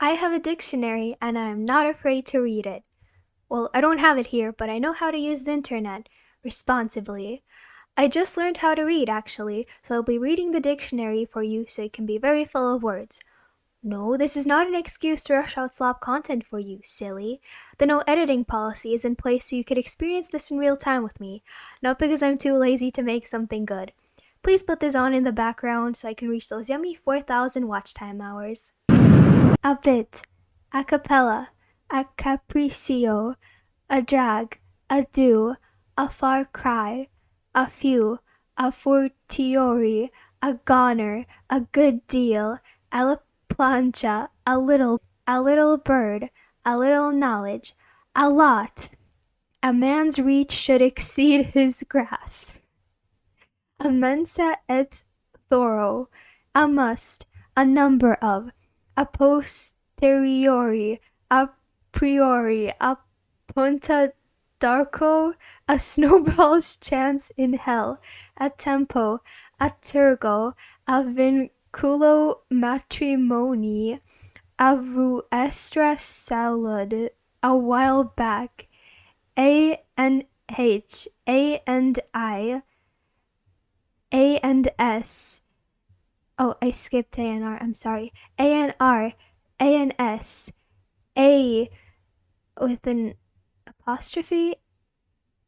I have a dictionary and I am not afraid to read it. Well, I don't have it here, but I know how to use the internet responsibly. I just learned how to read, actually, so I'll be reading the dictionary for you so it can be very full of words. No, this is not an excuse to rush out slop content for you, silly. The no editing policy is in place so you could experience this in real time with me, not because I'm too lazy to make something good. Please put this on in the background so I can reach those yummy 4,000 watch time hours. A bit, a cappella, a capriccio, a drag, a do, a far cry, a few, a fortiori, a goner, a good deal, a la plancha, a little bird, a little knowledge, a lot. A man's reach should exceed his grasp. A mensa et thoro, a must, a number of, a posteriori, a priori, a punta d'arco, a snowball's chance in hell, a tempo, a tergo, a vinculo matrimoni, a vuestra salud, a while back, A and H, A and I, A and S. Oh, I skipped A and R, I'm sorry. A and R, A and S, A with an apostrophe,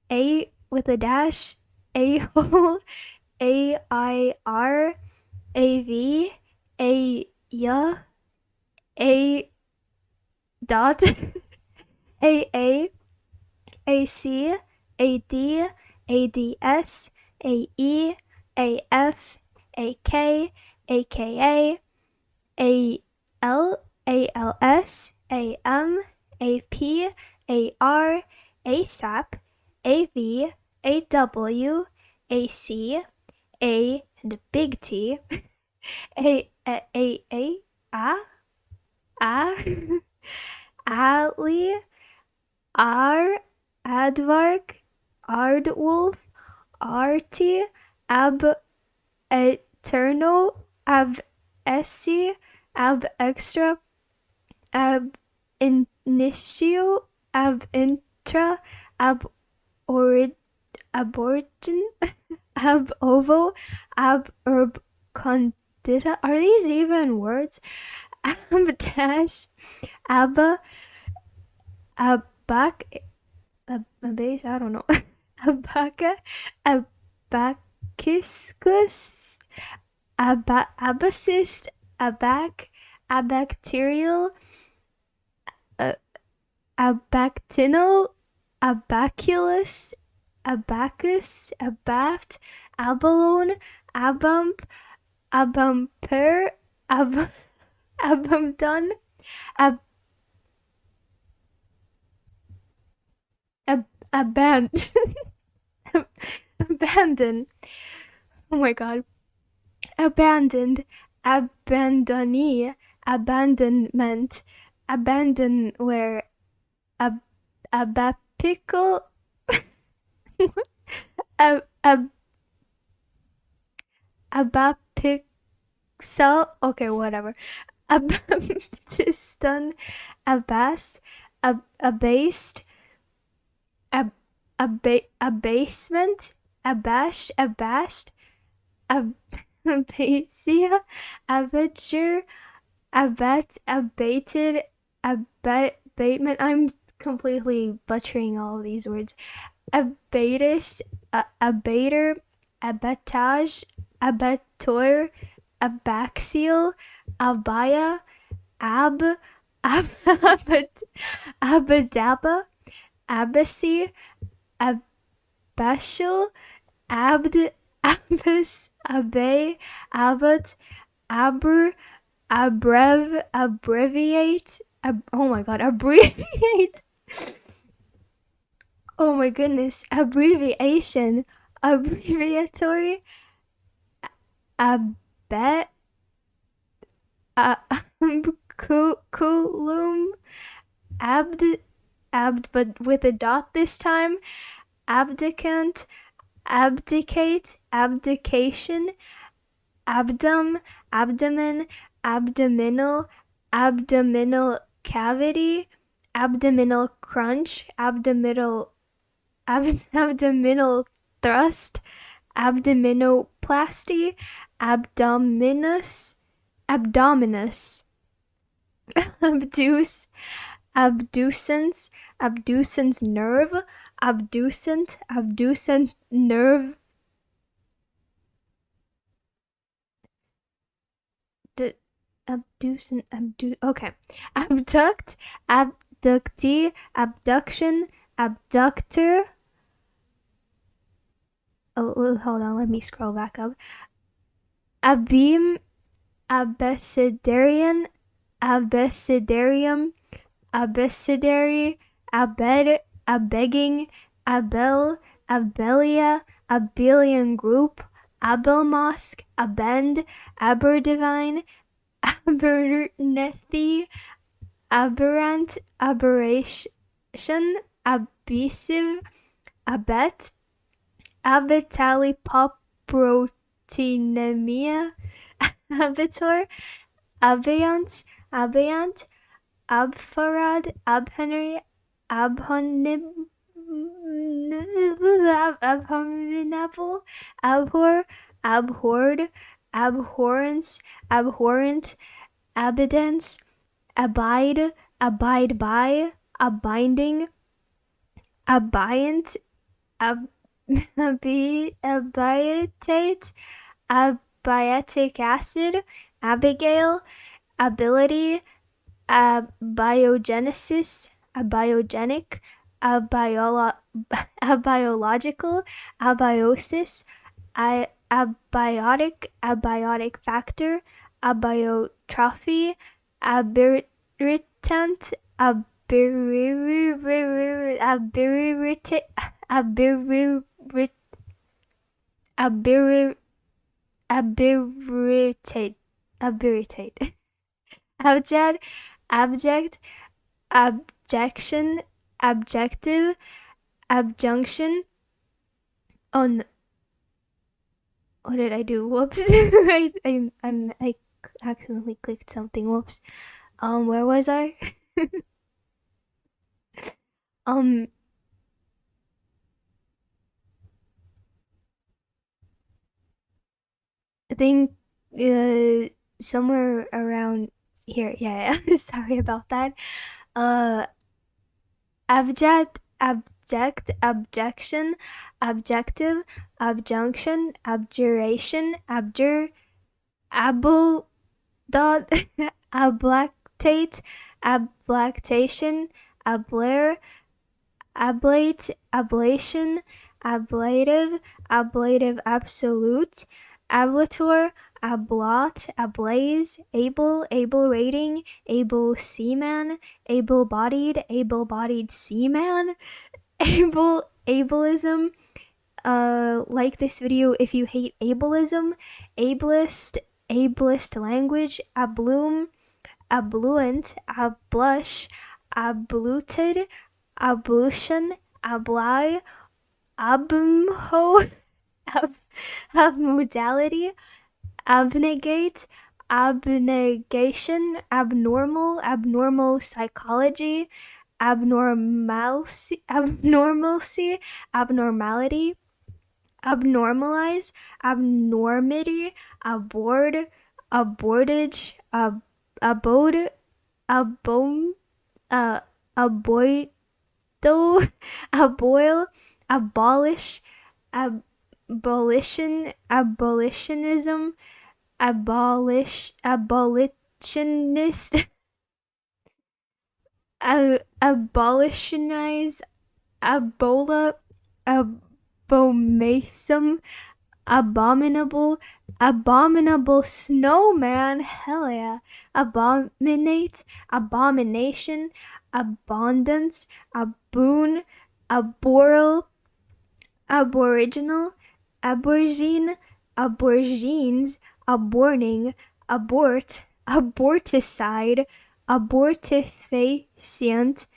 A with a dash, A hole, A I R, A V, A Y, A dot, A AC, AD, ADS, AE, AF, AK, AKA, AL, ALS, AM, AP, AR, ASAP, AV, AW, AC, A and a big T, Ali, R, Advark, Ardwolf, Arti, Ab Eterno, Ab Essi, Ab Extra, Ab Initio, Ab Intra, Ab Aborigin, Ab Ovo, Ab Herb Condita. Are these even words? Ab Dash, Abba, Abak, a base, I don't know. Abaca, abacuscus, abacist, abac, abacterial, abactinal, abaculus, abacus, abaft, abalone, abump, abumper, abumdon, abandon. Oh my god. Abandoned, abandonee, abandonment, abandonware, abapical, abapixel, okay, whatever. Abaptiston, abast, abased, abasement, abashed, abasia, abature, abated, abatement. I'm completely butchering all of these words. Abatus, abater, abatage, abator, abaxial, abaya, abadaba, abacy, abashal, abd, abas, abay, abat, abr, abbreviate, oh my god, abbreviate. Oh my goodness, abbreviation, abbreviatory, abet, culum, but with a dot this time, abdicant, abdicate, abdication, abdomen, abdominal, abdominal cavity, abdominal crunch, abdominal thrust, abdominoplasty, abdominus, abducens nerve, abducent nerve, okay. Abductee, abduction, abductor. Oh, hold on, let me scroll back up. Abim, abecedarian, abecedarium, abecedary, abegging, abelia, abelian group, abelmosque, abend, aberdivine, abernethi, aberrant, aberration, abusive, abet, abetalipoproteinemia, abitor, abeyant, abfarad, abhenry, abominable, abhor, abhorred, abhorrence, abhorrent, abidance, abide, abide by, abiding, abiant, abiatate, abiotic acid, abigail, ability, abiogenesis, abiogenic, abiological, abiosis, abiotic factor, abiotrophy, aberritant, abiritate, abject, abjection, abjective, abjunction. Oh, what did I do? Whoops! I accidentally clicked something. Whoops. Where was I? I think somewhere around here. Yeah. Sorry about that. Abject, abjection, abjective, abjunction, abjuration, abul dot, ablactate, ablactation, ablare, ablate, ablation, ablative absolute, ablator, ablot, ablaze, able rating, able seaman, able-bodied seaman, ableism. Like this video if you hate ableism, ableist language, abloom, abluent, ablush, abluted, ablution, ably, abumho, abmodality, abnegate, abnegation, abnormal psychology, abnormality, abnormality, abnormalize, abnormity, aborde, abortage, abode, aboido, aboil, abolish, abolitionism, abolitionist, abolitionize, abola, abomasum, abominable snowman, hell yeah, abominate, abomination, abundance, aboon, aboral, aboriginal, aborigine, aborigines, aborning, abort, aborticide, abortifacient,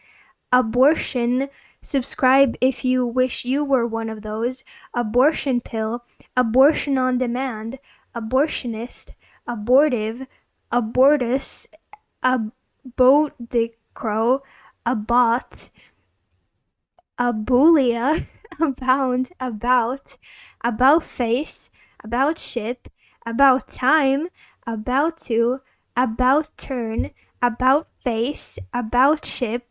abortion, subscribe if you wish you were one of those, abortion pill, abortion on demand, abortionist, abortive, abortus, a boat de crow, a bot, a boolia, a bound, about face, about ship, about time, about to, about turn, about face, about ship,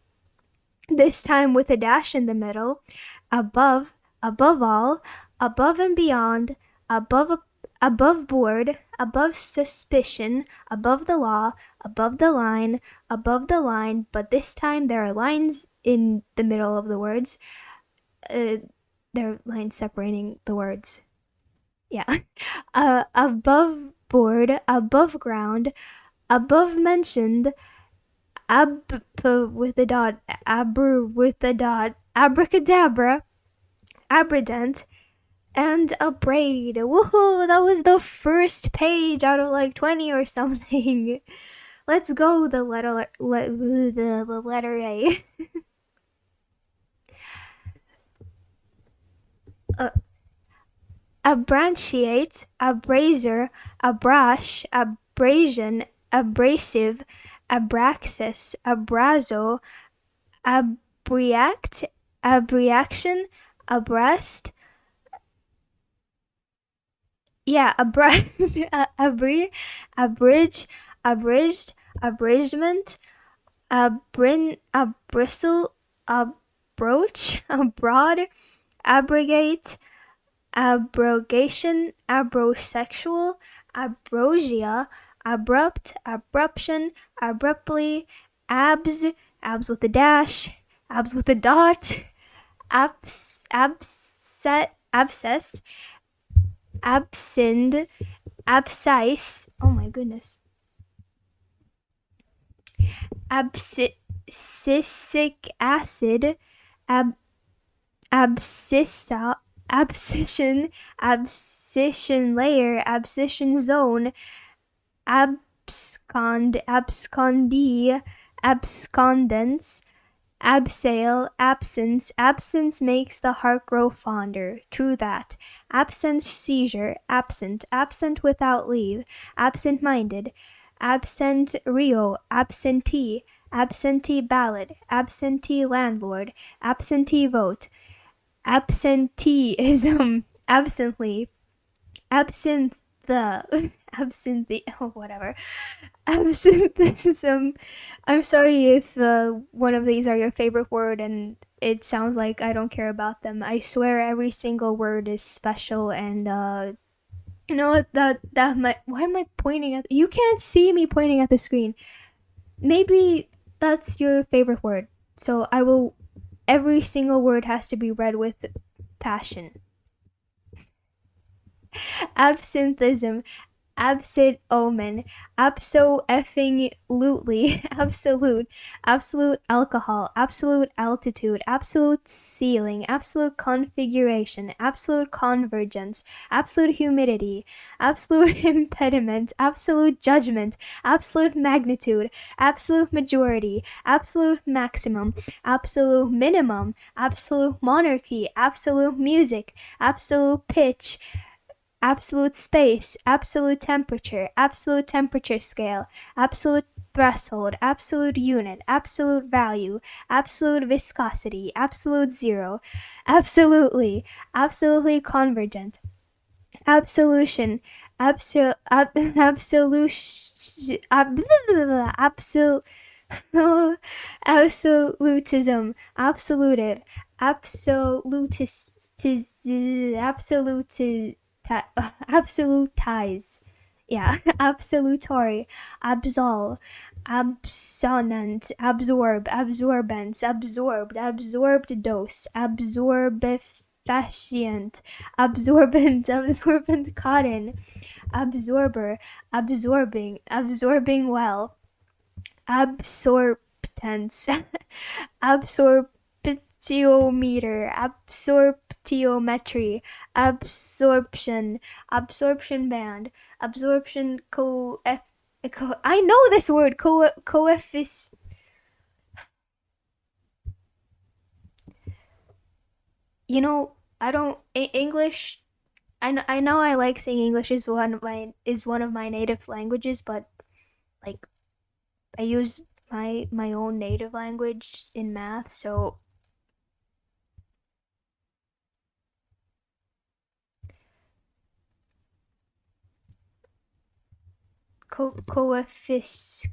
this time with a dash in the middle, above, above all, above and beyond, above above board, above suspicion, above the law, above the line, but this time there are lines in the middle of the words. There are lines separating the words. Yeah. Above board, above ground, above mentioned, ab with a dot, with a dot, abracadabra, abradent, and a braid. Woohoo! That was the first page out of like 20 or something. Let's go, the letter A. uh, Abranchiate, abraser, abrash, abrasion, abrasive, abraxas, abrazo, abriact, abriaction, abreast. Yeah, abridge, abridged, abridgment, abristle, abroach, abroad, abrogate, abrogation, abrosexual, abrosia, abrupt, abruption, abruptly, abs with a dash, abs with a dot, abscess, abscend, abscisse. Oh my goodness. Abscisic acid, abscissa, abscission, abscission layer, abscission zone, abscondee, abscondence, abseil, absence. Absence makes the heart grow fonder. True that. Absent seizure, absent, absent without leave, absent-minded, absent Rio, absentee, absentee ballot, absentee landlord, absentee vote, absenteeism, absently, absinthe, absinthe, oh, whatever, absinthism. I'm sorry if one of these are your favorite word and it sounds like I don't care about them. I swear every single word is special, and you know what, that might, why am I pointing at, you can't see me pointing at the screen. Maybe that's your favorite word. So I will, every single word has to be read with passion. Absinthism, absent omen, abso effing lutely, absolute, absolute alcohol, absolute altitude, absolute ceiling, absolute configuration, absolute convergence, absolute humidity, absolute impediment, absolute judgment, absolute magnitude, absolute majority, absolute maximum, absolute minimum, absolute monarchy, absolute music, absolute pitch, absolute space, absolute temperature scale, absolute threshold, absolute unit, absolute value, absolute viscosity, absolute zero, absolutely, absolutely convergent, absolution, absolute, absolution, absolutism, absolutive, absolutize, yeah, absolutory, absolve, absonant, absorb, absorbance, absorbed, absorbed dose, absorbifacient, absorbent cotton, absorber, absorbing, absorbing well, absorptance, absorptiometer, absorptiometry, absorption, absorption band, absorption I know this word, coefficient. You know, I don't, English, I know I like saying English is one of my native languages, but like I use my own native language in math, so coefficient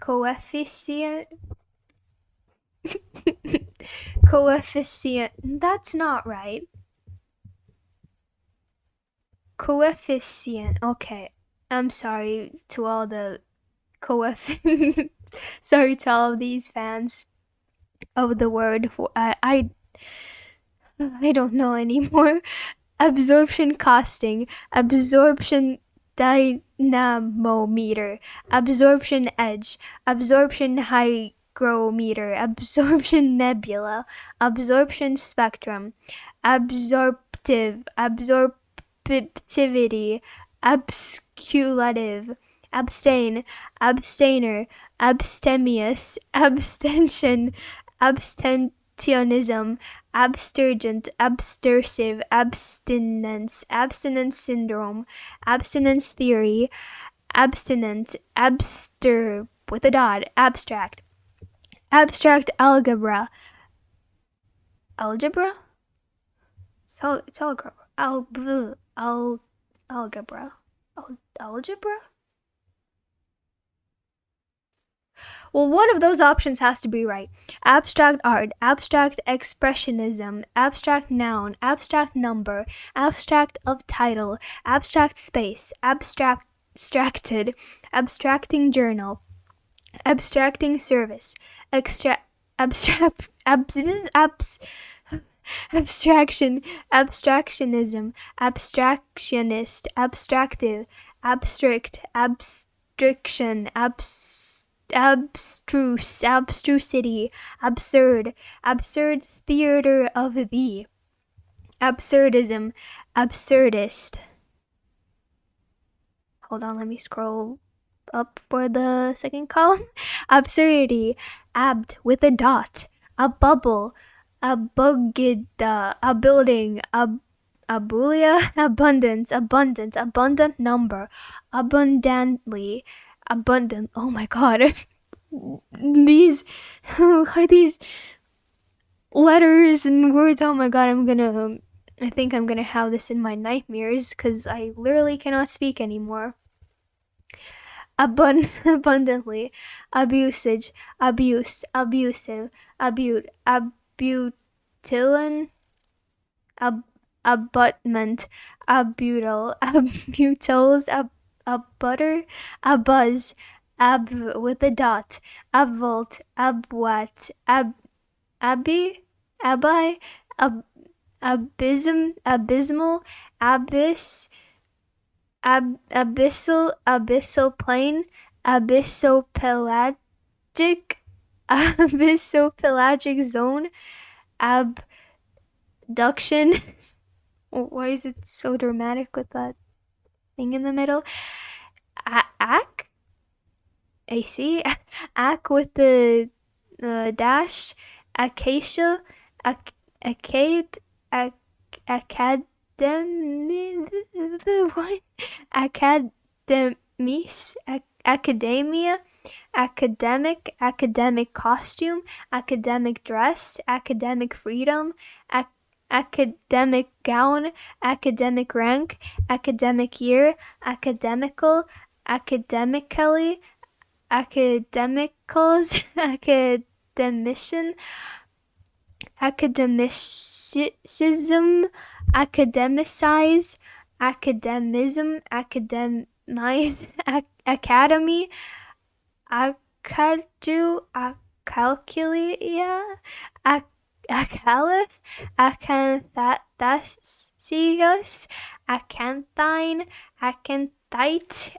coefficient. That's not right. Coefficient. Okay. I'm sorry to all the coefficient. Sorry to all of these fans of the word. I don't know anymore. Absorption costing, absorption dynamometer, absorption edge, absorption hygrometer, absorption nebula, absorption spectrum, absorptivity, absculative, abstain, abstainer, abstemious, abstention, abstentionism, abstergent, abstersive, abstinence syndrome, abstinence theory, abstinent, abster with a dot, abstract, abstract algebra, algebra, it's algebra, algebra, algebra. Well, one of those options has to be right. Abstract art, abstract expressionism, abstract noun, abstract number, abstract of title, abstract space, abstracted, abstracting journal, abstracting service, abstract, abstraction, abstractionism, abstractionist, abstractive, abstract, abstraction, abstruse, abstrusity, absurd, absurd theater of the, absurdism, absurdist. Hold on, let me scroll up for the second column. Absurdity, abt with a dot, a bubble, a bugida, a building, a abulia, abundance, abundant, abundant number, abundantly, abundant. Oh my god. These are these letters and words. Oh my god, I think I'm gonna have this in my nightmares because I literally cannot speak anymore. Abundantly, abusage, abuse, abusive, abute, abutilin, abutment, abutal, abutils, abutter, abuzz, ab with a dot, abvolt, abwat, abby, abysmal, abyss, abyssal plain, abyssopelagic, abyssopelagic zone, abduction. Why is it so dramatic with that thing in the middle? Ac? AC? Ac with the dash, acacia, acade, academy, what? Academies, academia, academic, academic costume, academic dress, academic freedom, academic gown, academic rank, academic year, academical, academically, academicals, academician, academicism, academicize, academism, academize, academy, acadu, acalculia, acaliph, acanthasius, acanthine, acanthite,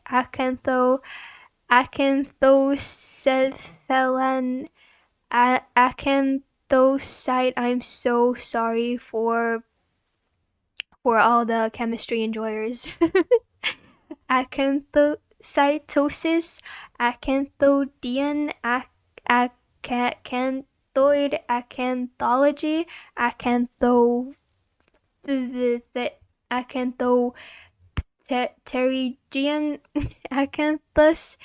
acanthocephalan, acanthocyte. I'm so sorry for all the chemistry enjoyers. Acanthocytosis, acanthodian, acanthoid, acanthology, acantho, pterygian, acanthus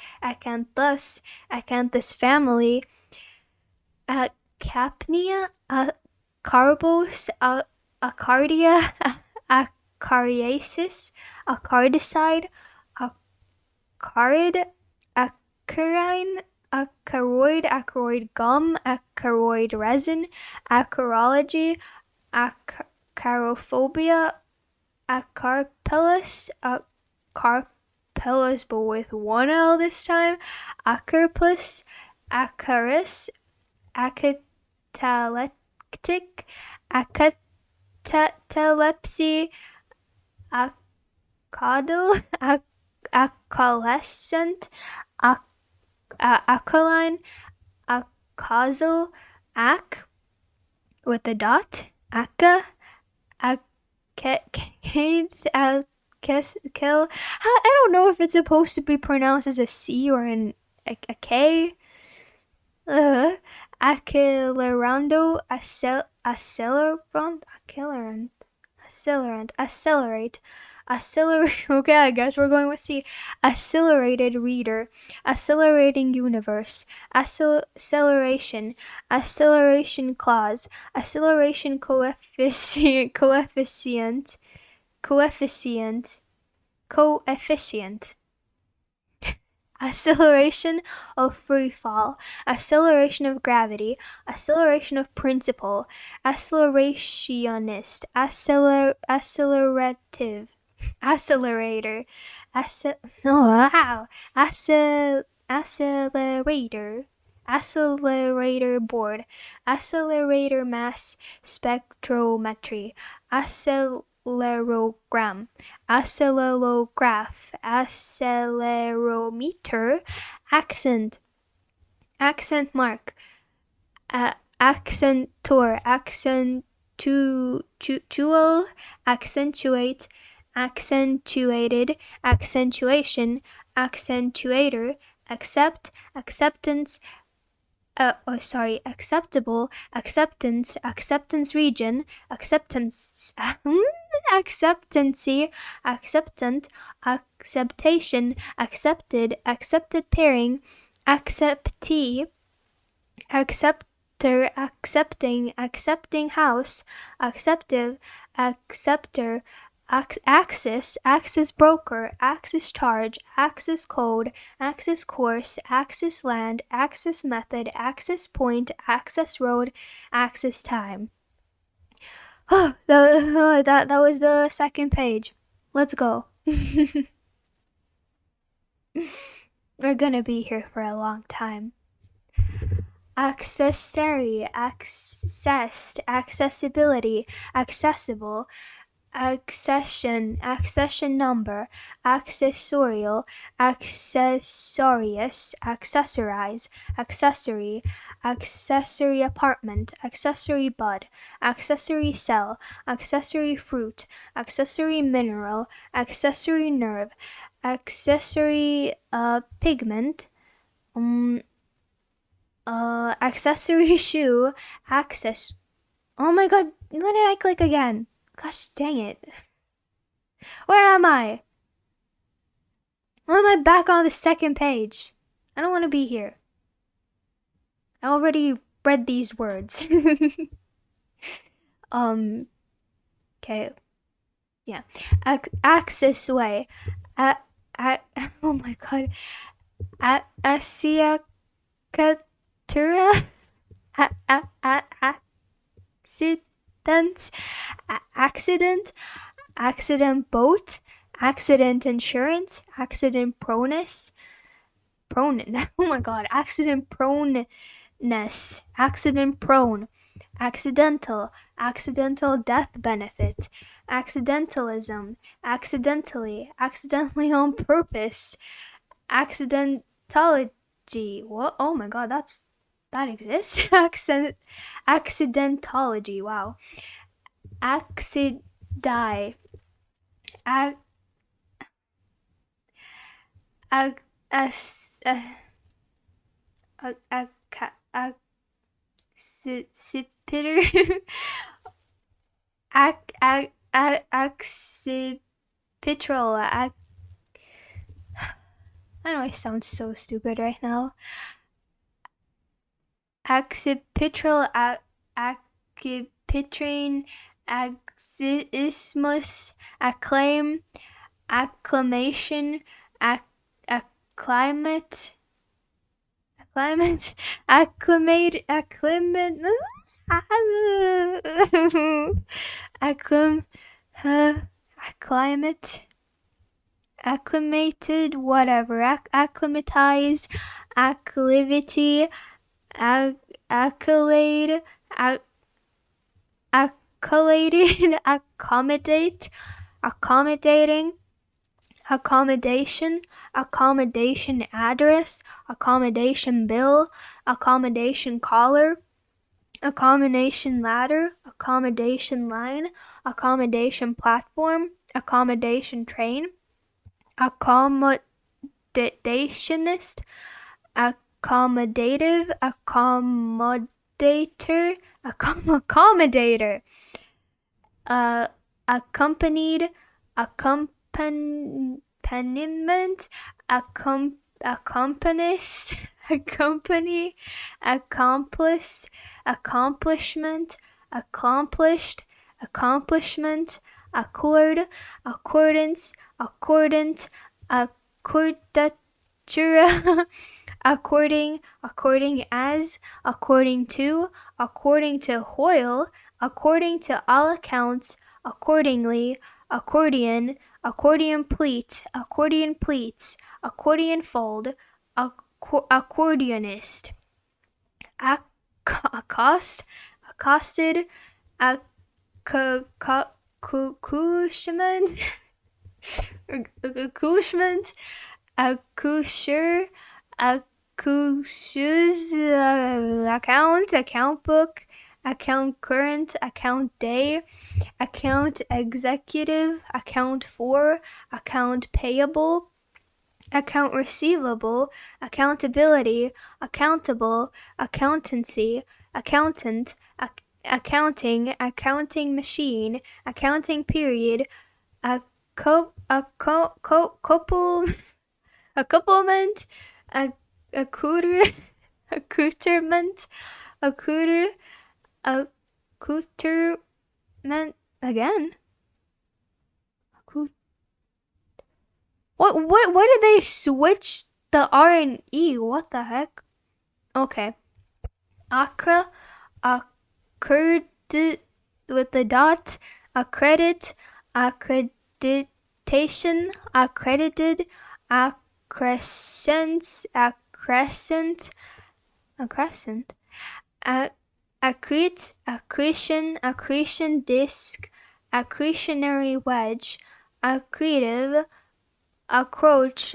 family, Capnia, Carbos, Acardia, Acariasis, Acardicide, Acarid, Acarine, Acaroid gum, Acaroid resin, Acarology, Acarophobia, Acarpellus, Acarpellus, but with one L this time, Acarpus, Acarus, Acatalectic, Acatalepsy, Acadal, Acalescent, Acaline, Acazal, Ac with a dot, Aca, Acades, Kill. I don't know if it's supposed to be pronounced as a C or a K. Accelerando, accelerate. Okay, I guess we're going with C. Accelerated reader, accelerating universe, acceleration clause, acceleration coefficient, acceleration of free fall, acceleration of gravity, acceleration of principle, accelerationist, accelerative, accelerator, accelerator board, accelerator mass spectrometry, accelerogram, accelegraph, accelerometer, accent mark, accentor, accentuate, accentuated, accentuation, accentuator, acceptance, acceptable, acceptance region, acceptancy, acceptant, acceptation, accepted pairing, acceptee, acceptor, accepting house, acceptive, acceptor, axis broker, axis charge, axis code, axis course, axis land, axis method, axis point, axis road, axis time. That was the second page. Let's go. We're gonna be here for a long time. Accessory, accessed, accessibility, accessible, accession number, accessorial, accessorious, accessorize, accessory, accessory apartment, accessory bud, accessory cell, accessory fruit, accessory mineral, accessory nerve, accessory pigment, accessory shoe, access. Oh my god, what did I click again? Gosh dang it. Where am I? Why am I back on the second page? I don't want to be here. I already read these words. Okay. Yeah. Access way. Oh my god. Asiacatura. Accident boat, accident insurance, accident proneness, oh my god, accident proneness, accident prone, accidental death benefit, accidentalism, accidentally on purpose, accidentology. What? Oh my god, that exists. Accidentology. Wow. Accidie. Accipitrol. I know I sound so stupid right now. Accipitrol, accipitrine, axismus, acclaim, acclamation, acclimate, acclimate, acclimate, acclimate, acclim, acclimate, acclimated, whatever, acclimatize, acclivity, accolade, accoladed, accommodate, accommodating, accommodation, accommodation address, accommodation bill, accommodation collar, accommodation ladder, accommodation line, accommodation platform, accommodation train, accommodationist, accommodative, accommodator, accommodator, accompanied, accompaniment, accompanist, accompany, accomplice, accomplishment, accomplished, accomplishment, accord, accordance, accordant, accordatura, according, according as, according to Hoyle, according to all accounts, accordingly, accordion, accordion pleat, accordion pleats, accordion fold, accordionist, accost, accosted, accouchement, accouchement, accoucheur, accoucheuse, account, account book, account current, account day, account executive, account for, account payable, account receivable, accountability, accountable, accountancy, accountant, accounting, accounting machine, accounting period, accouplement, accoutrement, accoutrement again. What did they switch the R and E? What the heck? Okay. Accra, accredited with the dot, accredit, accreditation, accredited, accrescence, accrescent, accrete, accretion, accretion disc, accretionary wedge, accretive, accroach,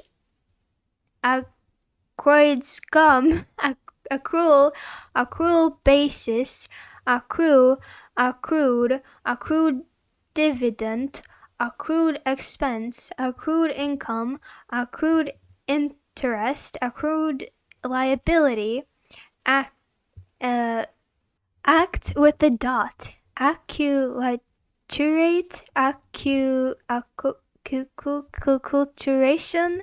accroid scum, accrual, accrual basis, accrue, accrued, accrued dividend, accrued expense, accrued income, accrued interest, accrued liability, act with the dot, acculturate, acculturation,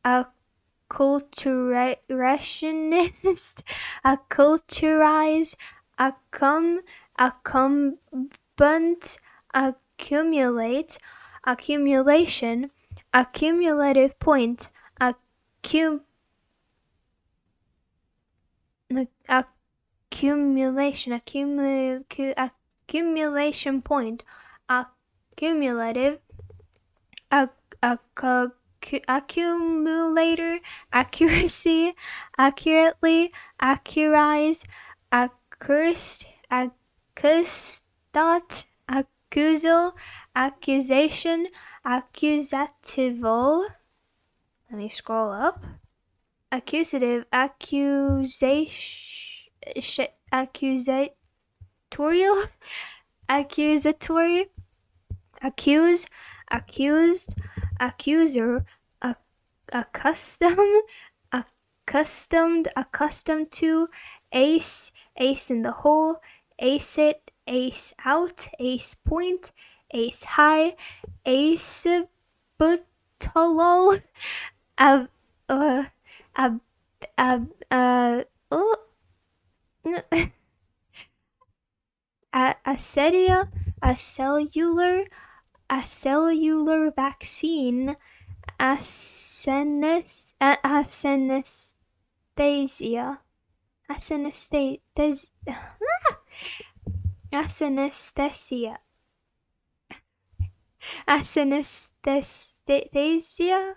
acculturationist, acculturize, accumbent, accumulate, accumulation, accumulative point, accumulation point, accumulative, accumulator, accuracy, accurately, accurize, accused, accustot, accusal, accusation, accusatival. Let me scroll up. Accusative, accusation, accusatorial, accusatory, accuse, accused, accuser, accustomed, accustomed to, ace, ace in the hole, ace it, ace out, ace point, ace high, ace Butolol, ab, ab, ab, oh, acedia, a cellular vaccine, anesthesia, anesthesia, anesthesia,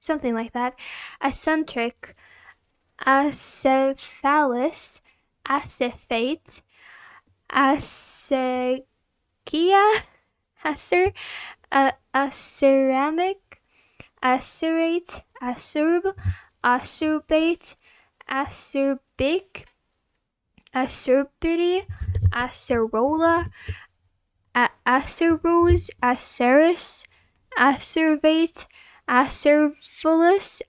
something like that, eccentric, acephalus, acephate, acegia, acer, aceramic, acerate, acerb, acerbate, acerbic, acerbity, acerola, acerose, aceris, acervate, acervulus,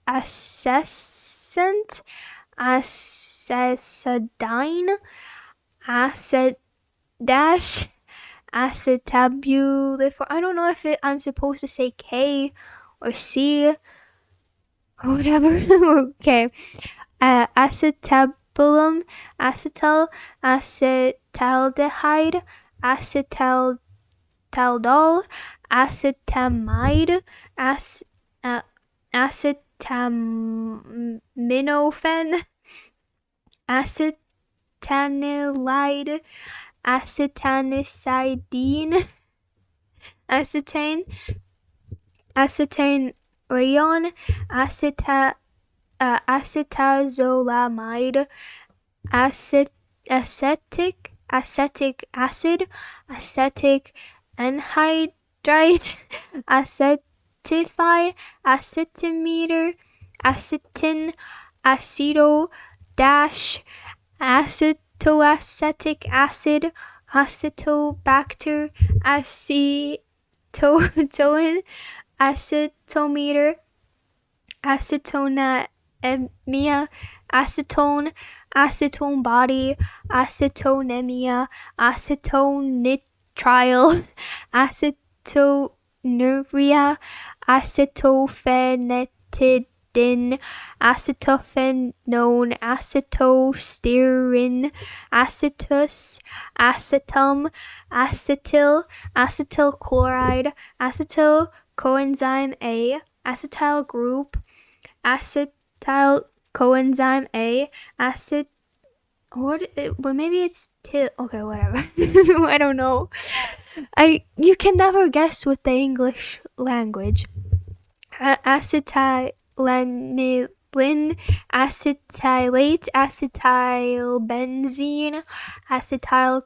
accessant, accessadine, acetabuliform. I don't know if I'm supposed to say K or C or whatever. Okay. Acetabulum, acetal, acetaldehyde, acetaldol, acetamide, acetaminophen, acetanilide, acetanicidine, acetane, acetane rayon, acetazolamide, acetic acid, acetic anhydride, acetify, acetimeter, acetin, aceto dash, acetoacetic acid, acetobacter, acetoin, acetometer, acetonemia, acetone, acetone body, acetonemia, acetonitrile, acetonuria, acetophenetidine, acetophenone, acetostyrene, acetus, acetum, acetyl, acetyl chloride, acetyl coenzyme A, acetyl group, acetyl coenzyme A, well, maybe it's okay, whatever. I don't know. You can never guess with the English language. Acetylenilin, acetylate, acetylbenzene, acetylcholine,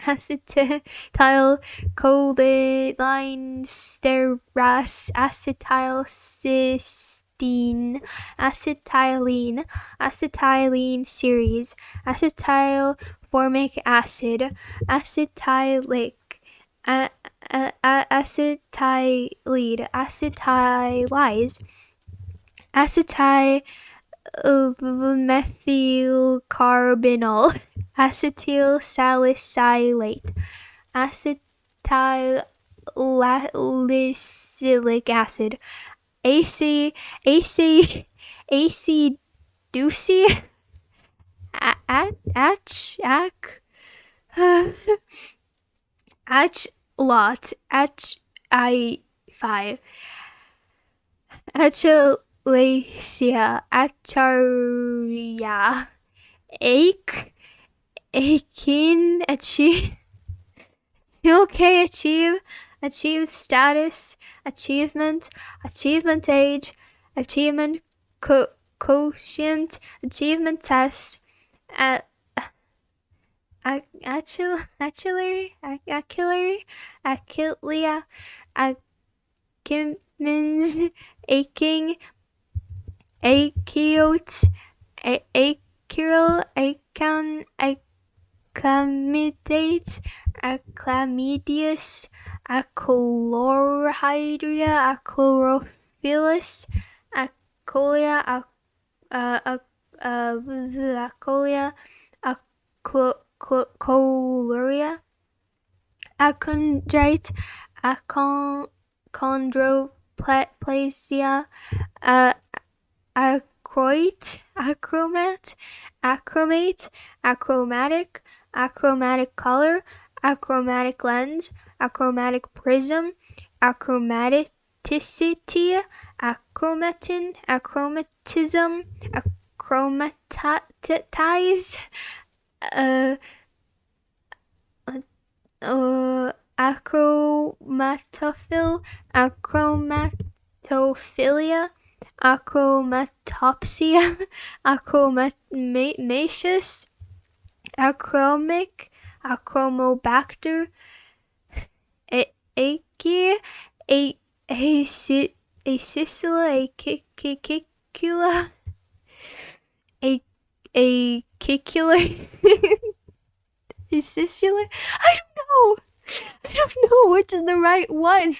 acetylcholinesterase, acetylcysteine, acetylene series, acetylformic acid, acetylic, acetylide, acetylize, acetylmethylcarbinol, acetylsalicylate, acetylsalicylic acid, aciducy, achlot, H-I-5, achalacia, acharya, akin, achieve, achieve status, achievement, achievement age, achievement quotient, achievement test, axillary, achillia, achimins, aching, achiote, achyril, acclamidate, acclamidius, achlorhydria, achlorophilus, acolia, acolia, chloruria, acondrite, achondroplasia, acroit, acromate, achromatic color, achromatic lens, achromatic prism, achromaticity, achromatism, achromatize, achromatophil, achromatophilia, achromatopsia, achromatious, achromic, achromobacter, achy, acicula, acicula, acicular, acicular. I don't know which is the right one.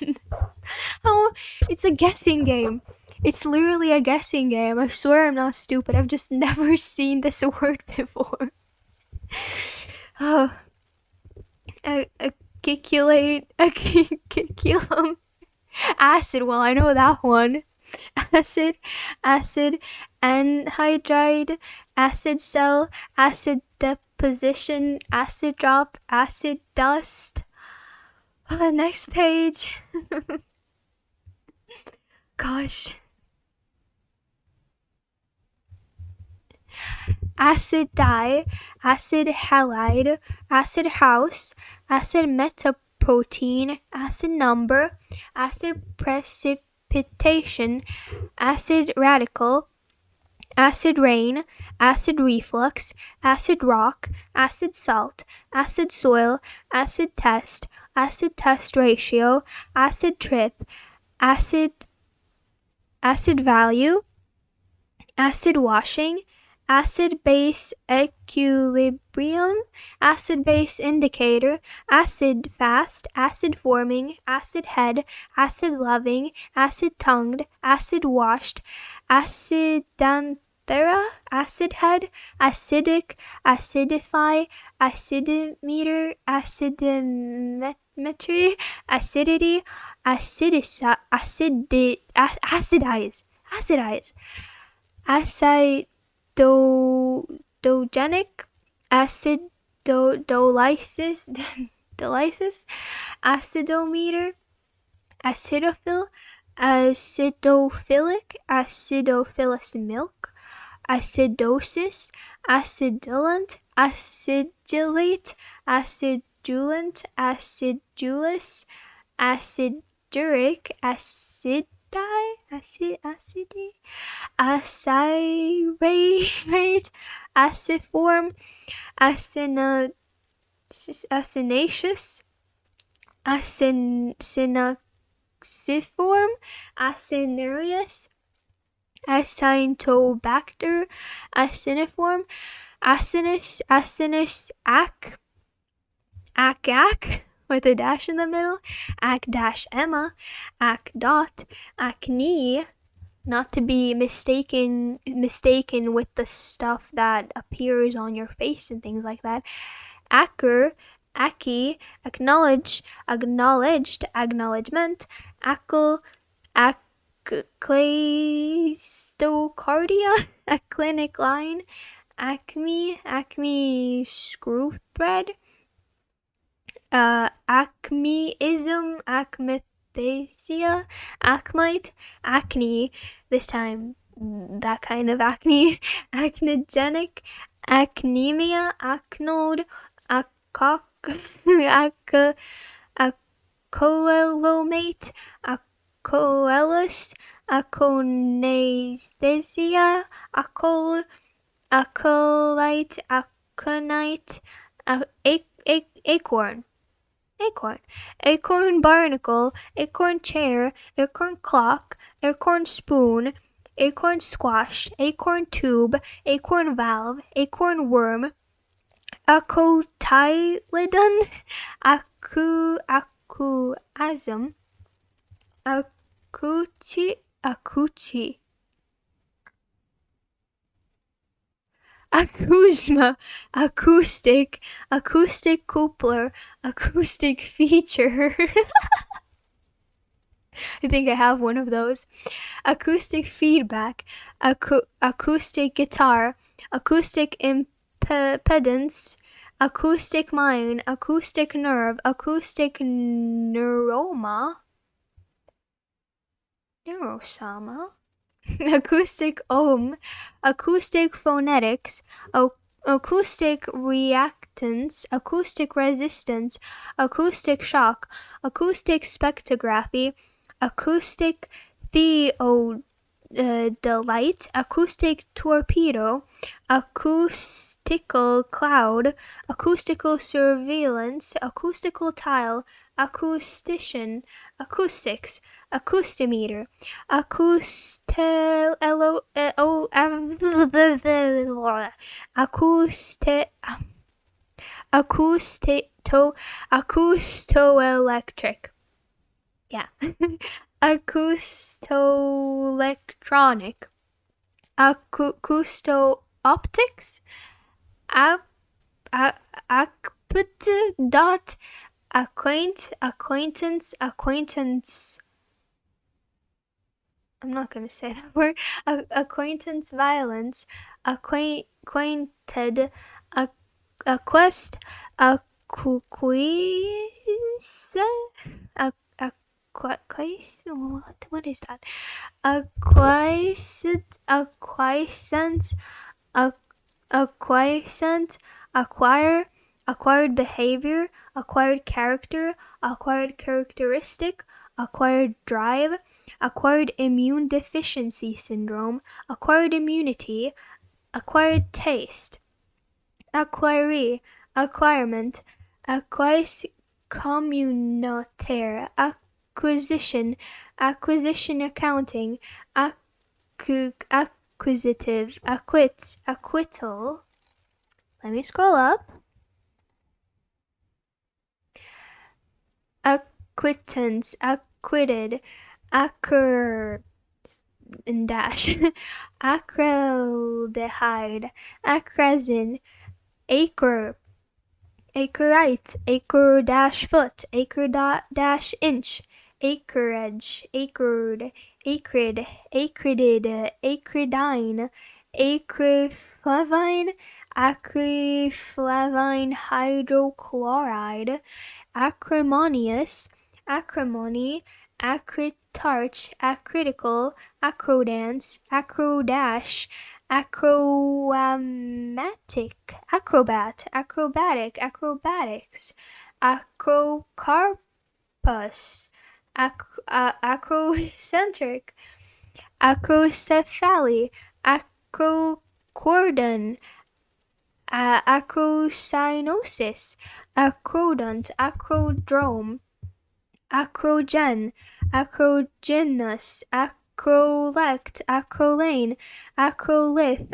Oh, it's a guessing game. It's literally a guessing game. I swear I'm not stupid. I've just never seen this word before. Oh, aciculate, aciculum, acid. Well, I know that one. Acid, anhydride, acid cell, acid deposition, acid drop, acid dust. Next page. Gosh. Acid dye, acid halide, acid house, acid metaprotein, acid number, acid precipitation, acid radical, acid rain, acid reflux, acid rock, acid salt, acid soil, acid test ratio, acid trip, acid value, acid washing, acid base equilibrium, acid base indicator, acid fast, acid forming, acid head, acid loving, acid tongued, acid washed, acidanthera, acid head, acidic, acidify, acidimeter, acidimetry, acidity, acidize, acidogenic, acidolysis, acidometer, acidophil, acidophilic, acidophilus milk, acidosis, acidulant, acidulate, acidulant, acidulus, aciduric, acidae, acyrate, aciform, acinaceous, acinaciform, acinarius, acinetobacter, aciniform, acinus, acc, with a dash in the middle, acc-emma, acc-dot, acne, not to be mistaken with the stuff that appears on your face and things like that. Acker, accy, acknowledged, acknowledgement, ackle, acleistocardia, aclinic line, acme, screw thread, acmeism, acmethesia, acmite, acne, this time that kind of acne, acnogenic, acnemia, acnode, acoelomate, acoelus, aconaesthesia, acolyte, aconite, acorn barnacle, acorn chair, acorn clock, acorn spoon, acorn squash, acorn tube, acorn valve, acorn worm, acotyledon, acuasm, acuchi, acousma, acoustic, acoustic coupler, acoustic feature, I think I have one of those. Acoustic feedback, acoustic guitar, acoustic impedance, acoustic mind, acoustic nerve, acoustic neurosoma, acoustic ohm, acoustic phonetics, acoustic reactance, acoustic resistance, acoustic shock, acoustic spectrography, acoustic theodolite, acoustic torpedo, acoustical cloud, acoustical surveillance, acoustical tile, acoustician, acoustics, acoustimeter, acoustoelectric. Yeah. Acoustoelectronic, acousto-optics, dot, acquaintance. I'm not gonna say that word. Acquaintance violence, acquainted, quest, what is that? Acquiescence, acquire, acquired behavior, acquired character, acquired characteristic, acquired drive, acquired immune deficiency syndrome, acquired immunity, acquired taste, acquiree, acquirement, acquise communautaire, acquisition, acquisition accounting, acquisitive, acquittal. Let me scroll up. Acquittance, acquitted, acraldehyde, acrazin, acre, acreite, acre-foot, acre-inch, acreage, acred, acrid, acridid, acridine, acryflavine, acryflavine hydrochloride, acrimonious, acrimony, acritarch, acritical, acrodance, acrodash, acrobat, acrobatics, acrocarpus, acrocentric, acrocephaly, acrocordon, acrocynosis, acrodont, acrodrome, acrogen, acrogenous, acrolect, acrolane, acrolith,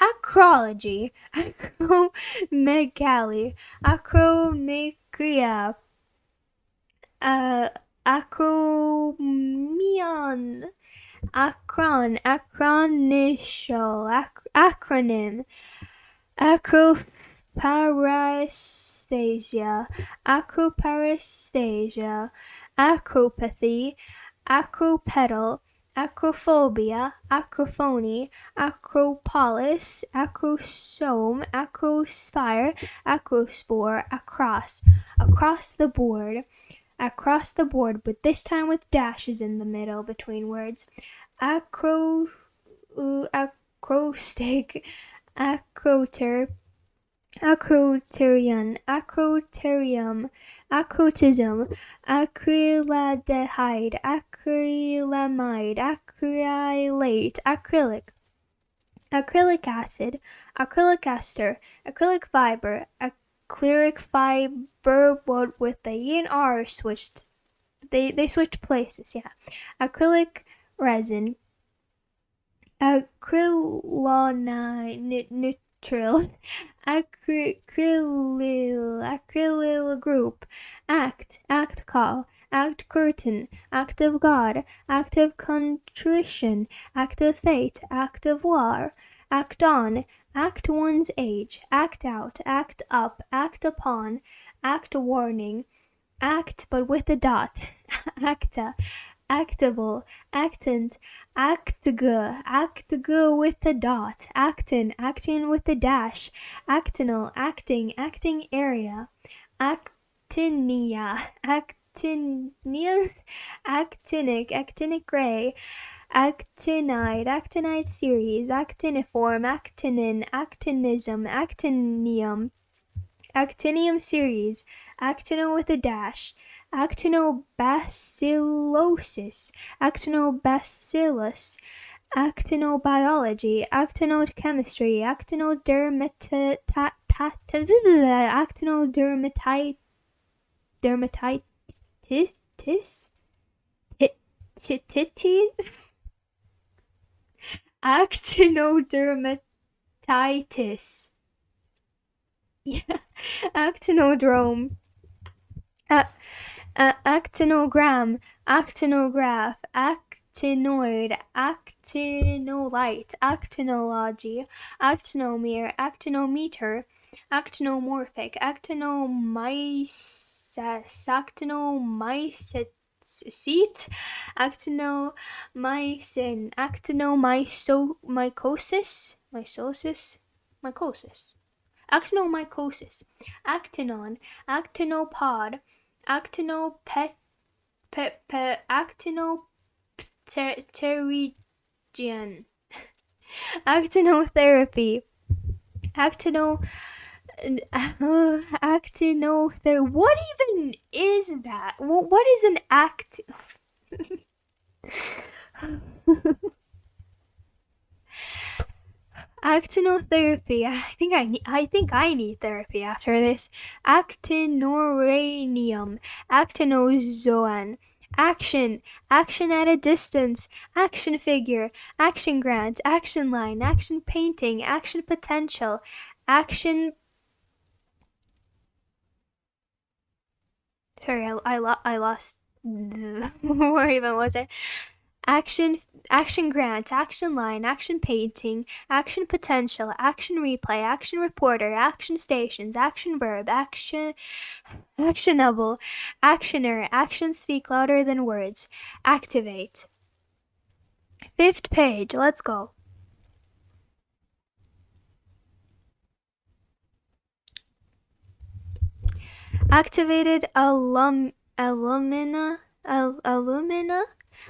acrology, acromegaly, acromicria, acromion, acron, acronicial, acronym, acroparesthesia, acroparesthesia, acropathy, acropedal, acrophobia, acrophony, acropolis, acrosome, acrospire, acrospore, across the board, but this time with dashes in the middle between words, acrostic, acroter, acroterion, acroterium, acrotism, acrylaldehyde, acrylamide, acrylate, acrylic acid, acrylic ester, acrylic fiber, acrylic fiber, but with the E and R switched. They switched places, yeah. Acrylic resin, acrylonitrile, acrylyl group, act call, act curtain, act of God, act of contrition, act of fate, act of war, act on, act one's age, act out, act up, act upon, act warning, Act, but with a dot. Acta, actable, actant, actg with a dot. Actin, acting with a dash. Actinal, acting, acting area. Actinia, actinic ray. Actinide series. Actiniform, actinin, actinism, actinium. Actinium series. Actino with a dash. Actinobacillosis. Actinobacillus. Actinobiology. Actinochemistry. Dermatitis. Actinodermatitis. Yeah. Actinodrome. Actinogram. Actinograph. Actinoid. Actinolite. Actinology. Actinomere. Actinometer. Actinomorphic. Actinomyces. Actinomycete. Actinomycin. Actinomycosis. Mycosis. Actinomycosis. Actinon. Actinopod. Actinopterygian. Actinotherapy. What even is that? What is an act? Actinotherapy. I think I need therapy after this. Actinoranium. Actinozoan. Action. Action at a distance. Action figure. Action grant. Action line. Action painting. Action potential. Action. Sorry, I lost. Where even was I? Action grant, action line, action painting, action potential, action replay, action reporter, action stations, action verb, actionable, actioner, actions speak louder than words. Activate. 5th page, let's go. Activated alumina.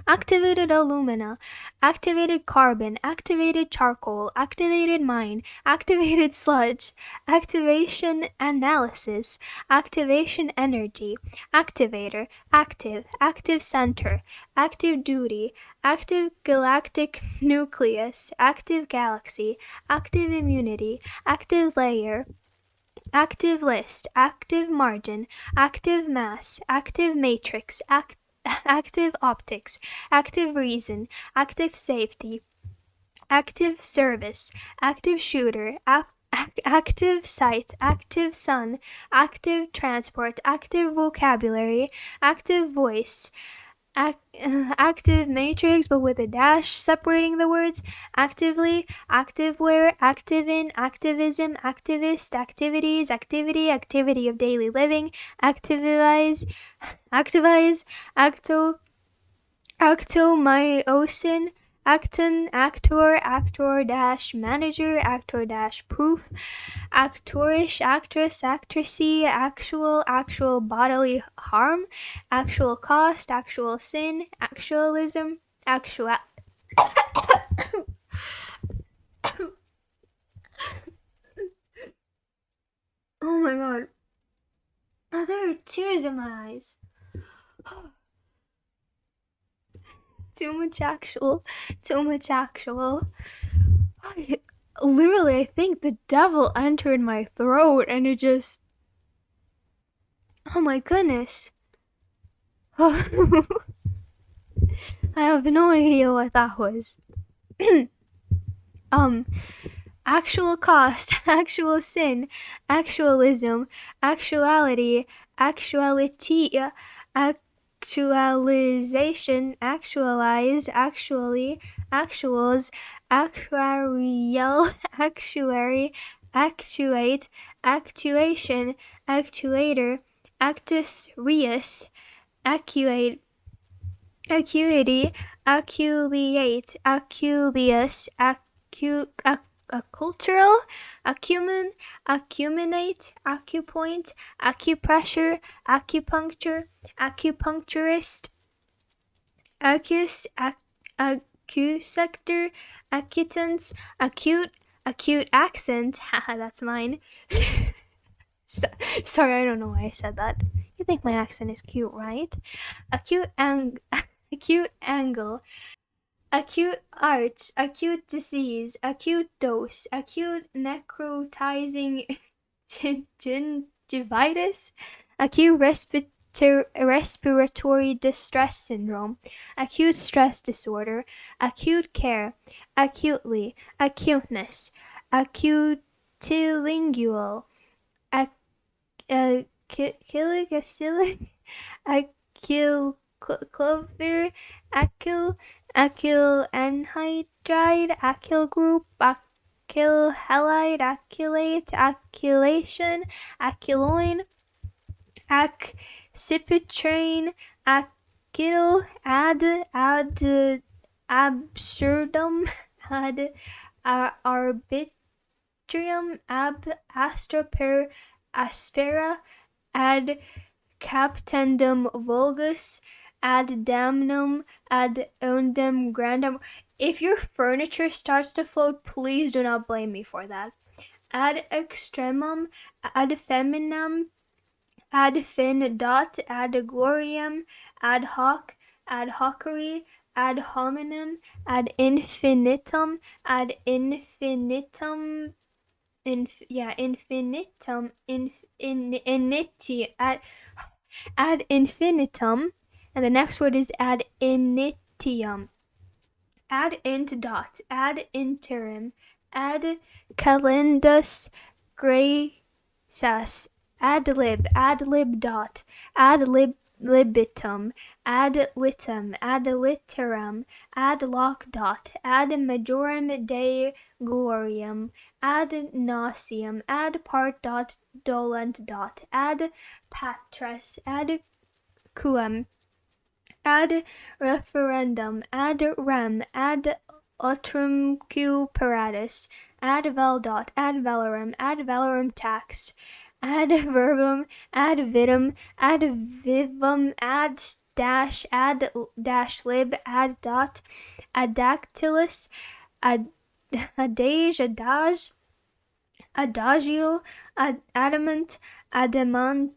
Activated alumina, activated carbon, activated charcoal, activated mine, activated sludge, activation analysis, activation energy, activator, active center, active duty, active galactic nucleus, active galaxy, active immunity, active layer, active list, active margin, active mass, active matrix, active optics, active reason, active safety, active service, active shooter, active sight, active sun, active transport, active vocabulary, active voice, active matrix but with a dash separating the words, actively, activeware, activin, activism, activist, activities, activity of daily living, actomiyosin, acton, actor dash manager, actor dash proof, actorish, actress, actressy, actual bodily harm, actual cost, actual sin, actualism, actual. Oh my god. Oh, there are tears in my eyes. Too much actual. Literally, I think the devil entered my throat and it just. Oh my goodness. I have no idea what that was. Actual cost, actual sin, actualism, actuality, actuality, actualization, actualize, actually, actuals, actuarial, actuary, actuate, actuation, actuator, actus reus, acuate, acuity, aculeate, aculeus, accultural, acumen, acuminate, acupoint, acupressure, acupuncture, acupuncturist, acus, acusector, acutance, acute accent. Haha, that's mine. Sorry, I don't know why I said that. You think my accent is cute, right? Acute angle, acute arch, acute disease, acute dose, acute necrotizing gingivitis, acute respiratory distress syndrome, acute stress disorder, acute care, acutely, acuteness, acutilingual, acil clover, acil anhydride, acil group, acil halide, aculate, aculation, aculoin, accipitrain, accidal, ad absurdum, ad arbitrium, ab astra per aspera, ad captandum vulgus, ad damnum, ad undem grandum. If your furniture starts to float, please do not blame me for that. Ad extremum, ad feminam, ad fin dot, ad gloriam, ad hoc, ad hocery, ad hominem, ad infinitum, ad infinitum, infinitum, ad infinitum, and the next word is ad initium, ad int dot, ad interim, ad calendus graecus, ad lib dot, ad libitum, ad litem, ad litteram, ad loc dot, ad majorum Dei gloriam, ad nauseam, ad part dot, dolent dot, ad patres, ad quum, ad referendum, ad rem, ad utrumque paratus, ad vel dot, ad valorum tax, ad verbum, ad vitam, ad vivum, ad dash, ad dash lib, ad dot, adactylus, adage, adagio, adamant, adamantane,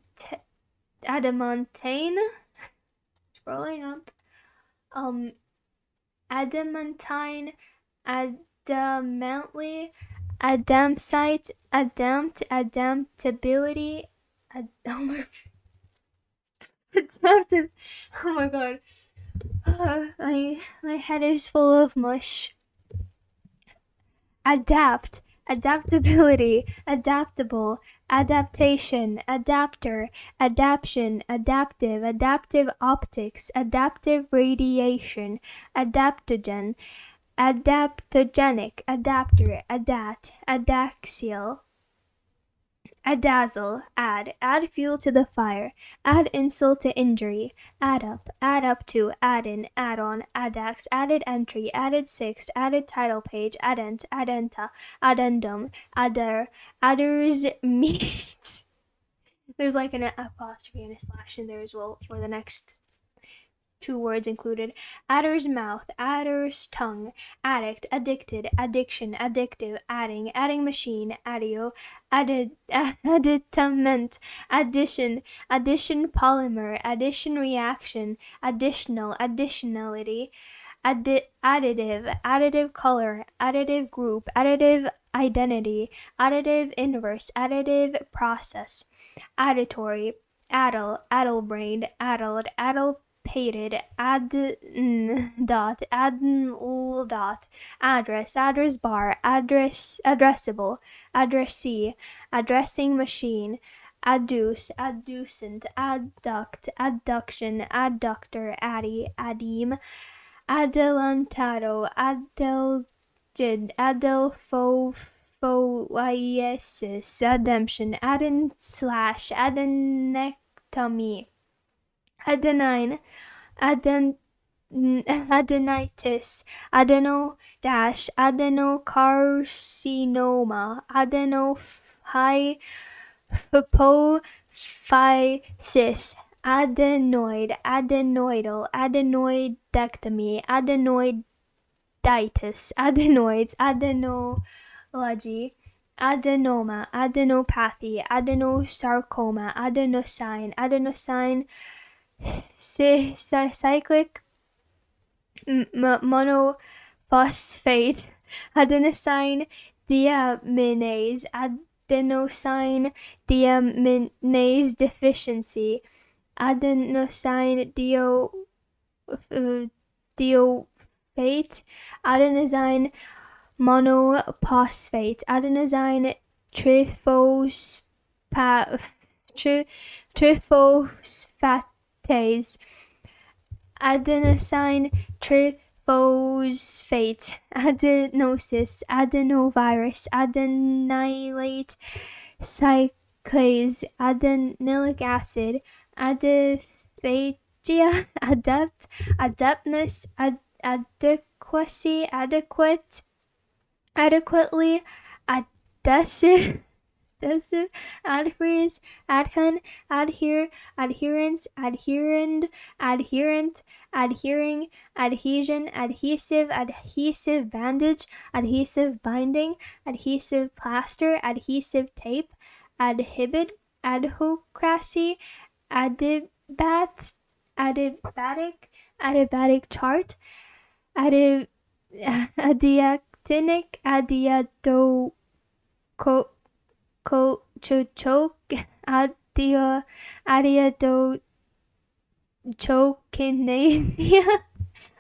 scrolling up, adamantine, adamantly, adamsite, adaptability, adaptive. Oh my god, my head is full of mush. Adapt, adaptability, adaptable, adaptation, adapter, adaption, adaptive optics, adaptive radiation, adaptogen, adaptogenic, adapter, adaxial, adazzle, add fuel to the fire, add insult to injury, add up to, add in, add on, addax, added entry, added sixth, added title page, addent, addenta, addendum, adders meet. There's like an apostrophe and a slash in there as well for the next two words included. Adder's mouth, adder's tongue, addict, addicted, addiction, addictive, adding machine, addio, additement, addition, polymer, addition reaction, additional, additionality, additive color, additive group, additive identity, additive inverse, additive process, additory, addle-brained, addled, pated, dot, address bar, addressable, addressee, addressing machine, adduce, adducent, adduct, adduction, adductor, addeme, adelantado, adelgid, adelphoiesis, ademption, aden slash, adenectomy, adenoidectomy, adenine, adenitis, adenocarcinoma, adenophysis, adenoidal, adenoidectomy, adenoiditis, adenoids, adenology, adenoma, adenopathy, adenosarcoma, adenosine, cyclic monophosphate, adenosine deaminase, adenosine deaminase deficiency, adenosine diophate, adenosine monophosphate, adenosine triphosphatase, adenosine triphosphate, adenosis, adenovirus, adenylate cyclase, adenylic acid, adiphagia, adeptness, adequacy, adequately, adhesive, adherence, adhen, adhere, adherence, adherend, adherent, adhering, adhesion, adhesive bandage, adhesive binding, adhesive plaster, adhesive tape, adhibit, adhocracy, adibatic, adiabatic chart, adiactinic, adiadochoke, adiadochokinesia,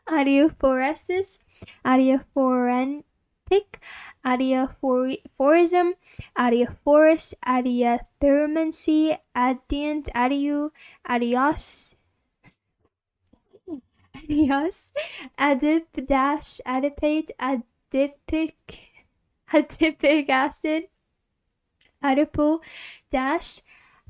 adiaphoresis, adiaphorentic, adiaphorism, adiaphorus, adiathermancy, adient, adios, adipate, adipic acid, adipo dash,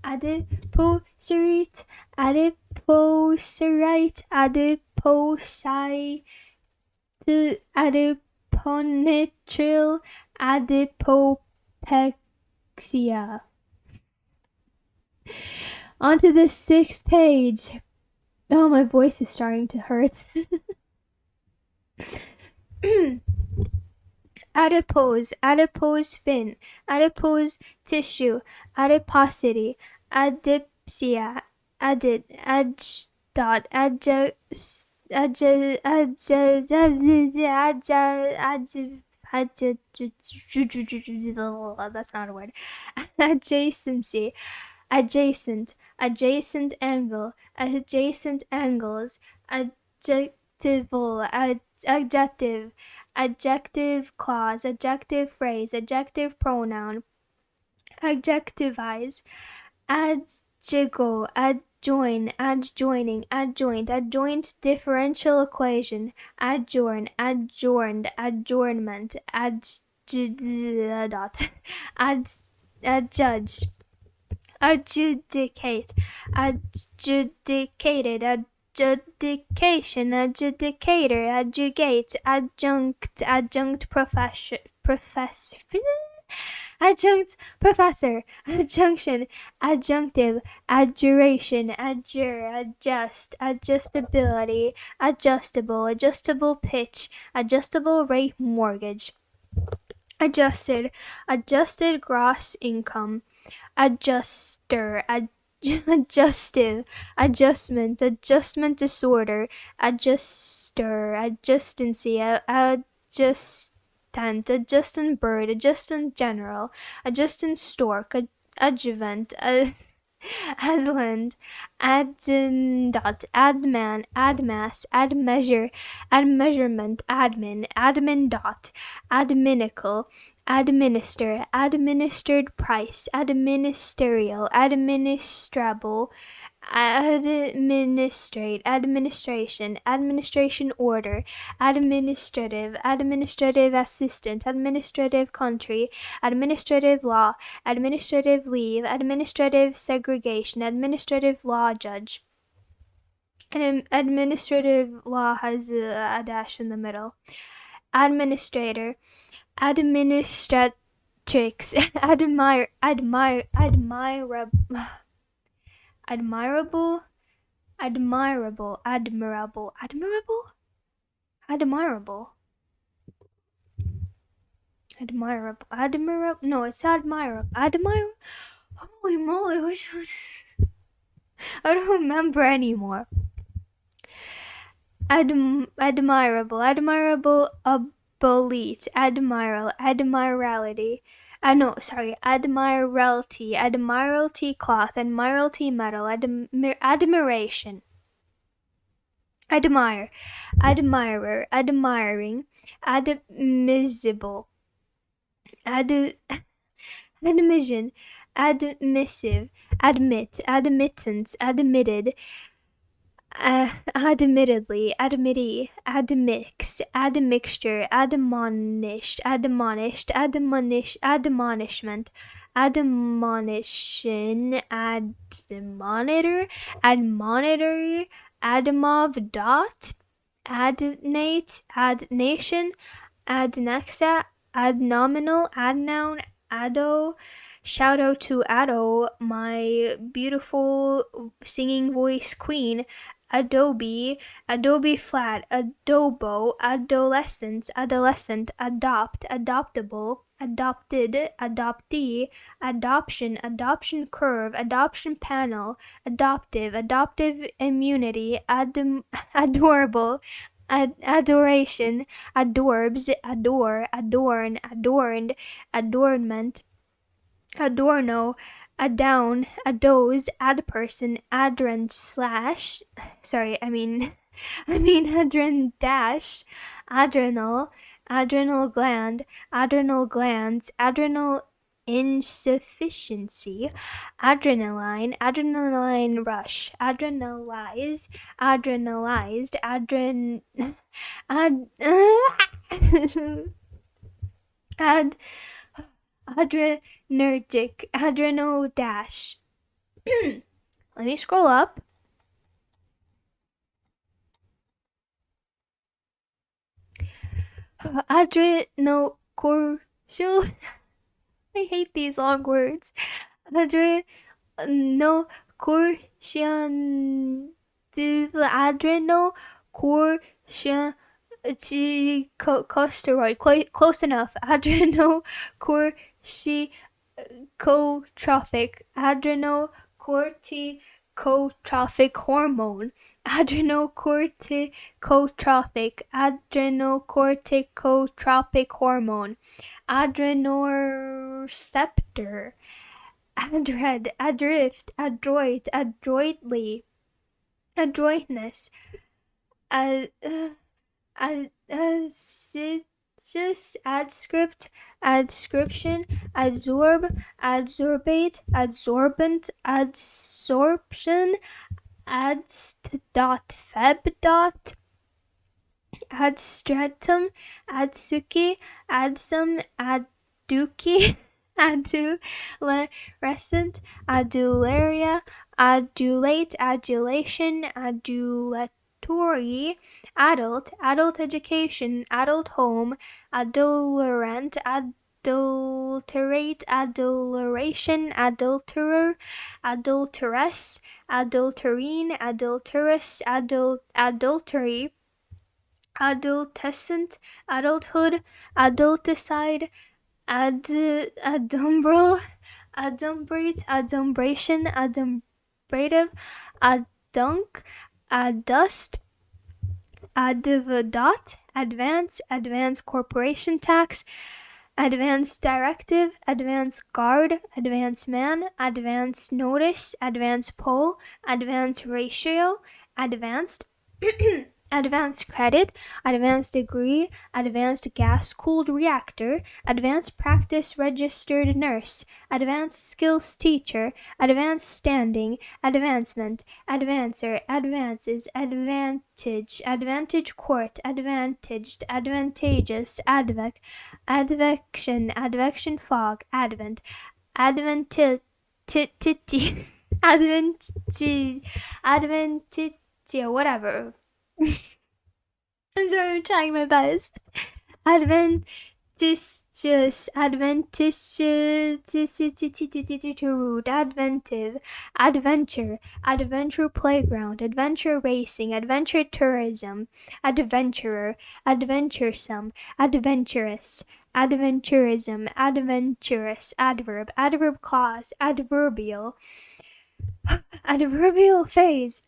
adipocerite, adipositril, adipopexia. On to the 6th page. Oh, my voice is starting to hurt. Adipose fin, adipose tissue, adiposity, adipsia, that's not a word. Adjacency, adjacent angle, adjacent angles, adjectival, adjective clause, adjective phrase, adjective pronoun, adjectivize, adjiggle, adjoin, adjoining, adjoint, adjoint differential equation, adjourn, adjourned, adjournment, adjudge, adjudicate, adjudicated, adjudication, adjudicator, adjugate, adjunct professor, adjunct professor, adjunction, adjunctive, adjuration, adjure, adjust, adjustability, adjustable pitch, adjustable rate mortgage, adjusted gross income, adjuster, adjustive, adjustment disorder, adjuster, adjustancy, adjustant, adjustant bird, adjustant general, adjustant stork, adjuvant, adland, adman, admass, admeasure, admeasurement, admin dot, adminical, administer, administered price, administerial, administrable, administrate, administration order, administrative assistant, administrative country, administrative law, administrative leave, administrative segregation, administrative law judge. And administrative law has a dash in the middle. Administrator, administratrix, admirable, admirable, admirable, admirable, admirable, admirable, admirable. No, it's admirable. Admirable. Holy moly! Which one is? I don't remember anymore. Admirable, admirable, obsolete, admiralty. Admiralty cloth, admiralty metal, admiration. Admire, admirer, admiring, admissible, admission, admissive, admit, admittance, admitted, admittedly, admittee, admix, admixture, admonished, admonished, admonishment, admonition, admonitor, admonitory, admov dot, adnate, adnation, adnexa, adnominal, adnoun, addo. Shout out to Addo, my beautiful singing voice queen. Adobe, Adobe flat, adobo, adolescence, adolescent, adopt, adoptable, adopted, adoptee, adoption, adoption curve, adoption panel, adoptive, adoptive immunity, adorable, adoration, adorbs, adore, adorn, adorned, adornment, adorno, adown, adoze, adperson, adren slash, adren dash, adrenal, adrenal gland, adrenal glands, adrenal insufficiency, adrenaline, adrenaline rush, adrenalized, adrenergic, adreno dash. Let me scroll up. Adrenocortial. I hate these long words. Adrenocortial. Adrenocorticosteroid. Close enough. Adrenocorticotrophic. Adrenocorticotrophic hormone. Adrenocorticotropic hormone. Adrenoreceptor. Adred, adrift, adroit, adroitly, adroitness, adscript, adscription, adsorb, adsorbate, adsorbent, adsorption, adst.feb. Adstratum, adsuki, adsum, adduki, adolescent, adularia, adulate, adulation, adulatory, adult, adult education, adult home, adulterant, adulterate, adulteration, adulterer, adulteress, adulterine, adulterous, adultery, adolescent, adulthood, adulticide, adumbral, adumbrate, adumbration, adumbrative, adunk, adust, advodot, advance corporation tax, advance directive, advance guard, advance man, advance notice, advance poll, advance ratio, advanced, advanced credit, advanced degree, advanced gas-cooled reactor, advanced practice registered nurse, advanced skills teacher, advanced standing, advancement, advancer, advances, advantage, advantage court, advantaged, advantageous, advection fog, advent, adventi, adventi, whatever. I'm sorry, I'm trying my best. Adventitious, adventive, adventure, adventure playground, adventure racing, adventure tourism, adventurer, adventuresome, adventurous, adventurism, adventurous, adverb, adverb clause, adverbial, adverbial phase,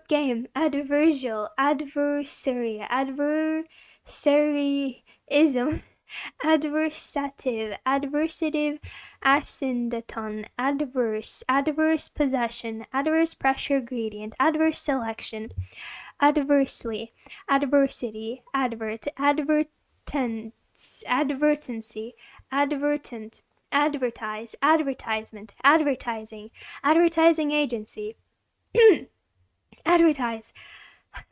game, adversial, adversary, adversaryism, adversative, adversative, ascendaton, adverse, adverse possession, adverse pressure gradient, adverse selection, adversely, adversity, advert, advertence, advertency, advertent, advertise, advertisement, advertising, advertising agency, advertise,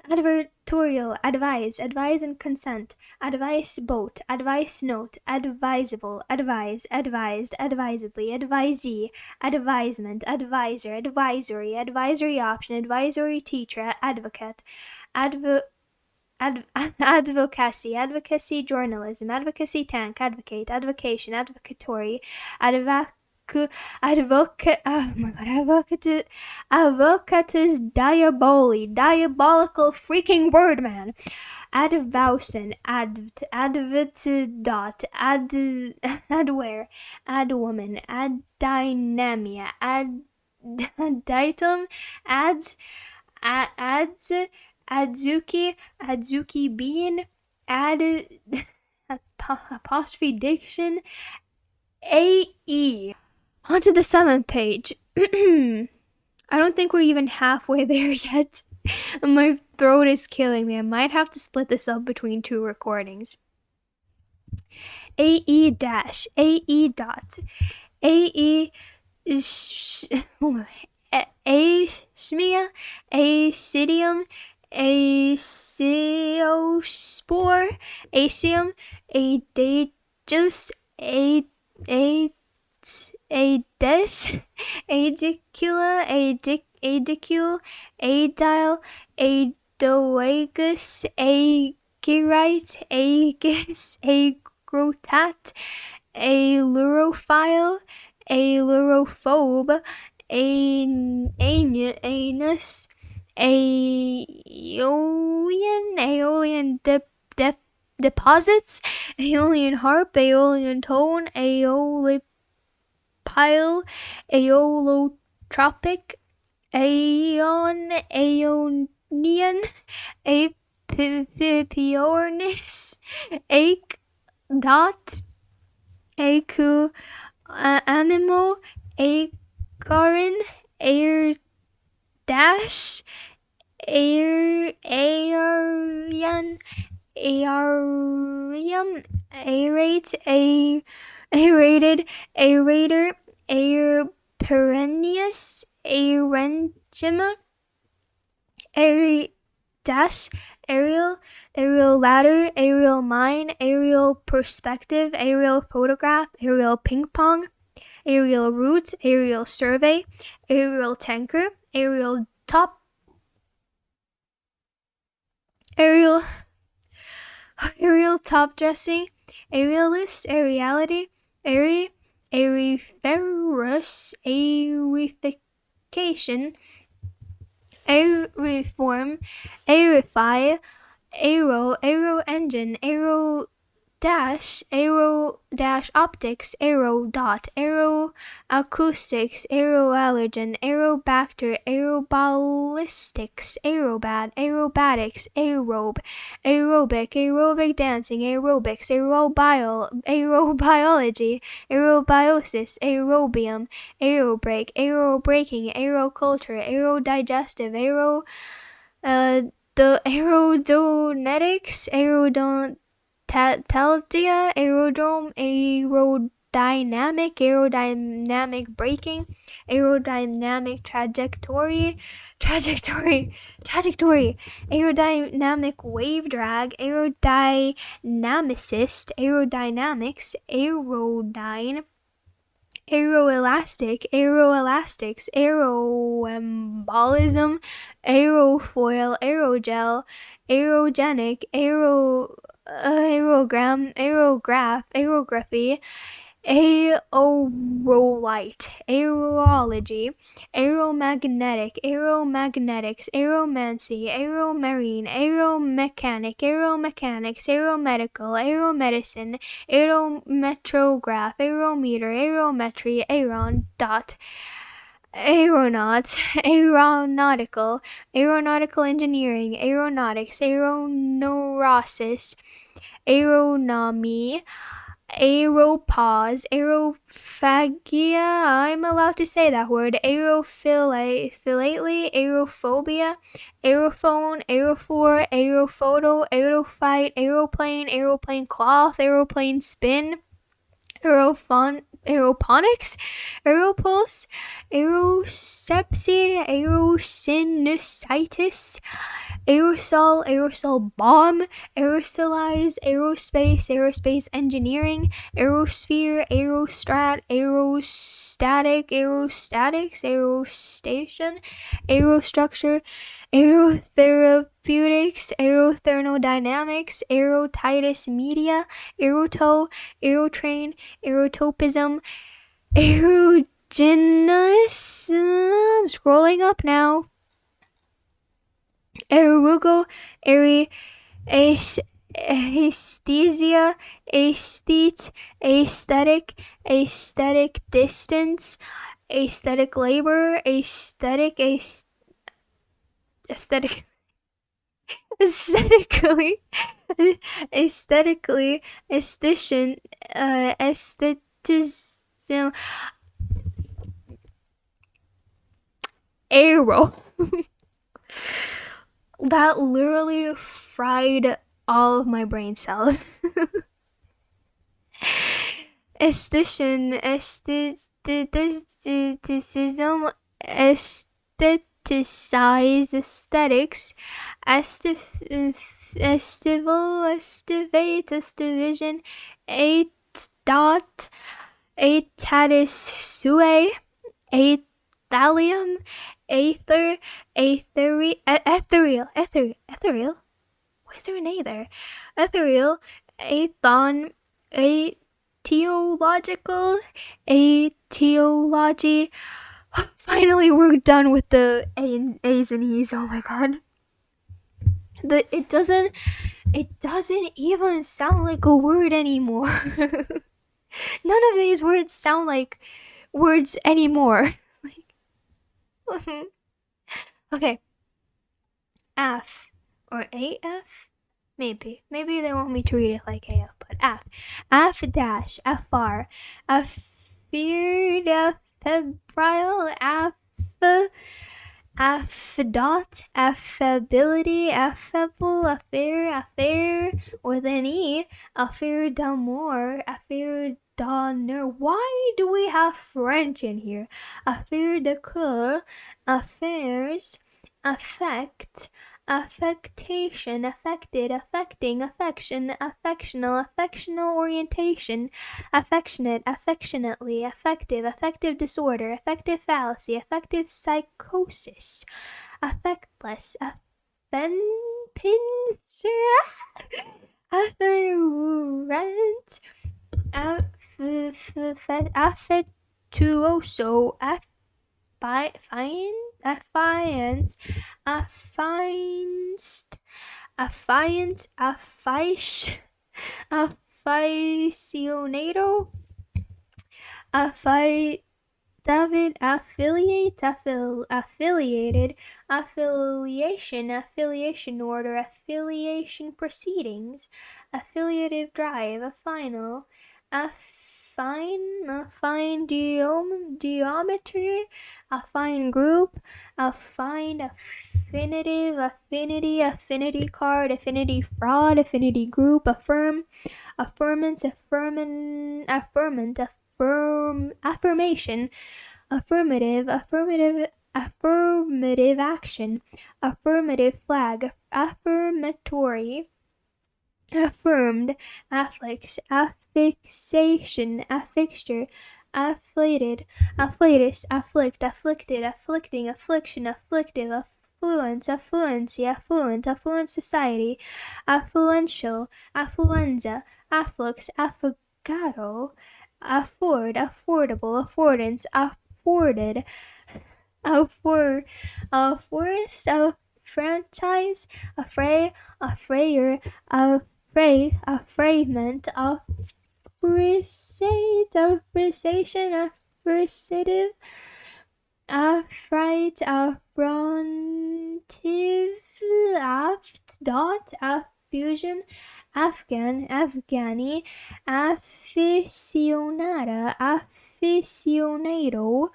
advertorial, advise, advise and consent, advice boat, advice note, advisable, advise, advised, advisedly, advisee, advisement, advisor, advisory, advisory option, advisory teacher, advocate, advocacy, advocacy journalism, advocacy tank, advocate, advocation, advocatory, advocatus diabolical freaking word, man. Advowson, advocate, adware, adwoman, addynamia, additum, ads, adzuki bean, apostrophe diction, AE. On to the 7th page. I don't think we're even halfway there yet. My throat is killing me. I might have to split this up between 2 recordings. AE dash, AE dot, AE asmia, asidium, asiospore, asium, adagus, ades, adicula, adicule, adile, adoagus, agirite, agus, agrotat, alurophile, alurophobe, anus, aeolian deposits, aeolian harp, aeolian tone, aeolipile, aeolotropic, aeon, aeonian, apiornis, ache, dot, acu, animal, acarin, air dash, aerian, aarium, aerate, aerated, aerator, air perennius, aerenchima, dash, aerial, aerial ladder, aerial mine, aerial perspective, aerial photograph, aerial ping pong, aerial route, aerial survey, aerial tanker, aerial top, aerial top dressing, aerialist, aeriality, airy, aeriferous, aerification, aeriform, aerify, aero engine, dash, aero dash optics, aero dot, aero acoustics, aero allergen, aerobacter, aeroballistics, aerobad, aerobatics, aerobe, aerobic dancing, aerobics, aerobiology, aerobiosis, aerobium, aerobrake, aerobraking, aeroculture, aerodigestive, the aerodonetics, aerodontalgia, aerodrome, aerodynamic braking, aerodynamic trajectory, aerodynamic wave drag, aerodynamicist, aerodynamics, aerodyne, aeroelastics, aeroembolism, aerofoil, aerogel, aerogenic, aerography, aerolite, aerology, aeromagnetics, aeromancy, aeromarine, aeromechanics, aeromedical, aeromedicine, aerometrograph, aerometer, aerometry, aeronautical engineering, aeronautics, aeroneurosis, aeronomy, aeropause, aerophagia, I'm allowed to say that word, aerophilately, aerophobia, aerophone, aerophore, aerophoto, aerophyte, aeroplane cloth, aeroplane spin, aeroponics, aeropulse, aerosepsy, aerosinusitis, aerosol bomb, aerosolize, aerospace engineering, aerosphere, aerostrat, aerostatics, aerostation, aerostructure, aerotherapeutics, aerothermodynamics, aerotitus media, aerotow, aerotrain, aerotopism, aerogenus, I'm scrolling up now, aerugo, aesthesia, aesthete, aesthetic distance, aesthetic labor, aesthetically, aesthetician, aestheticism, aero. That literally fried all of my brain cells. Aesthetician, aestheticism, aestheticize, aesthetics, estivate, estivision, atatis sue, thallium, ethereal. Why is there an A there? Ethereal, athon, aetiological, aetiology. Finally, we're done with the A's and E's. Oh my god. It doesn't even sound like a word anymore. None of these words sound like words anymore. Okay. Af or AF? Maybe they want me to read it like AF, but af dash, afar, afeared, febrile, affidot, affability, affable, affair, with an E, affair d'amour, affair d'honneur. Why do we have French in here? Affaire de coeur, affairs, affect, affectation, affected, affecting, affection, affectional orientation, affectionate, affectionately, affective disorder, affective fallacy, affective psychosis, affectless, afferent, affectuoso, affiance, affianced, affiance, affiche, Aficionado, affi David, affiliated, affiliation order, affiliation proceedings, affiliative drive, a final, affine geometry, affine group, affine affinitive, affinity card, affinity fraud, affinity group, affirm, affirmance, affirmation, affirmative action, affirmative flag, affirmatory, affirmed, affix, affixation, affixture, afflated, afflatus, afflict, afflicted, afflicting, affliction, afflictive, affluence, affluency, affluent, affluent society, affluential, affluenza, afflux, affogato, afford, affordable, affordance, afforded, a forest, a franchise, a fray, a frayer, a fray, a fragment, a frisate, a frisation, a frisative, a fright, a frontive, aft, dot, a fusion, Afghan, Afghani, aficionada, aficionado,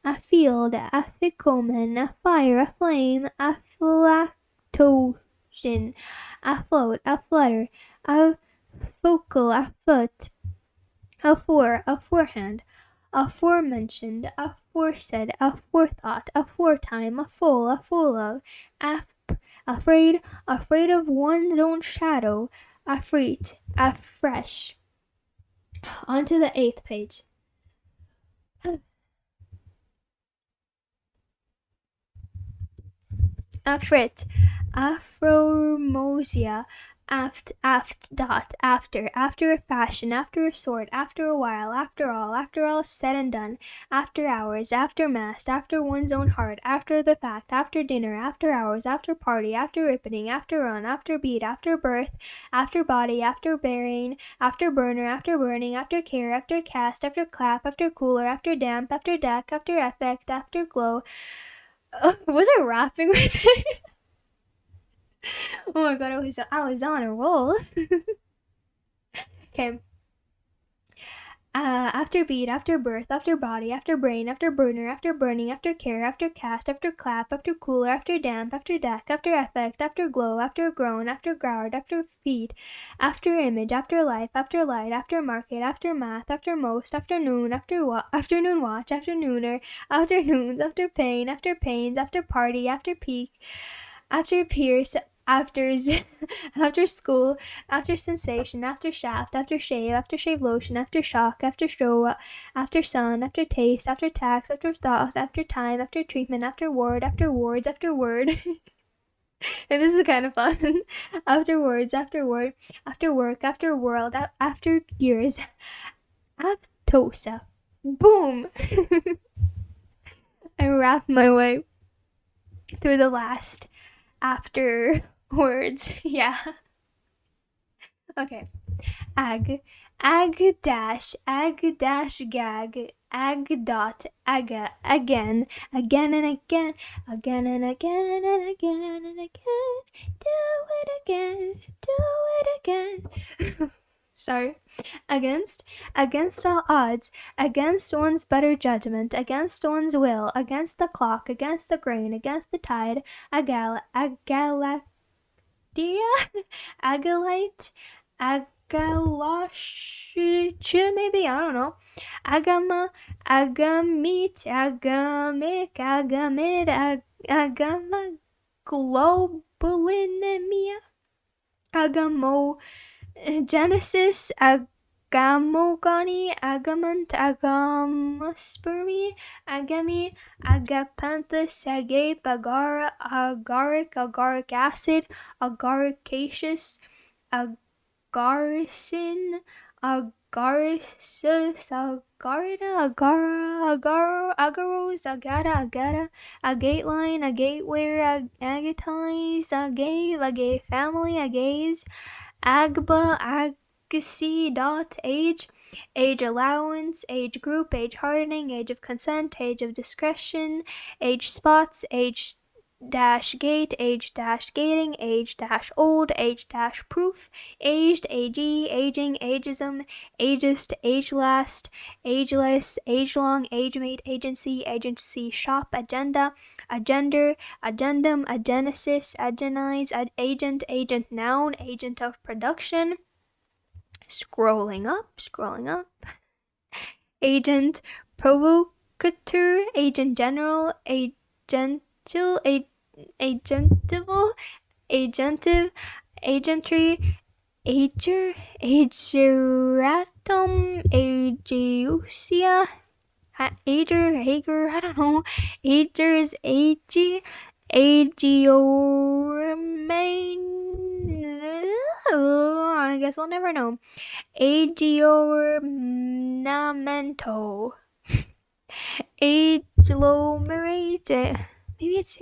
a field, a fickleman, a fire, a flame, a flactotion, a float, a flutter, a focal, a foot, aforehand, aforementioned, aforesaid, aforethought, aforetime, a full of, afraid, afraid of one's own shadow, afreet, afresh. On to the 8th page. Afrit, Afromosia, dot, after a fashion, after a sort, after a while, after all said and done, after hours, after mast, after one's own heart, after the fact, after dinner, after hours, after party, after ripening, after run, after beat, after birth, after body, after bearing, after burner, after burning, after care, after cast, after clap, after cooler, after damp, after deck, after effect, after glow. Was I rapping right there? Oh my god, I was on a roll. Okay. After beat, after birth, after body, after brain, after burner, after burning, after care, after cast, after clap, after cooler, after damp, after deck, after effect, after glow, after groan, after growled, after feet, after image, after life, after light, after market, after math, after most, afternoon, afternoon watch, afternooner, afternoons, after pain, after pains, after party, after peak, after pierce, afters, after school, after sensation, after shaft, after shave lotion, after shock, after stroke, after sun, after taste, after tax, after thought, after time, after treatment, after ward, after wards, after word. And this is kind of fun. After words, after word, after work, after world, after years. Aptosa. Boom! I wrapped my way through the last after words. Yeah. Okay. Ag dash gag, ag dot, aga, again and again, again and again and again and again, do it again. Sorry. Against all odds, against one's better judgment, against one's will, against the clock, against the grain, against the tide, agalactia, agalite, agaloshia, maybe, I don't know. Agama, agamit, agamic, agamid, agama, globulinemia, agamo, Genesis, agamogony, agamant, agamaspermy, agami, agapanthus, agape, agar, agaric acid, agaricaceous, agaricin, agaricis, agarida, agaros, agata, agateline, agateware, agatize, agave, family, agaze, Agba, dot age, age allowance, age group, age hardening, age of consent, age of discretion, age spots, age dash gate, age dash gating, age dash old, age dash proof, aged, agee, aging, ageism, ageist, age last, ageless, age long, age mate, agency, agency shop, agenda, agender, agendum, agenesis, agenize, agent, agent noun, agent of production. Scrolling up. Agent provocateur, agent general, agential, agentival, agentive, agentry, ager, ageratum, ageusia, ager, I don't know, agers, agi, I guess we'll never know. Aggiornamento. Agglomerate. Maybe it's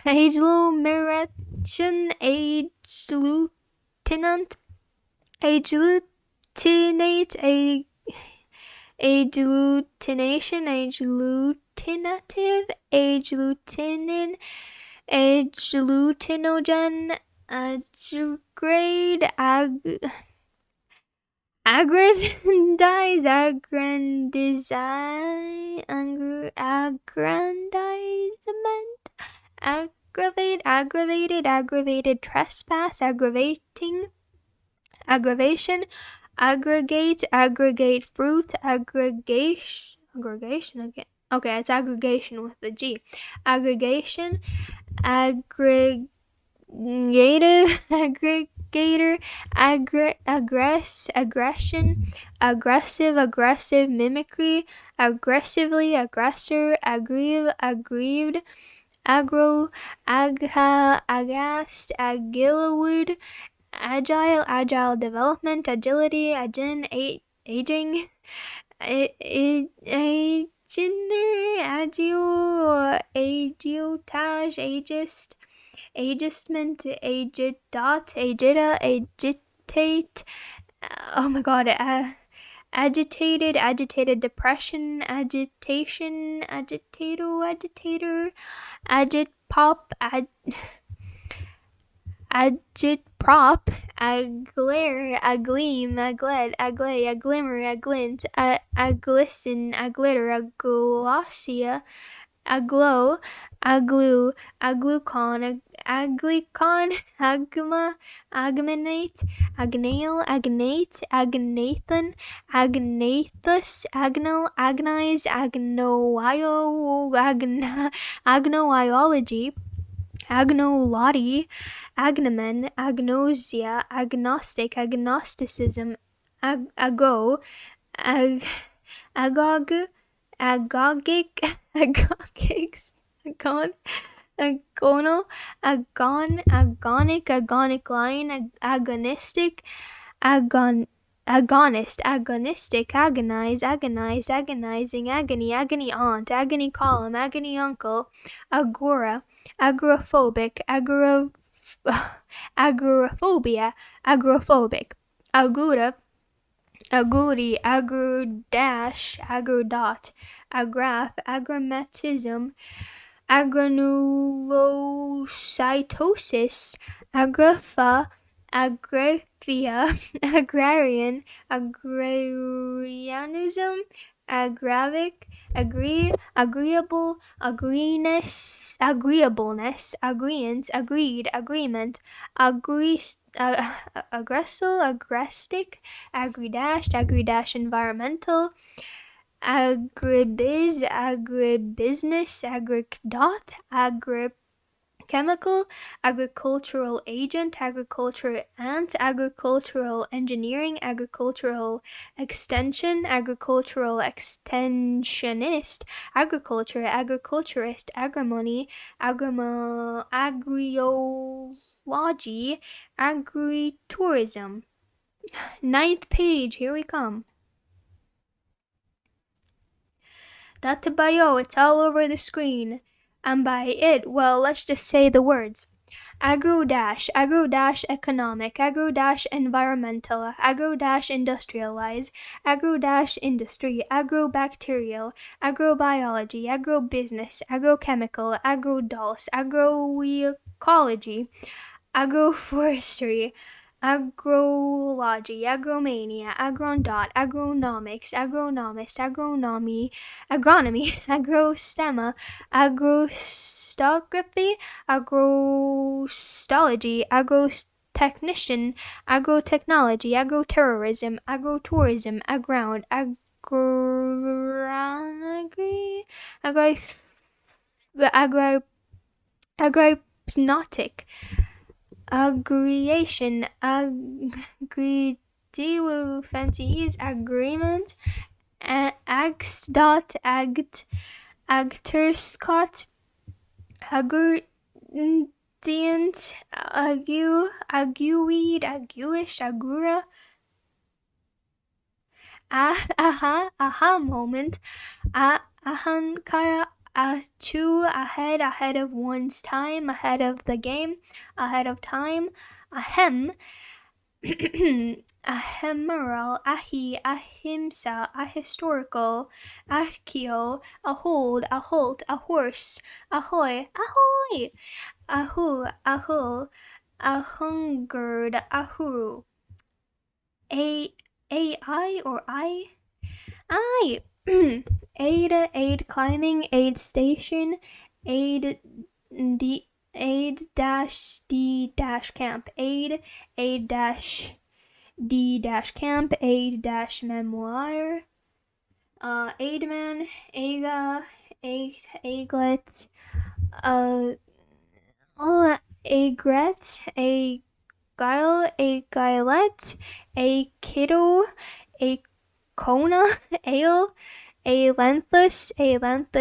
agglomeration. Agglutinant. Agglutinate. Agglutination. Agglutinative. Agglutinin. Agglutinogen. Aggrade. Aggrandize, aggrandizement, aggravate, aggravated, trespass, aggravating, aggravation, aggregate, aggregate fruit, aggregation again. Okay, it's aggregation with the G. Aggregation, aggregative, aggregator, aggression, aggressive, mimicry, aggressively, aggressor, aggrieved, aggro, aghast, agilwood, agile development, agility, aging, agender, agiotage, agistment, agita, agitate, oh my god, agitated, depression, agitation, agitator, agitprop, agitprop, aglare, agleam, agled, aglay, aglimmer, aglint, aglisten, aglitter, aglossia, aglow, aglue, aglucon, aglicon, agma, agminate, agnail, agnate, agnathan, agnathus, agnal, agnize, agnoiology, agnolotti, agnomen, agnosia, agnostic, agnosticism, ago, agog, agogic, agogics, agonal, agonic line, agonistic, agonist, agonistic, agonize, agonized, agonizing, agony aunt, agony column, agony uncle, agora, agoraphobic, agoraphobia, agoraphobic, agura, aguri, agrodash, agrodot, agraph, agrammatism, agranulocytosis, agrapha, agraphia, agrarian, agrarianism, aggravic, agreeable, agreeableness, agreeant, agreed, agreement, aggressal, agrestic, agridash, environmental, agribusiness, agricdot, chemical, agricultural agent, agriculture ant, agricultural engineering, agricultural extension, agricultural extensionist, agriculture, agriculturist, agrimony, agriology, agritourism. 9th page, here we come. Databayo, it's all over the screen. And by it, well, let's just say the words. agro-economic, agro-environmental, agro-industrialize, agro-industry, agrobacterial, agrobiology, agrobusiness, agrochemical, agrodulse, agroecology, agroforestry, agrology, agromania, agrondot, agronomics, agronomist, agronomy, agrostema, agrostography, agrostology, agrotechnician, agrotechnology, agroterrorism, agrotourism, aground, agri, agropnotic, aggregation, fancies, agreement, act, actorscot, agredient, agueweed, aguish, agura, aha moment, ahankara, ahead of one's time, ahead of the game, ahead of time, ahem, ahemeral, ahi, ahimsa, ahistorical, achio, a hold, a halt, a horse, ahoy, ahoy, ahu, ahul, ahungered, ahuru, ai or I, aid climbing, aid station, aid dash d dash camp, aid dash d dash camp, aid dash memoir, aidman, aglet, agret, a guile, a guilet, a kiddo, a Kona, ale, Ailanthus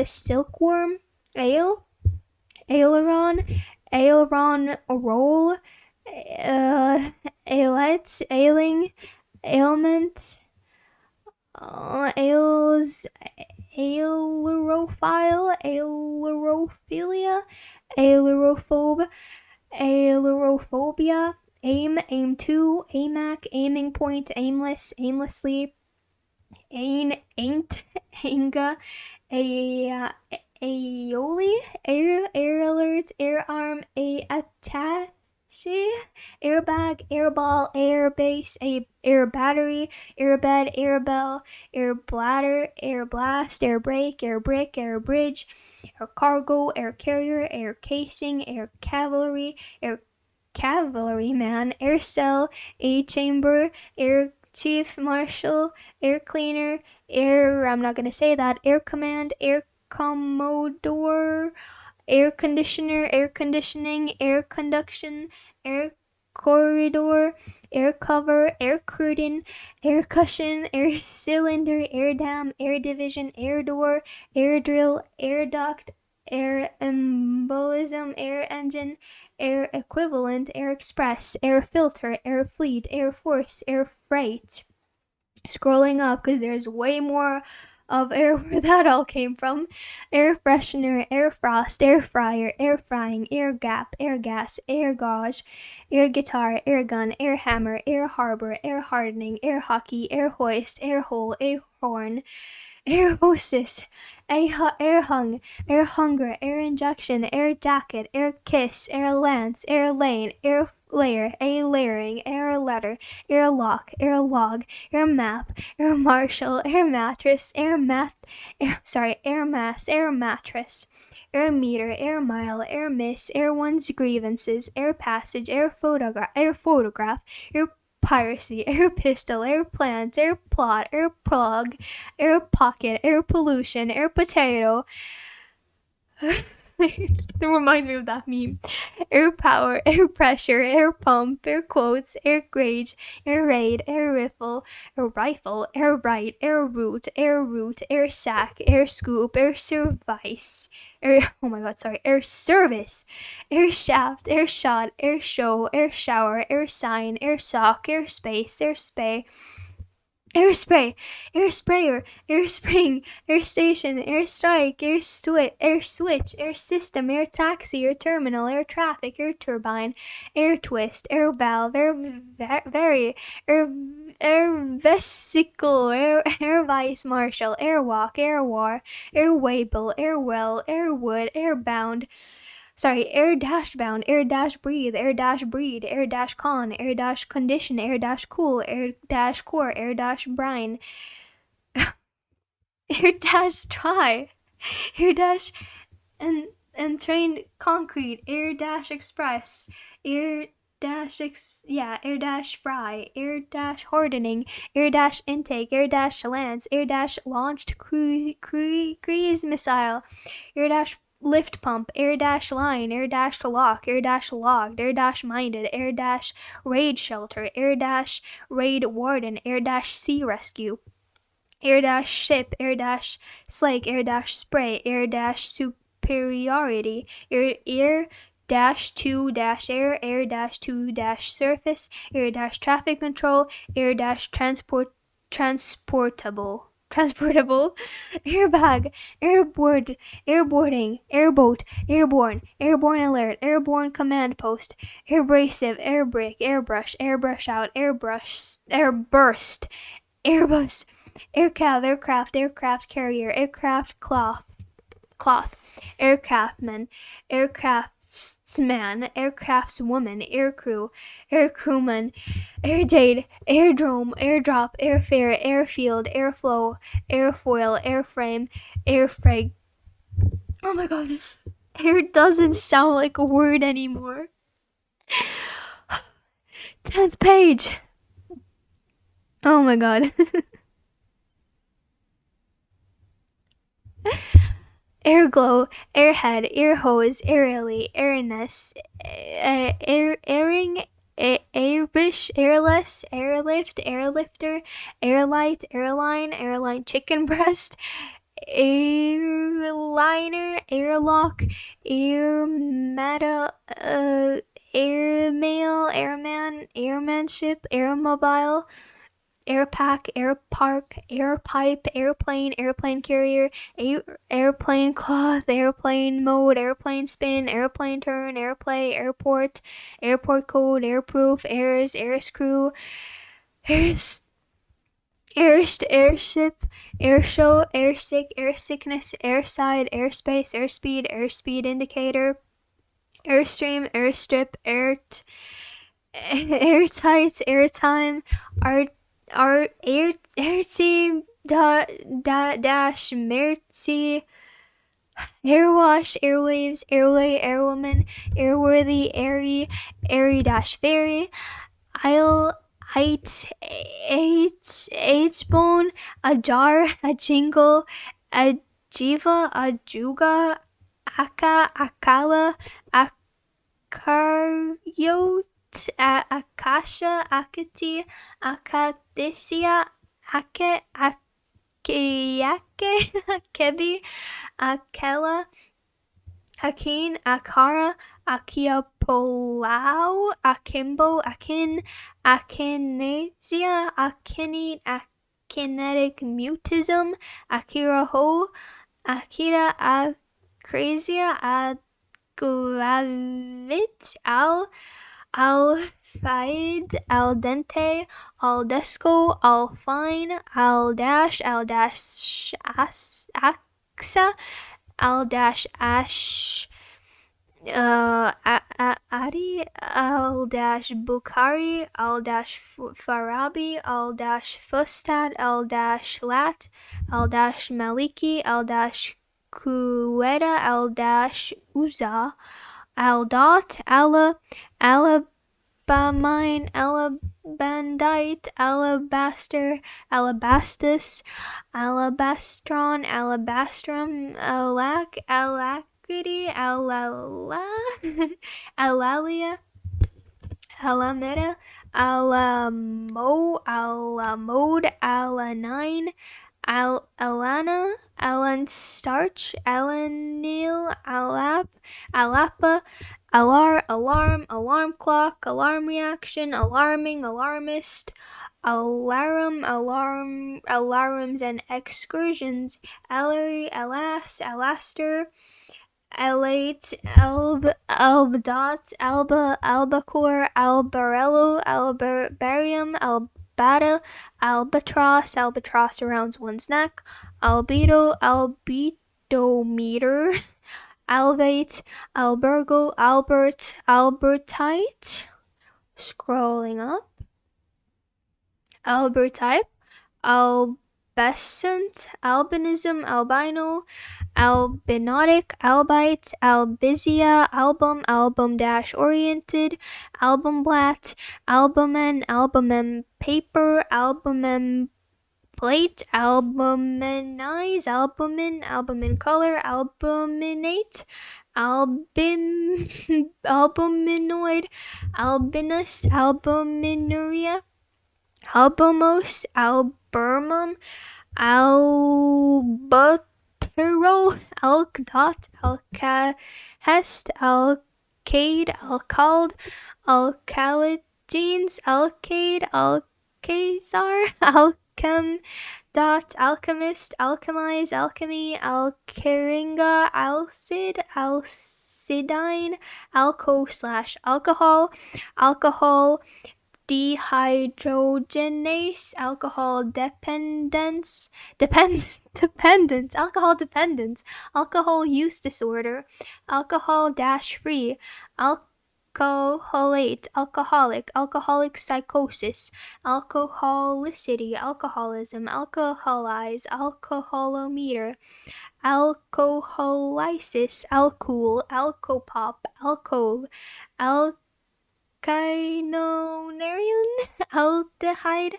silkworm, ale, aileron roll, ailet, ailing, ailment, ails, ailerophile, ailerophilia, ailerophobe, ailerophobia, aim to, amac, aiming point, aimless, aimlessly, ain't, anga, aioli, air alert, air arm, attache, airbag, airball, air base, air battery, airbed, air bell, air bladder, air blast, air brake, air brick, air bridge, air cargo, air carrier, air casing, air cavalryman, air cell, a chamber, air chief marshal, air cleaner, I'm not gonna say that, air command, air commodore, air conditioner, air conditioning, air conduction, air corridor, air cover, air curtain, air cushion, air cylinder, air dam, air division, air door, air drill, air duct, air embolism, air engine, air equivalent, air express, air filter, air fleet, air force, air freight. Scrolling up because there's way more of air where that all came from. Air freshener, air frost, air fryer, air frying, air gap, air gas, air gauge, air guitar, air gun, air hammer, air harbor, air hardening, air hockey, air hoist, air hole, air horn, air hostess, air hung, air hunger, air injection, air jacket, air kiss, air lance, air lane, air layer, a layering, air letter, air lock, air log, air map, air marshal, air mattress, air mass, air mattress, air meter, air mile, air miss, air one's grievances, air passage, air photograph, air piracy, air pistol, air plant, air plot, air plug, air pocket, air pollution, air potato. It reminds me of that meme. Air power, air pressure, air pump, air quotes, air gauge, air raid, air rifle, air right, air root, air sack, air scoop, air service, air service, air shaft, air shot, air show, air shower, air sign, air sock, air space, air spay, Air spray, air sprayer, air spring, air station, air strike, air switch, air system, air taxi, air terminal, air traffic, air turbine, air twist, air valve, air vesicle, air vice marshal, air walk, air war, air waybill, air well, air wood, air bound. Sorry, air dash bound, air dash breathe, air dash breed, air dash con, air dash condition, air dash cool, air dash core, air dash brine, air dash try, air dash and train concrete, air dash express, air air dash fry, air dash hardening, air dash intake, air dash lance, air dash launched cruise missile, air dash lift pump, air dash line, air dash lock, air dash logged, air dash minded, air dash raid shelter, air dash raid warden, air dash sea rescue, air dash ship, air dash slake, air dash spray, air dash superiority, air dash 2 dash air dash 2 dash surface, air dash traffic control, air dash transportable, airbag, airboarding, airboat, airborne alert, airborne command post, airbrasive, airbrake, airbrush out, airburst, airbus, aircraft carrier, aircraft cloth, aircraftman, aircraftsman, aircraftswoman, aircrew, aircrewman, airdate, airdrome, airdrop, airfare, airfield, airflow, airfoil, airframe, airfrag. Oh my god, air doesn't sound like a word anymore. 10th page. Oh my god. Airglow, airhead, airhose, airily, airness, airing, airish, airless, airlift, airlifter, airlight, airline chicken breast, airliner, airlock, airmata, airmail, airman, airmanship, airmobile, airpack, airpark, airpipe, airplane, airplane carrier, airplane cloth, airplane mode, airplane spin, airplane turn, airplay, airport, airport code, airproof, airs, airscrew, airs, airship, airshow, airsick, airsickness, airside, airspace, airspeed, airspeed indicator, airstream, airstrip, airtight, airtime, airteam dash mercy, airwash, airwaves, airway, airwoman, airworthy, airy dash fairy, isle, H-bone, a jar, a jingle, a jiva, a juga, aka, akala, akaryot, akasha, akati, akathisia, ake, akeyake, akebi, akela, akin, akara, akiapolau, akimbo, akin, akinesia, akinete, akinetic mutism, akiraho, akira, acrasia, agravit, alfide, al dente, al desco, al fine, al dash, axa, al dash ash, Adi, al dash Bukhari, al dash Farabi, al dash Fustad, al dash Lat, al dash Maliki, al dash Kuweta, al dash Uza, al dot, alabamine, alabandite, alabaster, alabastus, alabastron, alabastrum, alacrity, alalia, alameda, alamode, alanine, alana, alan starch, alanil, alapa, alarm, alarm clock, alarm reaction, alarming, alarmist, alarms and excursions, ellery, alaster, elate, albdot, albacore, albarello, albarium, albata, albatross around one's neck, albitometer, alvate, albergo, albertite, scrolling up, albertype, albescent, albinism, albino, albinotic, albite, albizia, album-oriented, albumblat, albumen, paper, albumem plate, albuminize, albumin color, albuminate, albuminoid, albinus, albuminuria, albumos, albumum, albuterol, alkdot, alkahest, alcade, alcald, alkalogenes, alcade, alkazar, alchemist, alchemize, alchemy, alcaringa, alcid, alcidine, alco/alcohol, alcohol dehydrogenase, alcohol dependence, alcohol dependence, alcohol use disorder, alcohol-free, alcoholate, alcoholic psychosis, alcoholicity, alcoholism, alcoholize, alcoholometer, alcoholysis, alcool, alcopop, alcove, alkynonarian, aldehyde,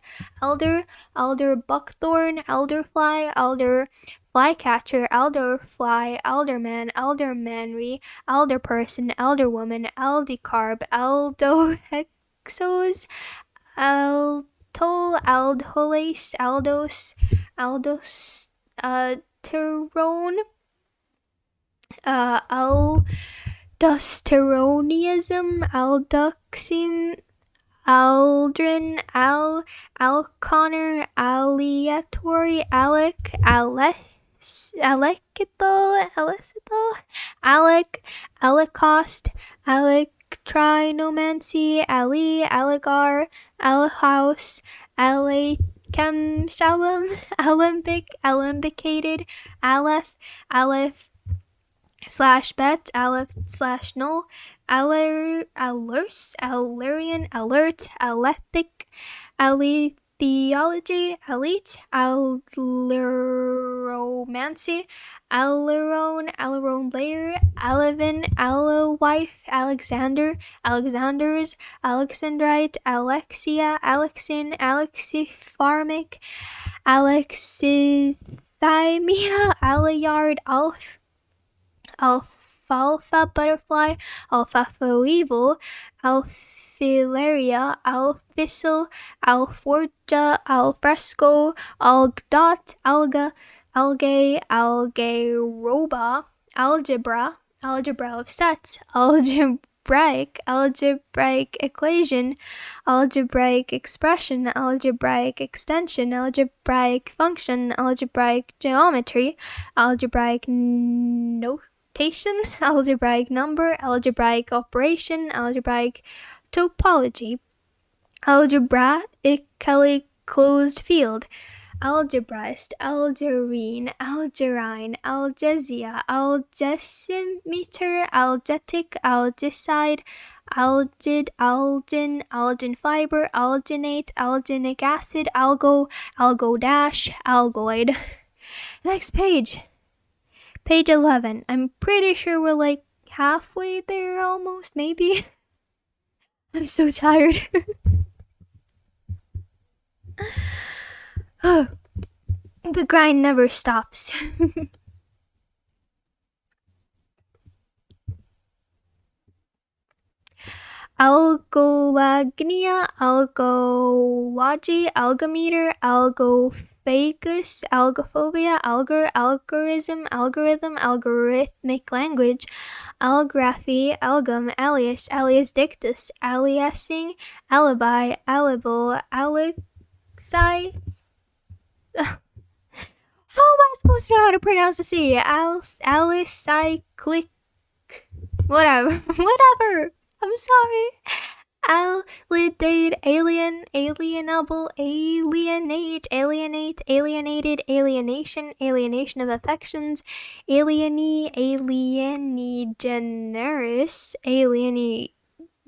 alder buckthorn, alderfly, alder flycatcher, alderfly, alderman, aldermanry, alderperson, alderwoman, aldecarb, aldohexose, aldol, aldolase, aldosterone, aldosteronism, aldoxim, aldrin, alconner, aleatory, alecost, electrinomancy, allegar, alehouse, alechem, alembicated, aleph/bet, aleph/null, alert, alethic, aletheology, alete, alleromancy, aileron layer, alevin, alewife, alexander's, alexandrite, alexia, alexin, alexipharmic, alexithymia, aleyard, alfalfa butterfly, alfalfa weevil, alfilaria, alficil, alforja, alfresco, algdot, algae, algaroba, algebra of sets, algebraic equation, algebraic expression, algebraic extension, algebraic function, algebraic geometry, algebraic notation, algebraic number, algebraic operation, algebraic topology, algebraically closed field, algebraist, algerine, algesia, algesimeter, algetic, algicide, algid, algin fiber, alginate, alginic acid, algoid. Next page. Page 11. I'm pretty sure we're like halfway there almost, maybe. I'm so tired. The grind never stops. Algolagnia, algology, algometer, algophagus, algophobia, algorithm, algorithmic language, algraphy, algum, alias, alias dictus, aliasing, alibi, alible, alexi. How am I supposed to know how to pronounce the C? Alicyclic. Whatever. Whatever. I'm sorry. Alidate, alien, alienable, alienate, alienate, alienated, alienation, alienation of affections, alieny, alieny generis, alieny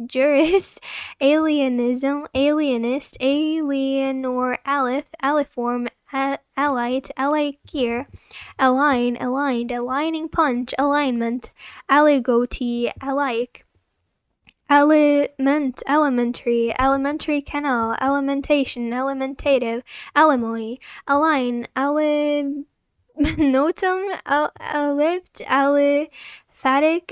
juris, alienism, alienist, alienor, aleph, aliform, alite, alikeer, align, aligned, aligning punch, alignment, aligoty, alike, elementary, elementary canal, elementation, elementative, alimony, align, notum, alipt, aliphatic,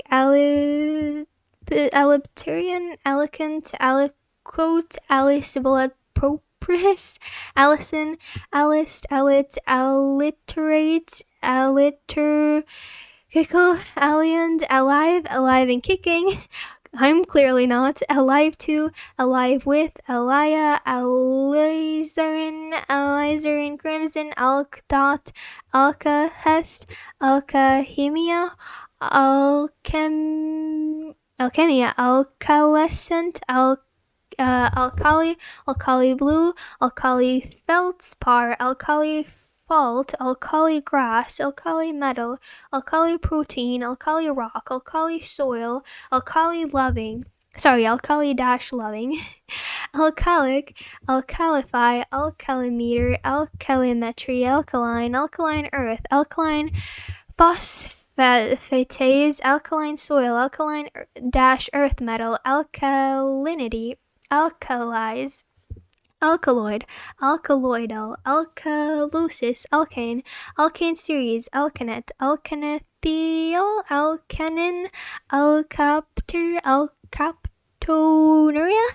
ellipterian, elegant, aliquote, alicivil, approprious, Allison, alist, alit, alliterate, alliturgical, aliened, alive, alive and kicking. I'm clearly not. Alive to, alive with, alia, alizarin, crimson, alcdot, alcahest, alcahemia, alchemia, alcalescent, alkali, alkali blue, alkali feldspar, alkali fault, alkali grass, alkali metal, alkali protein, alkali rock, alkali soil, alkali loving, alkalic, alkalify, alkalimeter, alkalimetry, alkaline earth, alkaline phosphatase, alkaline soil, alkaline earth metal, alkalinity, alkalize, alkaloid, alkaloidal, alkalosis, alkane, alkane series, alkanet, alkanethial, alkanin, alkaptor, alkaptonuria,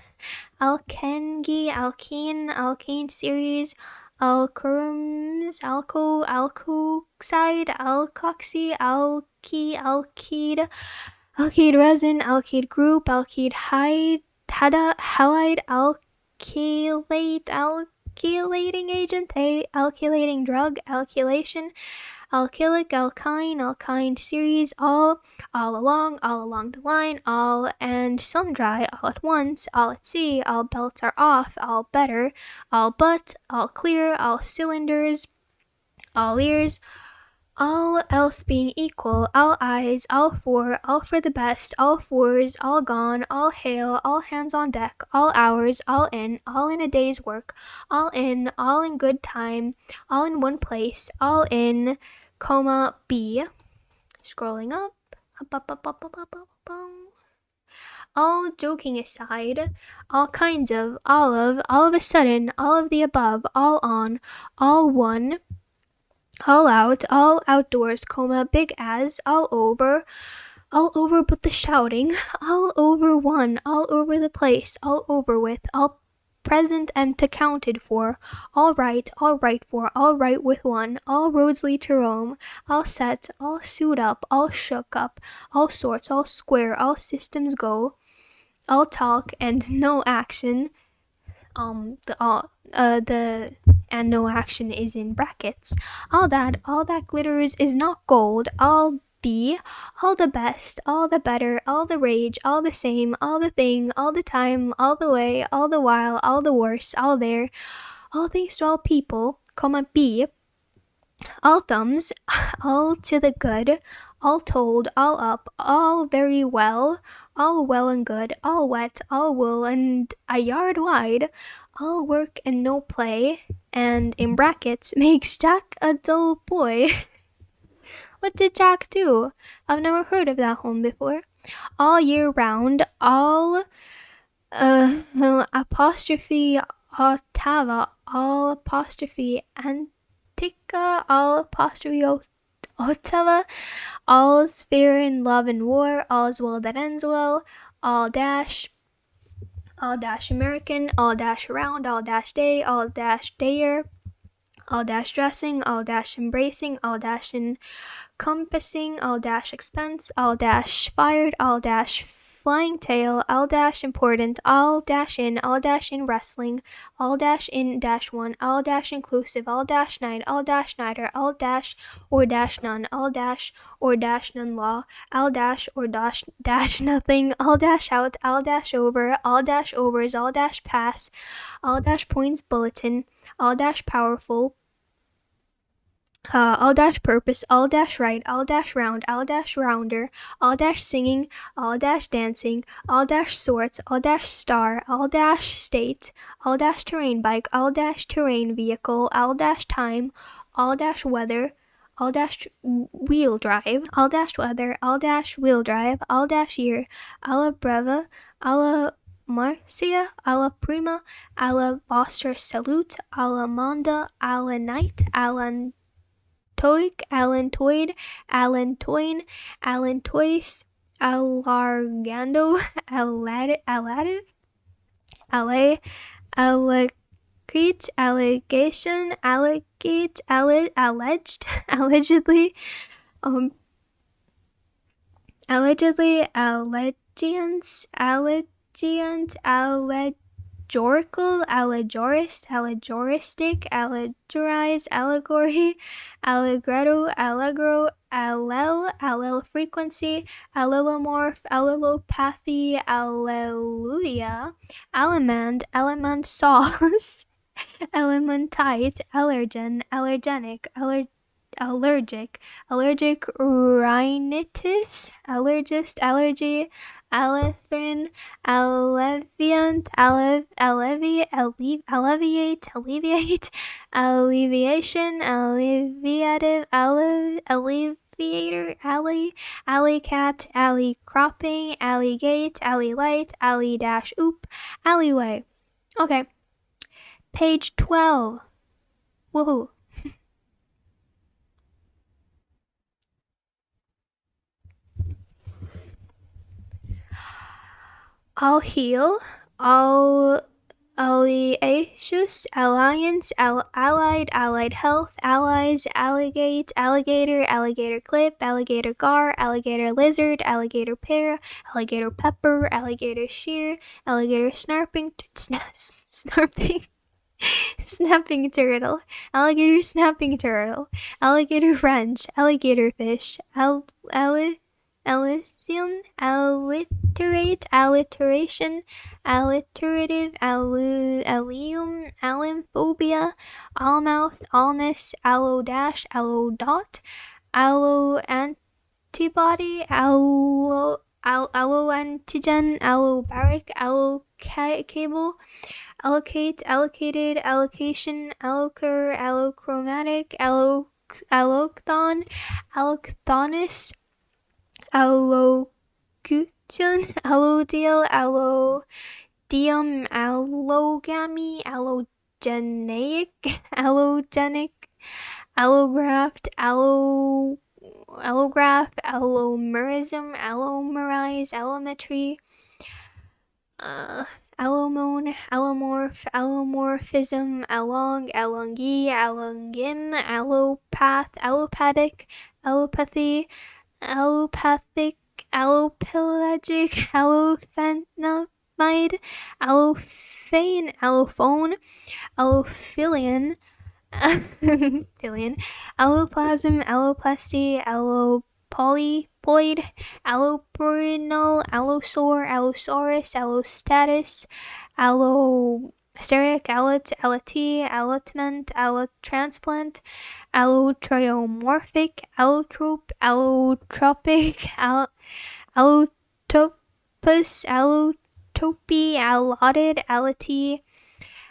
alkengi, alkane series, alkerms, alkoxide, alkoxy, alkede resin, alkede group, alkede halide, alkylating agent, alkylating drug, alkylation, alkylic, alkyne series, all along the line, all and some dry, all at once, all at sea, all belts are off, all better, all but, all clear, all cylinders, all ears, all else being equal, all eyes, all for the best, all fours, all gone, all hail, all hands on deck, all hours, all in a day's work, all in good time, all in one place, all in, B, scrolling up, all joking aside, all kinds of, all of a sudden, all of the above, all on, all one, all out, all outdoors, big as, all over but the shouting, all over one, all over the place, all over with, all present and accounted for, all right for, all right with one, all roads lead to Rome, all set, all sewed up, all shook up, all sorts, all square, all systems go, all talk and no action, and no action is in brackets. All that glitters is not gold. All the best, all the better, all the rage, all the same, all the thing, all the time, all the way, all the while, all the worse, all there, all things to all people, B, all thumbs, all to the good, all told, all up, all very well and good, all wet, all wool and a yard wide, all work and no play, and in brackets makes Jack a dull boy. What did Jack do? I've never heard of that one before. All year round, all apostrophe Ottava, all apostrophe Antica, all apostrophe Ottawa, all's fair in love and war, all's well that ends well, all dash American, all dash around, all dash day, all dash dayer, all dash dressing, all dash embracing, all dash encompassing, all dash expense, all dash fired, all dash flying tail, all dash important, all dash in wrestling, all dash in dash one, all dash inclusive, all dash night, all dash nighter, all dash or dash none, all dash or dash none law, all dash or dash nothing, all dash out, all dash over, all dash overs, all dash pass, all dash points bulletin, all dash powerful, all dash purpose, all dash right, all dash round, all dash rounder, all dash singing, all dash dancing, all dash sorts, all dash star, all dash state, all dash terrain bike, all dash terrain vehicle, all dash time, all dash weather, all dash wheel drive, all dash weather, all dash wheel drive, all dash year, alla breva, alla Marcia, alla prima, alla vostra salute, alla monda, alla night, alla Toik, Allantoid, Allantoin, Allantois, Alargando, Alative, Allay, Allacrete, Allegation, Allocate, Alleged, allegedly, allegedly, allegiance, allegiant, allegorical, allegorist, allegoristic, allegorize, allegory, allegretto, allegro, allel frequency, allelomorph, allelopathy, alleluia, allemand sauce, elementite, allergen, allergenic, allergic rhinitis, allergist, allergy, alethrin, alleviant, alleviate, alleviation, alleviative, alleviator, alley-cat, alley-cropping, alley-gate, alley-light, alley-oop, alleyway. Okay, page 12. Woohoo. All heal, all alliacious, alliance, allied health, allies, alligator clip, alligator gar, alligator lizard, alligator pear, alligator pepper, alligator shear, alligator snapping snapping turtle, alligator snapping turtle, alligator wrench, alligator fish, Elysium, alliterate, alliteration, alliterative, allium, allimphobia, allmouth, allness, allo-dash, allo-dot, allo-antibody, allo-antigen, allo-baric, allo-cable, allocate, allocated, allocation, allocur, allochromatic, allochthon, allochthonus, allocution, allodial, allodium, allogamy, allogenic, allogenic, allograft, allograph, allomerism, allomerize, allometry, allomone, allomorph, allomorphism, allong, allongi, allongim, allopath, allopathic, allopathy, allopathic, allopelagic, allophenamide, allophane, allophone, allophilian, alloplasm, alloplasty, allopolyploid, alloperinal, allosaur, allosaurus, allostatus, allosteric, allot, allotment, allotransplant, allotriomorphic, allotrope, allotropic, allotopus, allotopy, allotted, allotee,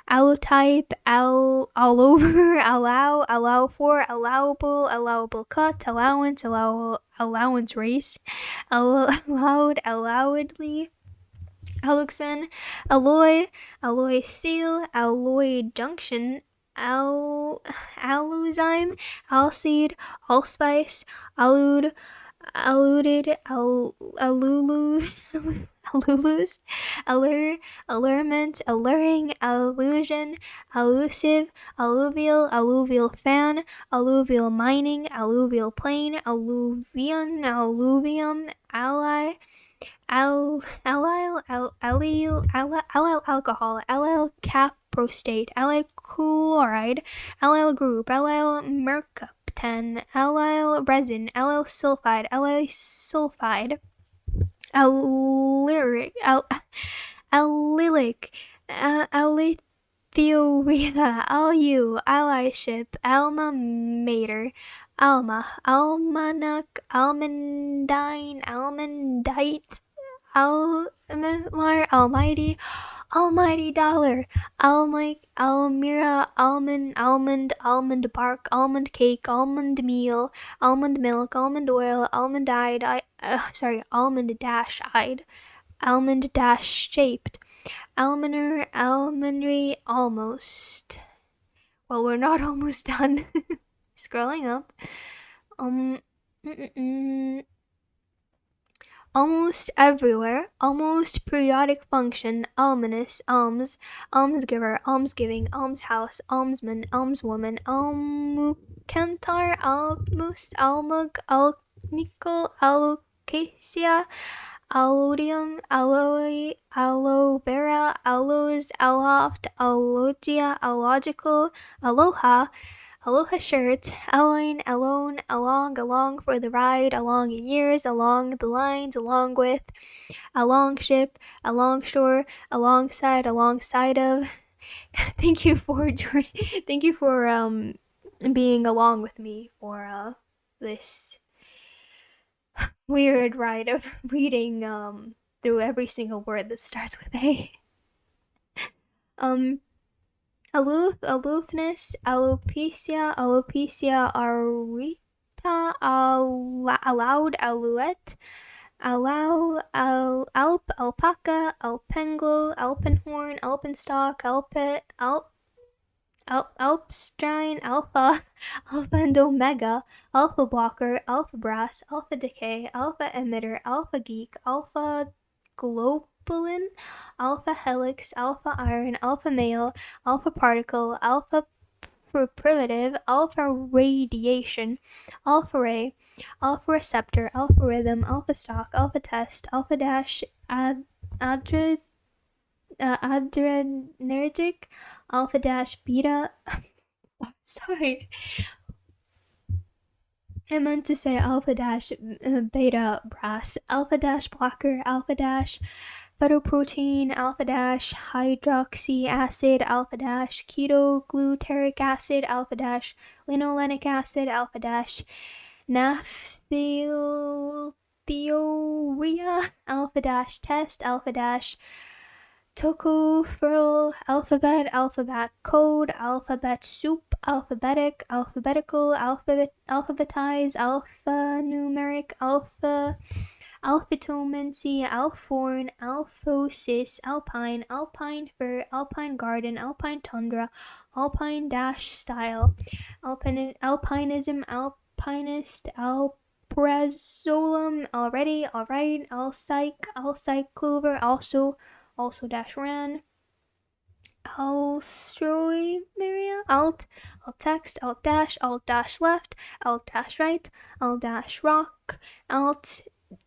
allotype, all over, allow for, allowable cut, allowance, allowance race, allowed, allowedly, alloxan, alloy seal, alloy junction, alluzyme, alseed, allspice, alluded, allulu, allulus, allure, allurement, alluring, allusion, allusive, alluvial, alluvial fan, alluvial mining, alluvial plain, alluvion, alluvium, ally, allyl alcohol, allyl caprostate, allyl chloride, allyl group, allyl mercaptan, allyl resin, allyl sulfide, allyric, allylic, allytheoria, alu, allyship, alma mater, alma, almanac, almandine, almandite, Almar, Almighty, Almighty Dollar, Almira, almond bark, almond cake, almond meal, almond milk, almond oil, almond almond dash eyed, almond dash shaped, almoner, almonry, almost. Well, we're not almost done. Scrolling up. Almost everywhere, almost periodic function, almost, alms, almsgiver, almsgiving, almshouse, almsman, almswoman, almucantar, almus, almug, alnickel, alocasia, allodium, alloy, aloe vera, aloes, aloft, allogia, allogical, aloha, aloha shirt, alloyne, alone, along for the ride, along in years, along the lines, along with, along ship, along shore, alongside of. Thank you for Jordan. Thank you for being along with me for this weird ride of reading through every single word that starts with A. Aloofness, alopecia, arita, allowed, alouette, alp, alpaca, alpenglo, alpenhorn, alpenstock, alpstrine, alpha, alpha and omega, alpha blocker, alpha brass, alpha decay, alpha emitter, alpha geek, alpha globulin, alpha helix, alpha iron, alpha male, alpha particle, alpha privative, alpha radiation, alpha ray, alpha receptor, alpha rhythm, alpha stock, alpha test, alpha dash, adrenergic, alpha dash beta. Sorry. I meant to say alpha dash beta brass, alpha dash blocker, alpha dash phytoprotein, alpha dash hydroxy acid, alpha dash ketogluteric acid, alpha dash linolenic acid, alpha dash naphthaleurea, alpha dash test, alpha dash tocopherol, alphabet code, alphabet soup, alphabetic, alphabetical, alphabetize, alphanumeric, alphatomancy, alphorn, alphosis, alpine, alpine fir, alpine garden, alpine tundra, alpine dash style, alpinism, alpinist, alprazolam, already, alright, alpsych clover, also dash ran, alstroimeria, alt text, alt dash left, alt dash right, alt dash rock, alt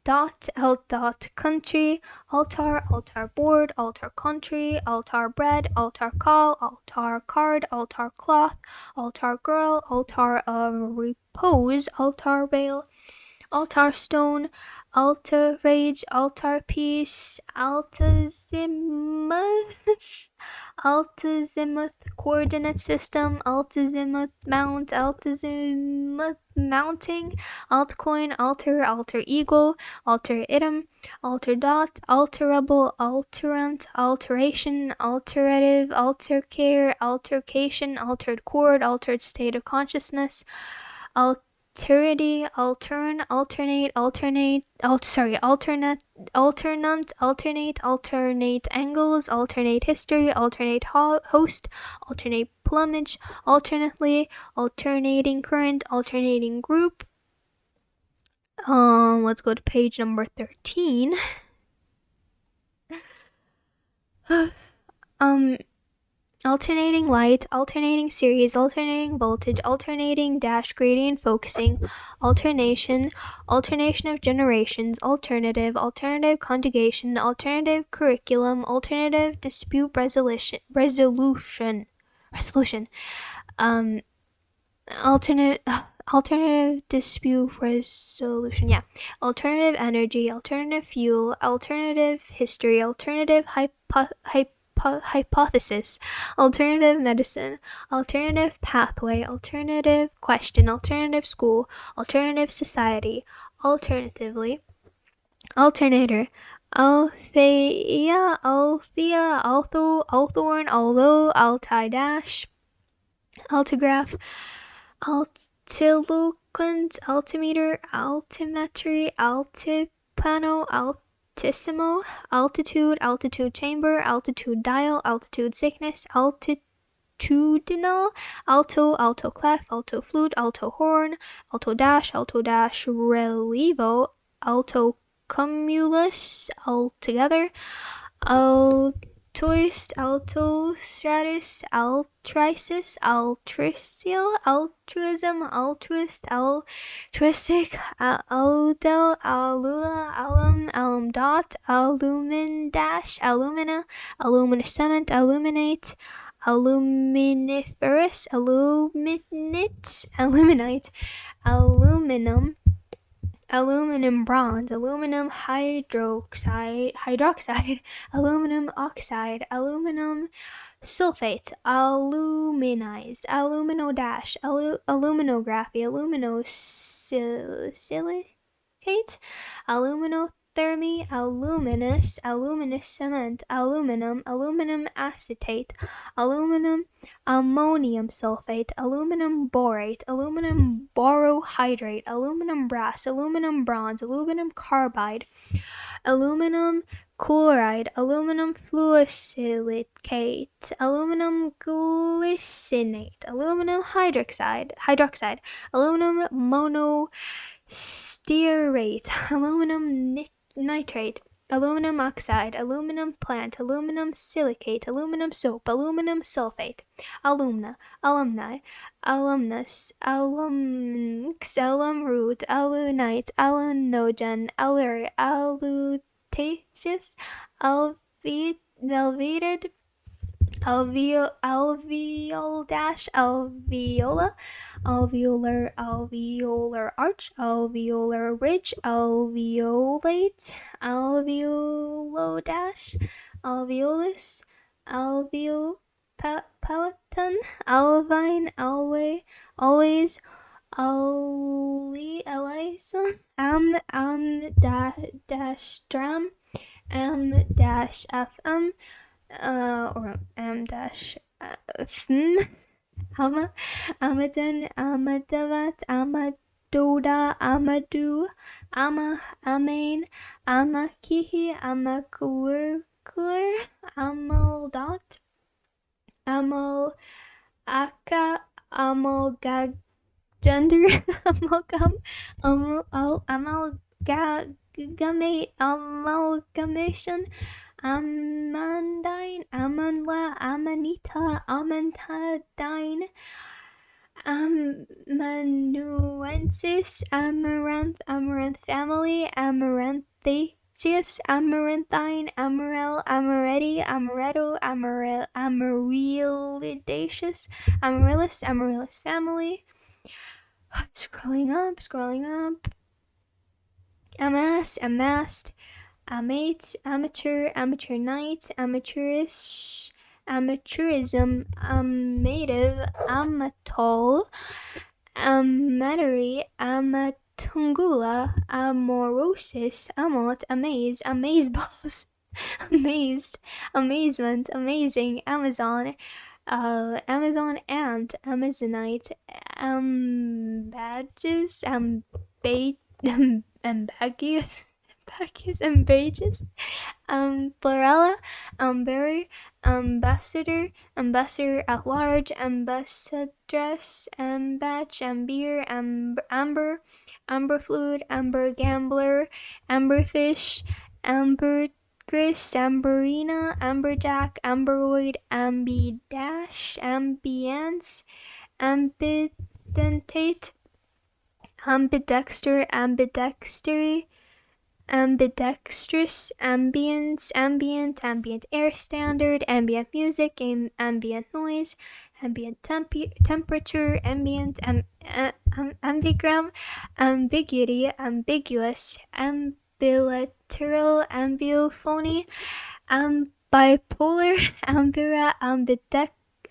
dot country, altar board, altar country, altar bread, altar call, altar card, altar cloth, altar girl, altar of repose, altar rail, altar stone, altar rage, altar peace, altazimuth, coordinate system, altazimuth mount, altazimuth mounting, altcoin, alter ego, alter item, alter dot, alterable, alterant, alteration, alterative, altercare, altercation, altered chord, altered state of consciousness, alterity, alternate, alternate angles, alternate history, alternate host, alternate plumage, alternately, alternating current, alternating group. Let's go to page number 13. Alternating light, alternating series, alternating voltage, alternating dash, gradient focusing, alternation, alternation of generations, alternative, alternative conjugation, alternative curriculum, alternative dispute resolution, um, alternative dispute resolution, yeah, alternative energy, alternative fuel, alternative history, alternative hypothesis, alternative medicine, alternative pathway, alternative question, alternative school, alternative society, alternatively, alternator, althea, althorn, although, alti-dash, altigraph, altiloquent, altimeter, altimetry, altiplano, altissimo, altitude, altitude chamber, altitude dial, altitude sickness, altitudinal, alto, alto clef, alto flute, alto horn, alto dash, relievo, alto cumulus, altogether, altoist, altostratus, altrisis, altricial, altruism, altruist, altruistic, aldel, alula, alum, alum dot, alumin dash, alumina, aluminescent, aluminate, aluminiferous, aluminate, aluminite, aluminum, aluminum bronze, aluminum hydroxide, aluminum oxide, aluminum sulfate, aluminize, alumino dash, aluminography, aluminosilicate, aluminothermy, aluminous cement, aluminum acetate, aluminum ammonium sulfate, aluminum borate, aluminum borohydrate, aluminum brass, aluminum bronze, aluminum carbide, aluminum chloride, aluminum fluosilicate, aluminum glycinate, aluminum hydroxide, aluminum monostearate, aluminum nitrate, aluminum oxide, aluminum plant, aluminum silicate, aluminum soap, aluminum sulfate, alumna, alumni, alumnus, alumnx, alumroot, alunite, alunogen, alutaceous, alveolated, alveol dash, alveola, alveolar arch, alveolar ridge, alveolate, alveolo dash, alveolus, alveopalaton, alvine, always, alison, dash dram, dash fm, or dash fm, Amadan, Amadavat, Amadoda, Amadu, Amain, Amakihi, Amakur, Amaldot, Amalaka, Amalgag, gender, amalgam, amalgamation, amandine, amandla, amanita, amantadine, amanuensis, amaranth family, amaranthus, amaranthine, amarel, amaretti, amaretto, amaryllidaceous, amaryllis family. Scrolling up, amassed, amate, amateur night, amateurism, amative, amatol, amatary, amatungula, amorosis, amot, amazeballs, amazed, amazement, amazing, Amazon, Amazon ant, Amazonite, badges, ambiguous, ambages, Florella, berry, ambassador at large, ambassadress, ambatch, amber, amber fluid, amber gambler, amberfish, amber amberina, amberjack, amberoid, ambidash, ambience, ambidentate, ambidexter, ambidextery, ambidextrous, ambience, ambient, ambient air standard, ambient music, ambient noise, ambient temperature, ambient, ambigram, ambiguity, ambiguous, ambilateral, ambiophony, bipolar, ambira,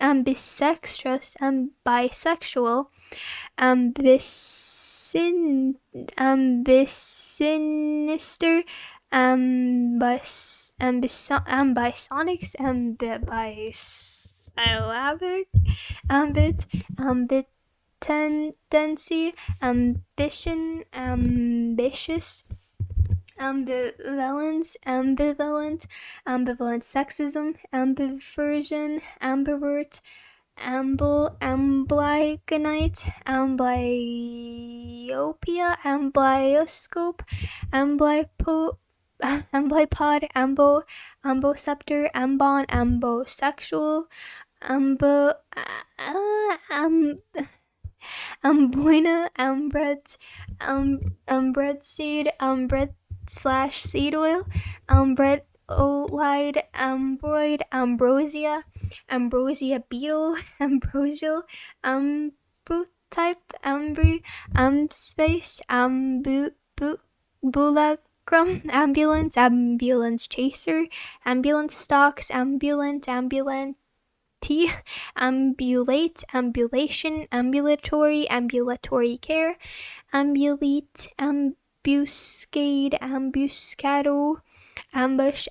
ambisextrous, bisexual, ambisinister, ambisonics, ambisyllabic, ambit, ambitendency, ambition, ambitious, ambivalence, ambivalent sexism, ambiversion, ambivert, amblygonite, amblyopia, amblyoscope, amblypod, amboceptor, ambon, ambosexual, amboina, bread seed, bread slash seed oil, bread olide, ambroid, ambrosia, ambrosia beetle, ambrosial, type, space, bulacrum, ambulance, ambulance chaser, ambulance stocks, ambulant, ambulate, ambulation, ambulatory care, ambulate, ambuscade, ambuscado, ambush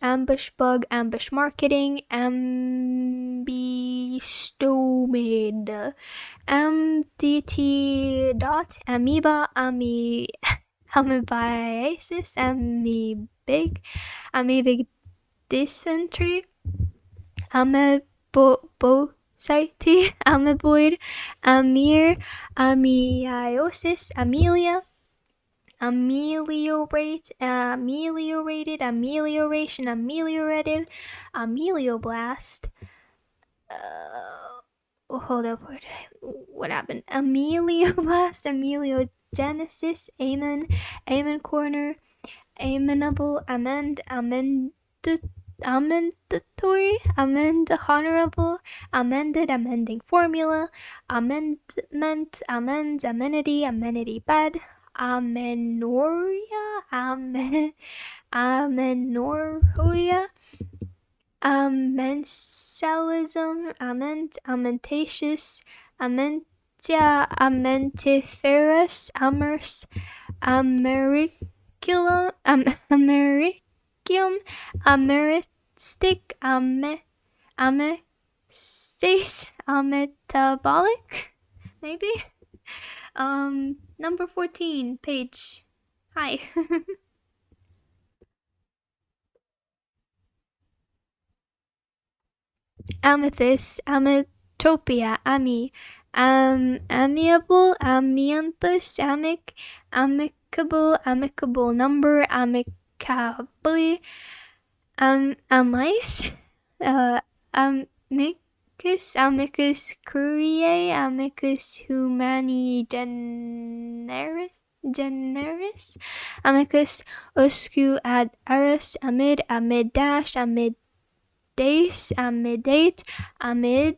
bug, ambush marketing, ambistomid, MDT dot, amoeba, amoebiasis, amoebic dysentery, amebocyte, ameboid, amiosis, amelia, ameliorated, amelioration, ameliorative, amelioblast. Hold up, what happened? Amelioblast, ameliogenesis, amen corner, amenable, amendatory, honorable, amended, amending formula, amendment, amends, amenity bed, amenoria, amenoria, amensalism, amentaceous, amentia, amentiferous, amers, americulum, americium, ameristic, amestase, ametabolic, maybe. Number 14, page. Hi. Amethyst, ametopia, amiable, amianthus, amicable number, amicably, amice, amicus curiae, amicus humani generis, amicus usque ad aris, amid dash, amid dace, amidate, amidin,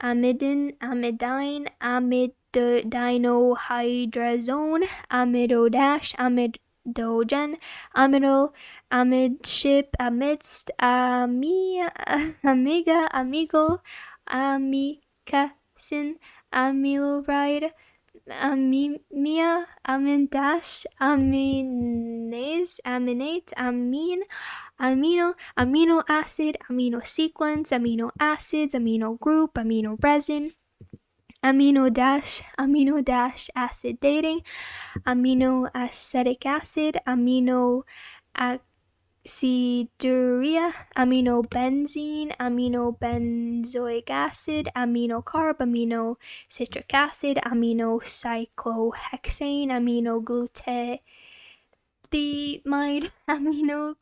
amidine, amidinohydrazone, amidodash, amidogen, amidal, amidship, amidst, amiga, amigo, amicasin, amiloride, amimia, amindash, aminase, aminate, amine, amino acid, amino sequence, amino acids, amino group, amino resin, amino dash acid dating, amino acetic acid, amino aciduria, amino benzene, amino benzoic acid, amino carb, amino citric acid, amino cyclohexane, amino glutamide, amino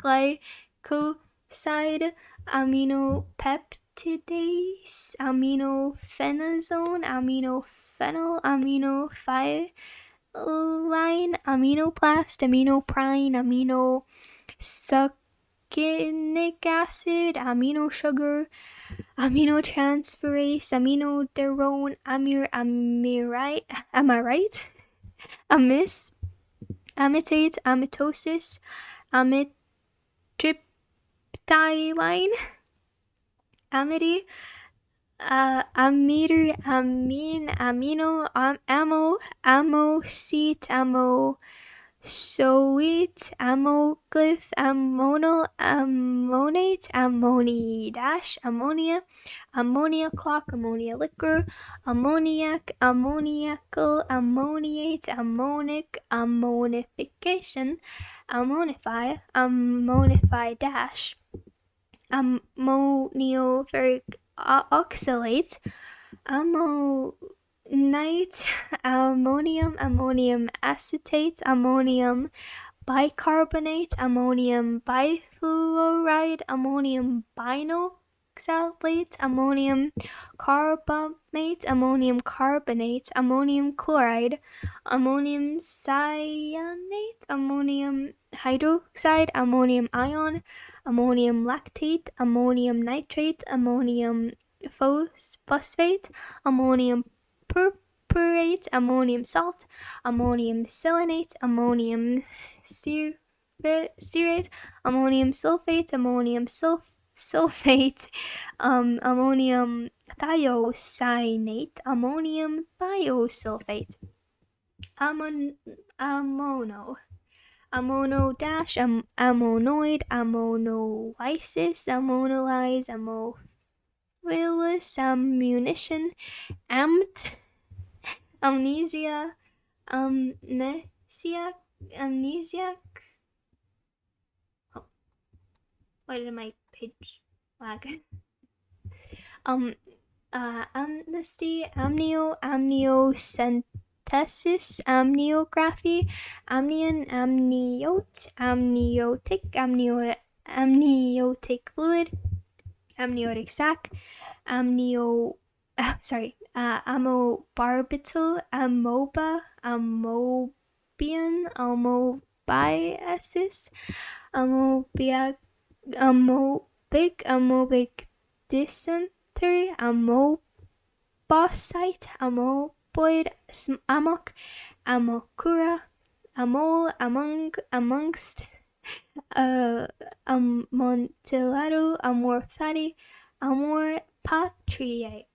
side, aminopeptidase, aminophenazone, aminophenyl, aminophyline, aminoplast, aminoprine, aminosuccinic acid, aminosugar, aminotransferase, aminoderone, am I right? Amiss, amitate, amitosis, amitriptyline, amity, ammeter, amine, amino, ammo, amoceate, amosoate, amoglyph, ammonal, ammonate, ammoni dash, ammonia, ammonia clock, ammonia liquor, ammoniac, ammoniacal, ammoniate, ammonic, ammonification, ammonify dash, ammonioferic oxalate, ammonite, ammonium acetate, ammonium bicarbonate, ammonium bifluoride, ammonium binoxalate, ammonium carbamate, ammonium carbonate, ammonium chloride, ammonium cyanate, ammonium hydroxide, ammonium ion, ammonium lactate, ammonium nitrate, ammonium phosphate, ammonium perporate, ammonium salt, ammonium selenate, ammonium cerate, ammonium sulfate, ammonium sulfate, ammonium thiocyanate, ammonium thiosulfate, ammono dash, ammonoid, ammonolysis, ammonolyze, ammophilus, ammunition, amt, amnesia, amnesiac. Oh, why did my page lag? Amnesty, amniocentesis, amniography, amnion, amniote, amniotic, amniotic fluid, amniotic sac, amobarbital, amoeba, amobian, amobiasis, amobic dysentery, amobosite, amoeboid, amok, amokura, amol, amongst, amontillado, amor fatty, amor patriae.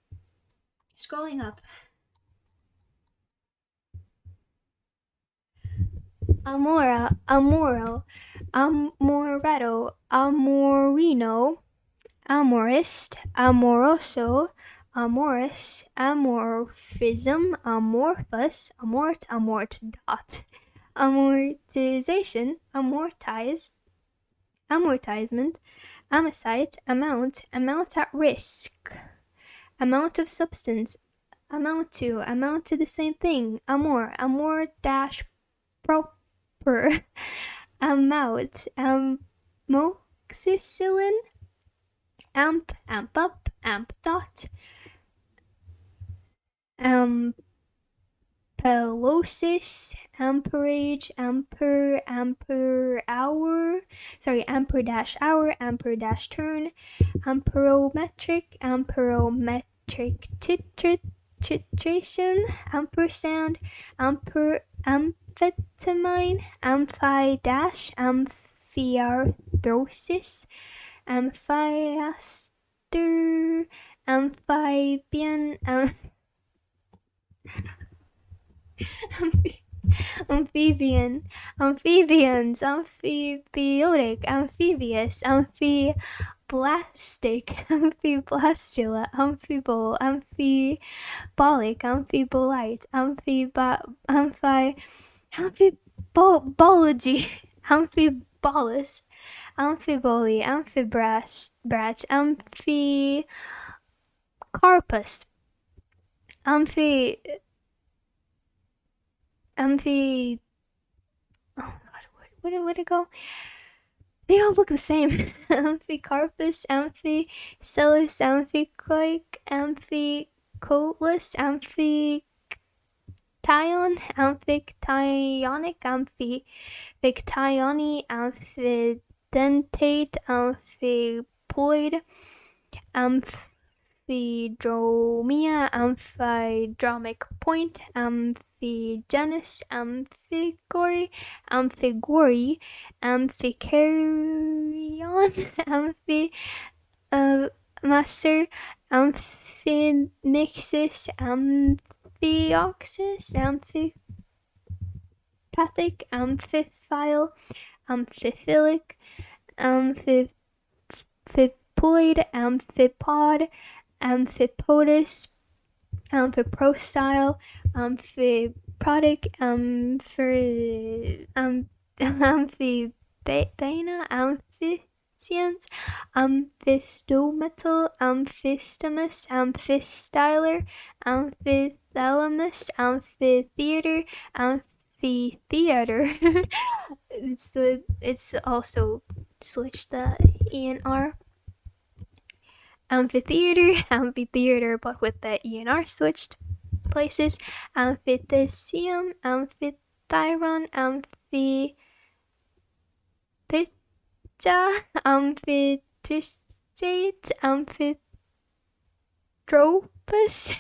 Scrolling up. Amora, amoral, amoretto, amorino, amorist, amoroso, amorous, amorphism, amorphous, amort dot, amortization, amortize, amortizement, amosite, amount at risk, amount of substance, amount to the same thing, amor dash proper, amount, amoxicillin, amp up, amp dot, ampelosis, amperage, amper hour, amper dash hour, amper dash turn, amperometric titration, ampersand, amphetamine, amphi dash, amphiarthrosis, amphiaster, amphibian, amphibian, amphibians, amphibiotic, amphibious, amphiblastic, amphiblastula, amphibole, amphibolic, amphibolite, amphibology, amphibolus, amphibole, amphibrach, amphicarpus, oh my god, where'd it go? They all look the same. Amphicarpus, Amphicelis, Amphicoic, Amphicoelus, Amphiction, Amphictyonic, Amphictyony, Amphidentate, Amphiploid, Amphidromia, Amphidromic point, Amphigenus, Amphigory, Amphigory, Amphicaryon, Amphimaster, Amphimixis, Amphioxus, Amphipathic, Amphiphile, Amphiphilic, Amphiploid, Amphipod, Amphipodus, Amphiprostyle, Amphiprotic, Amphibana, Amphicians, Amphistometal, Amphistomus, Amphistyler, Amphithalamus, Amphitheater, Amphitheater. It's also switched the E and R. Amphitheater, but with the E and R switched places. Amphitheseum, Amphitheron, Amphitheta, Amphitristate, Amphitropus,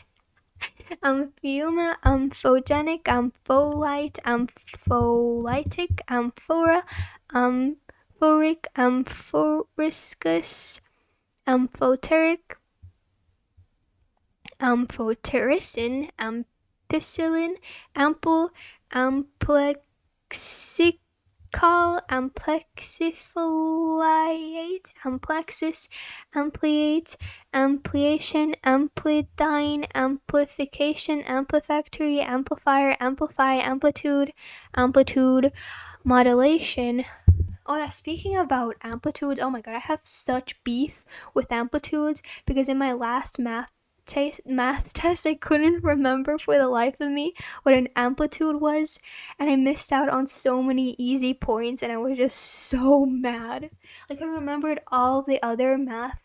Amphiuma, Amphogenic, Ampholite, Ampholytic, Amphora, Amphoric, Amphoriscus, Amphoteric, Amphotericin, Ampicillin, Ample, Amplexical, Amplexifoliate, Amplexus, Ampliate, Ampliation, Amplidine, Amplification, Amplifactory, Amplifier, Amplify, Amplitude, Amplitude, Modulation. Oh yeah, speaking about amplitudes, oh my god, I have such beef with amplitudes because in my last math test I couldn't remember for the life of me what an amplitude was, and I missed out on so many easy points, and I was just so mad. Like, I remembered all the other math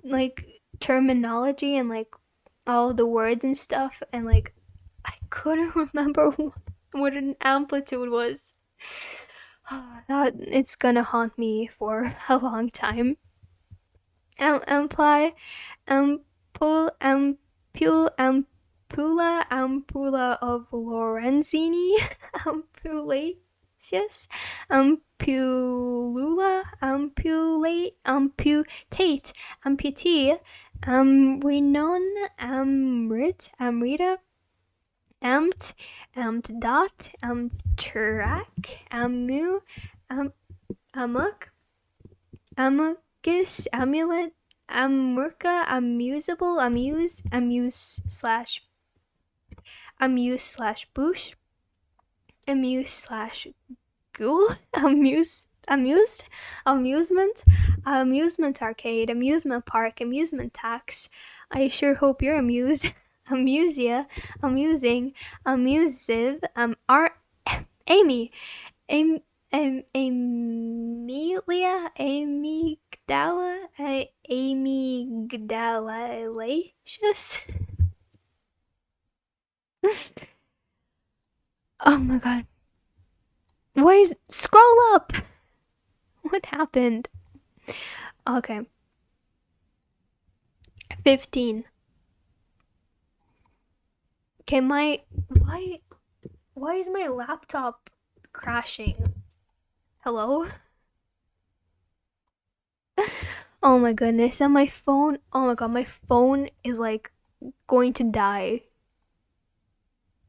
like terminology and like all the words and stuff, and like I couldn't remember what an amplitude was. It's gonna haunt me for a long time. Ampli, ampul, ampule, ampulla of Lorenzini, ampulaceous, ampulula, amputate, amputee, amrinon, amrita, amt, dot, track, amuk, amucus, amulet, amurka, amusable, amuse slash boosh, amuse slash ghoul, amusement, amusement arcade, amusement park, amusement tax. I sure hope you're amused. Amusia, amusing, amusive, Amy, Amelia, amygdala, amygdalacious. Oh my god. Why scroll up? What happened? Okay. 15. Okay, why is my laptop crashing? Hello? Oh my goodness, and my phone, oh my god, my phone is like going to die.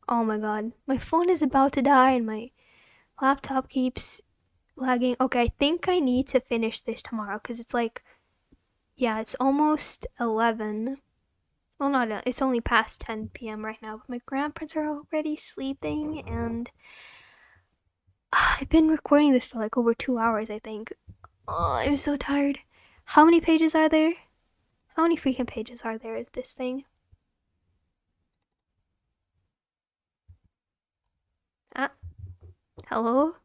Oh my god, my phone is about to die and my laptop keeps lagging. Okay, I think I need to finish this tomorrow because it's like, yeah, it's almost 11. Well, not, it's only past 10 p.m. right now, but my grandparents are already sleeping, and I've been recording this for like over 2 hours, I think. Oh, I'm so tired. How many pages are there? How many freaking pages are there of this thing? Ah, hello?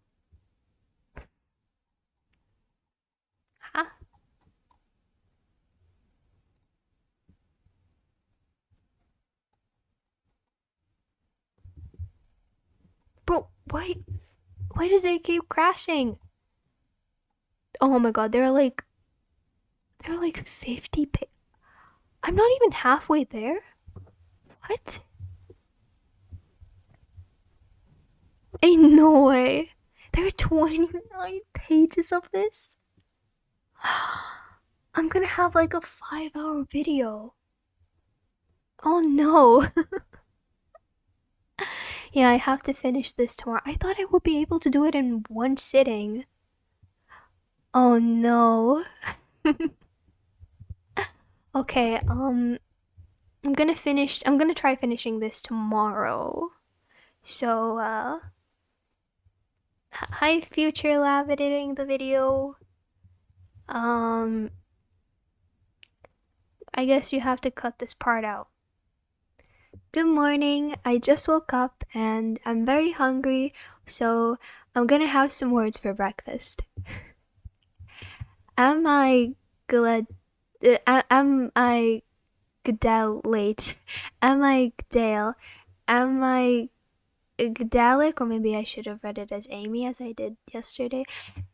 Why does it keep crashing? Oh my god, they're like 50 I'm not even halfway there. What? Ain't no way. There are 29 pages of this. I'm gonna have like a 5-hour video. Oh no. Yeah, I have to finish this tomorrow. I thought I would be able to do it in one sitting. Oh no. Okay, I'm gonna try finishing this tomorrow. So, hi Future Lab editing the video. I guess you have to cut this part out. Good morning, I just woke up and I'm very hungry, so I'm gonna have some words for breakfast. Am I glad? Am I Gdalate? Am I Gdale? Am I Gdalic? Or maybe I should have read it as Amy as I did yesterday.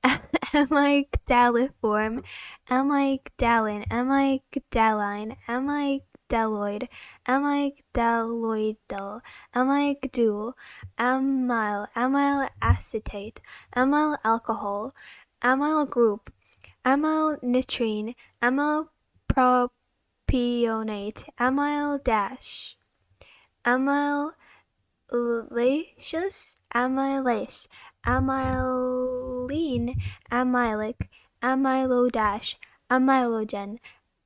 Am I Gdaliform? Am I Gdalin? Am I Gdaline? Am I Gdaloid? Am I Gdaloidal? Am I Gdul? Amyl? Amyl acetate? Amyl alcohol? Amyl group? Amyl nitrine? Amyl propionate? Amyl dash? Amyl amylase, amylase, amylene, amylic, amylodash, amylogen,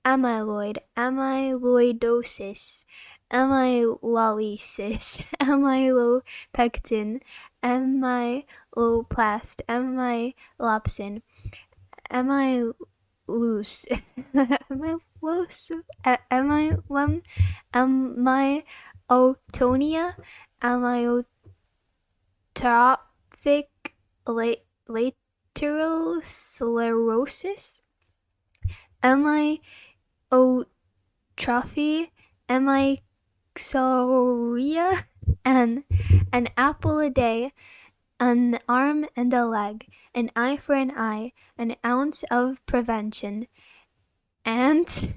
amyloid, amyloidosis, amylolysis, amylopectin, amyloplast, amylopsin, amylose, amylose, amylum, amyotonia, amyotrophic lateral sclerosis, amyotrophy, amyxorrhea, and an apple a day, an arm and a leg, an eye for an eye, an ounce of prevention, and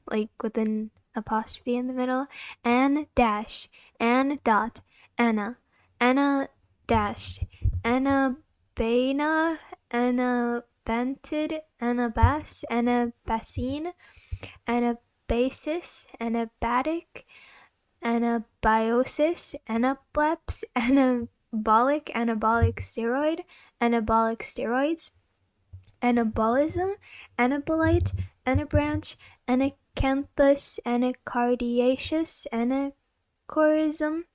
like with an apostrophe in the middle, and dash, and dot, Anna, Anna dashed, Anna Bana, Anna Bented, Anna Bass, Anna Bassine, Anna Basis, Anna Batic, Anabiosis, Anableps, Anabolic, Anabolic steroid, Anabolic steroids, Anabolism, Anabolite, Anabranch, Anacanthus, Anacardiaceous, Anachorism,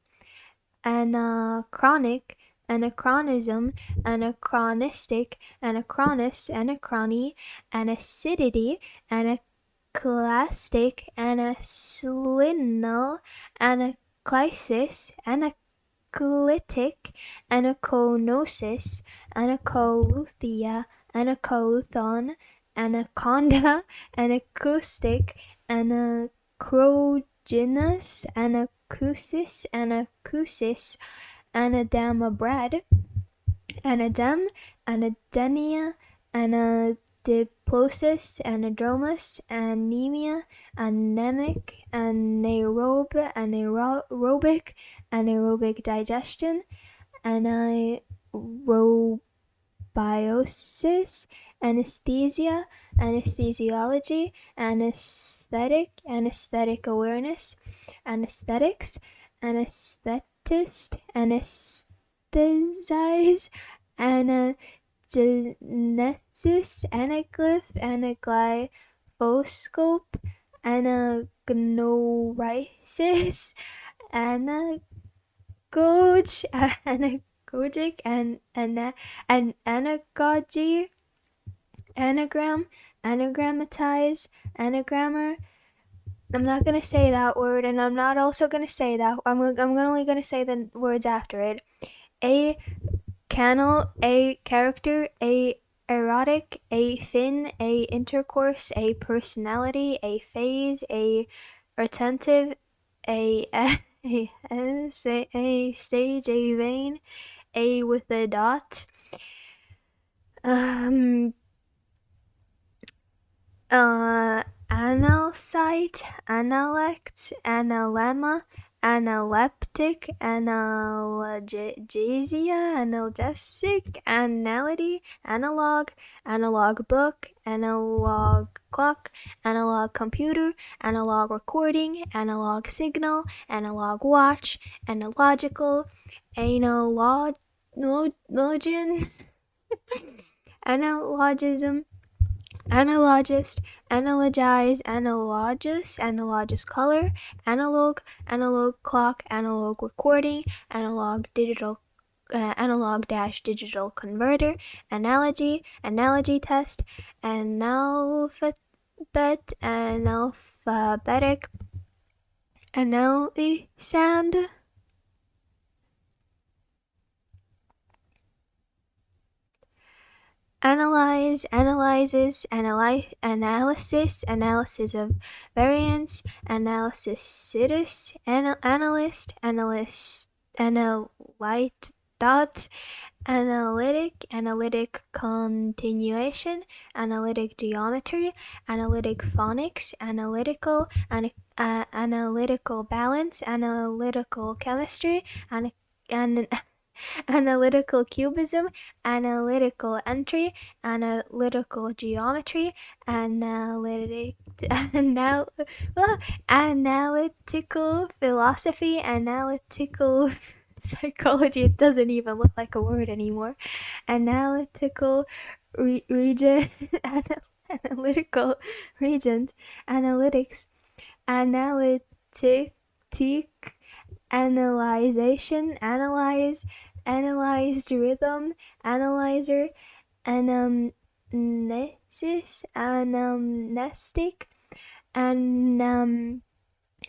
Anachronic, Anachronism, Anachronistic, Anachronous, Anachrony, Anacidity, Anaclastic, Anaclinal, Anaclysis, Anaclytic, Anaconosis, Anacoluthia, Anacothon, Anaconda, Anacoustic, Anacrogenous, Anacousis, Anacousis, Anadama bread, Anadem, Anadenia, Anadiplosis, Anadromus, Anemia, Anemic, Anaerobic, Anaerobic digestion, Anaerobiosis, Anesthesia, Anesthesiology, Anesthetic, Anesthetic awareness, Anesthetics, Anesthetist, Anesthesize, Anagenesis, Anaglyph, Anaglyphoscope, Anagnorisis, Anagoge, Anagogic, and anagogy, anagram, anagrammatize, anagrammer. I'm not gonna say that word, and I'm not also gonna say that. I'm only gonna say the words after it. A canal, a character, a erotic, a fin, a intercourse, a personality, a phase, a retentive, a a S, a stage, a vein, a with a dot, analcyte, analect, analemma, analeptic, analgesia, analgesic, anality, analog, analog book, analog clock, analog computer, analog recording, analog signal, analog watch, analogical, analogian, analogism, analogist, analogize, analogous color, analog, analog clock, analog recording, analog digital, analog dash digital converter, analogy, analogy test, analphabet, analphabetic, sound, analyze, analysis, analysis, analysis of variance, analysis, analyst, analyte, dot, analytic continuation, analytic geometry, analytic phonics, analytical balance, analytical chemistry, and analytical cubism, analytical entry, analytical geometry, analytical philosophy, analytical psychology. It doesn't even look like a word anymore. Analytical region, analytical regions, analytics, analytic, analyzation, analyze, analyzed rhythm, analyzer, anamnesis, anamnestic,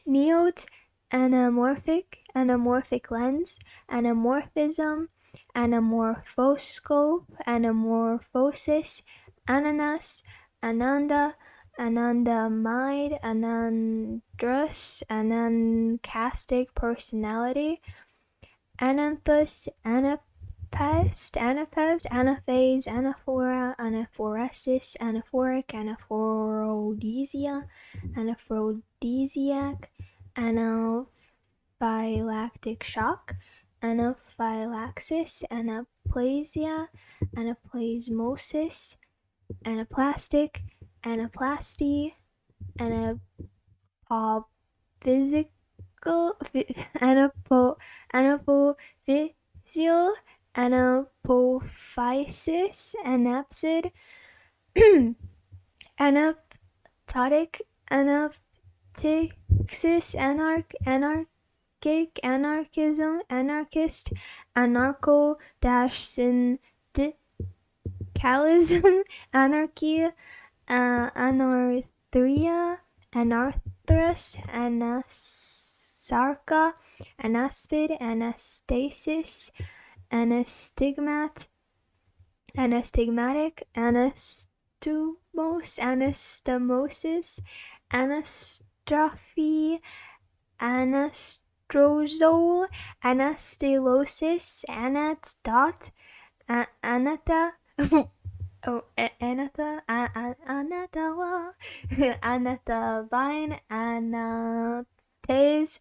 neote, anamorphic lens, anamorphism, anamorphoscope, anamorphosis, ananas, ananda, anandamide, anandrous, anancastic personality, ananthus, anapest, anaphase, anaphora, anaphoresis, anaphoric, anaphrodisiac, anaphylactic shock, anaphylaxis, anaplasia, anaplasmosis, anaplastic, anaplasty, anapophysical, anapophysial, anapophysis, anapsid, anaptotic, anaptixis, anarchic, anarchism, anarchist, anarcho-syndicalism, anarchy, anarthria, anarthrus, anasarca, anaspid, anastasis, anastigmat, anastigmatic, anastomos, anastomosis, anastrophe, anastrozole, anastylosis, anat, anata, anata, anatawa, anatabine, anates,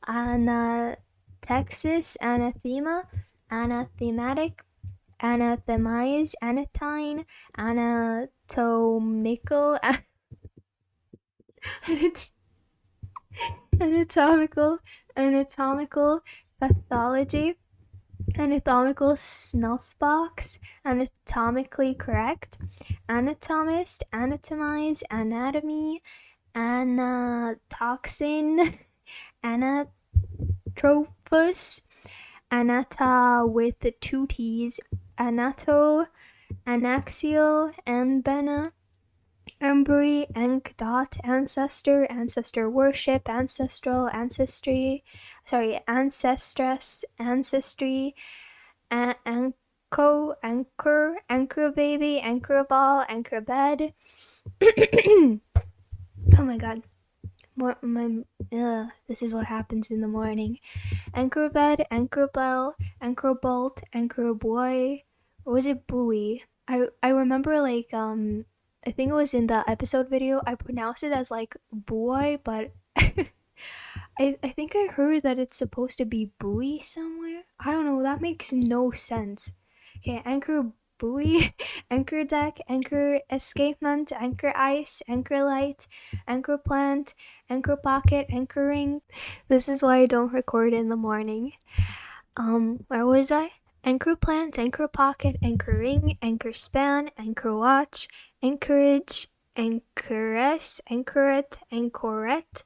anatexis, anathema, anathematic, anathemize, anatine, anatomical, anatomical pathology, anatomical snuff box, anatomically correct, anatomist, anatomize, anatomy, anatoxin, anatropus, anata with the two T's, anato, anaxial, anbena, embry, dot, ancestor, ancestor worship, ancestral, ancestry, ancestress, ancestry, anchor, anchor baby, anchor ball, anchor bed. Oh my god. This is what happens in the morning. Anchor bed, anchor bell, anchor bolt, anchor buoy. Or was it buoy? I remember like I think it was in the episode video I pronounced it as like buoy, but I think I heard that it's supposed to be buoy somewhere. I don't know, that makes no sense. Okay, anchor buoy, anchor deck, anchor escapement, anchor ice, anchor light, anchor plant, anchor pocket, anchor ring. This is why I don't record in the morning. Where was I? Anchor plant, anchor pocket, anchor ring, anchor span, anchor watch, anchorage, anchoress, anchoret, anchorette,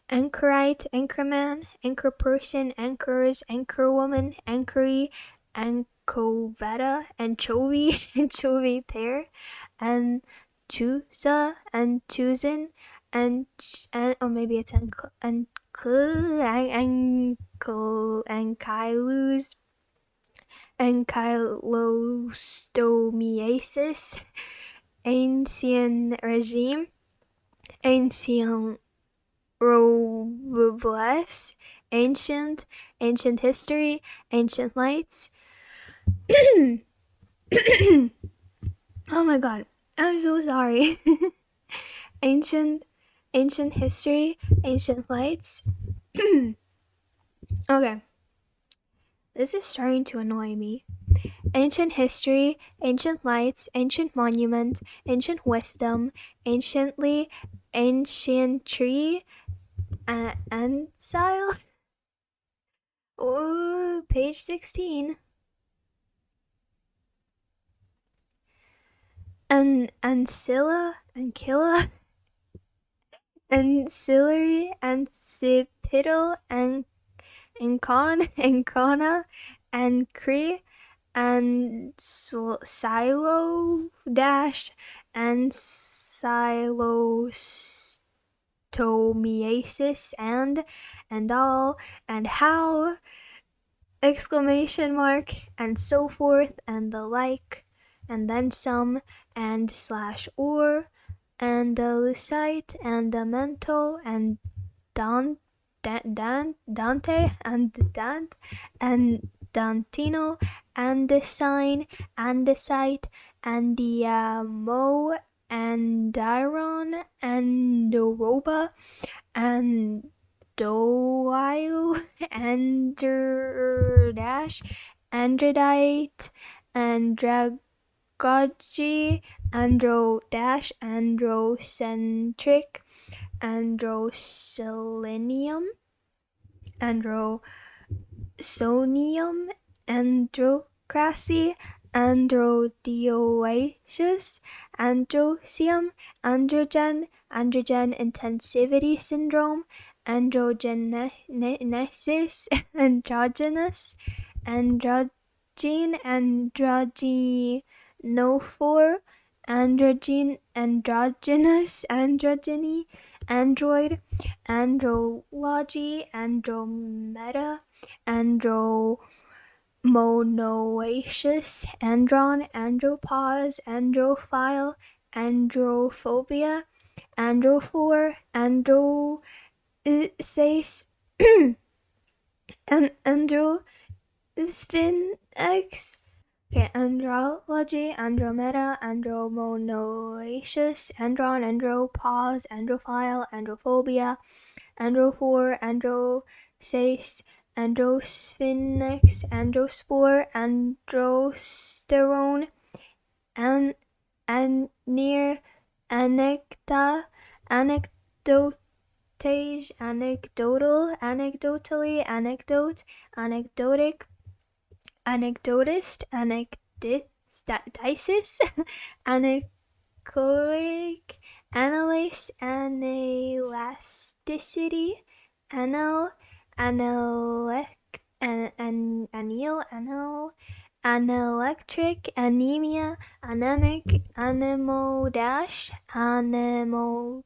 anchorite, anchorman, anchor person, anchors, anchorwoman, anchory, anchoveta, anchovy, anchovy pear, and choosa, and choosin, and or maybe it's ankylus, ankylostomiasis, ancient regime, ancient robles, ancient, ancient history, ancient lights. Oh my god, I'm so sorry. ancient history, ancient lights. Okay, this is starting to annoy me. Ancient history, ancient lights, ancient monument, ancient wisdom, anciently, ancient tree, ancile. Oh, page 16. Ancilla, ancilla, ancillary, ancipital, ancon, ancona, ancre, and silo dash, and silostomiasis, and all, and how, exclamation mark, and so forth, and the like, and then some, and slash or, and the lucite, and the mento, and Dante, and Dant, and Dantino, and the sign, and the site, and the mo, and Diron, and the roba, and Doyle, Dash, Androdite, Andragogy, Andro Dash, Androcentric, Androselenium, Androsonium, Androcracy, Androdioecious, Androsium, Androgen, Androgen intensivity syndrome, androgenesis, androgynous, androgyne, androgynophore, androgynous, androgyny, android, andrology, andromeda, andromonoaceous, andron, andropause, androphile, androphobia, androphore, androsace, and androsphinx. Okay, andrology, andromeda, andromonoaceous, andron, andropause, androphile, androphobia, androphore, androsace, androsphinx, androspore, androsterone, and near anecta, anecdotage, anecdotal, anecdotally, anecdote, anecdotic, anecdotist, anecdisis, anechoic, analyse, anelasticity, anelectric, anemia, anemic, anemodash, anemochore,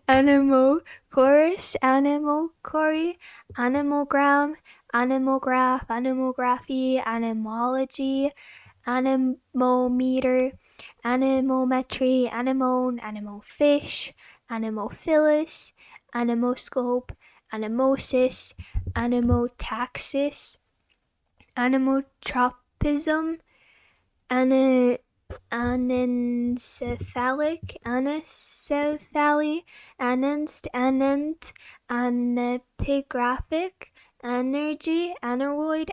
anemochorus, anemochory, anemogram, anemograph, anemography, anemology, anemometer, anemometry, anemone, anemofish, anemophilus, anemoscope, anemosis, anemotaxis, anemotropism, anencephalic, anencephaly, anent, anepigraphic, anergy, aneroid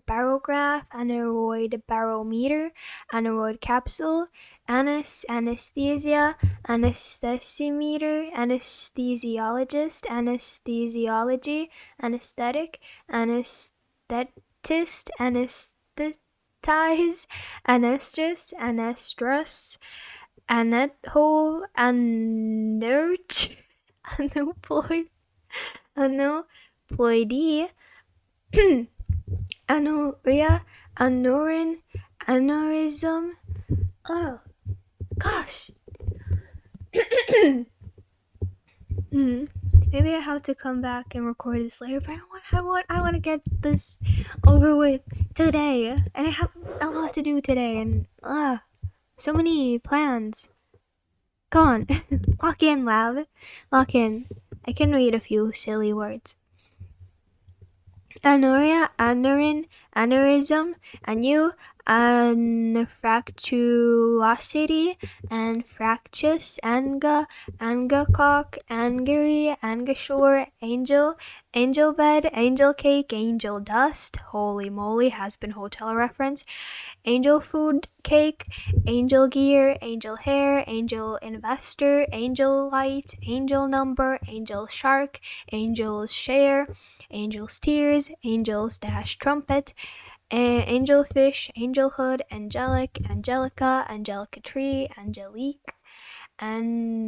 barograph, aneroid barometer, aneroid capsule, anesthesia, anesthesimeter, anesthesiologist, anesthesiology, anesthetic, anesthetist, anesthetize, anestrus, anethole, anerch, anoploidy, anuria, anurin, aneurysm. Oh gosh. Maybe I have to come back and record this later, but I want to get this over with today, and I have a lot to do today, and so many plans. Go on, lock in, lab, lock in. I can read a few silly words. Anuria, anurin, aneurysm, anu, anfractuosity, anfractus, angacock, angary, angashore, angel bed, angel cake, angel dust, holy moly, has been hotel reference, angel food cake, angel gear, angel hair, angel investor, angel light, angel number, angel shark, angel's share, angel's tears, angel's dash trumpet, angel fish, angel hood, angelic, angelica, angelica tree, angelique, and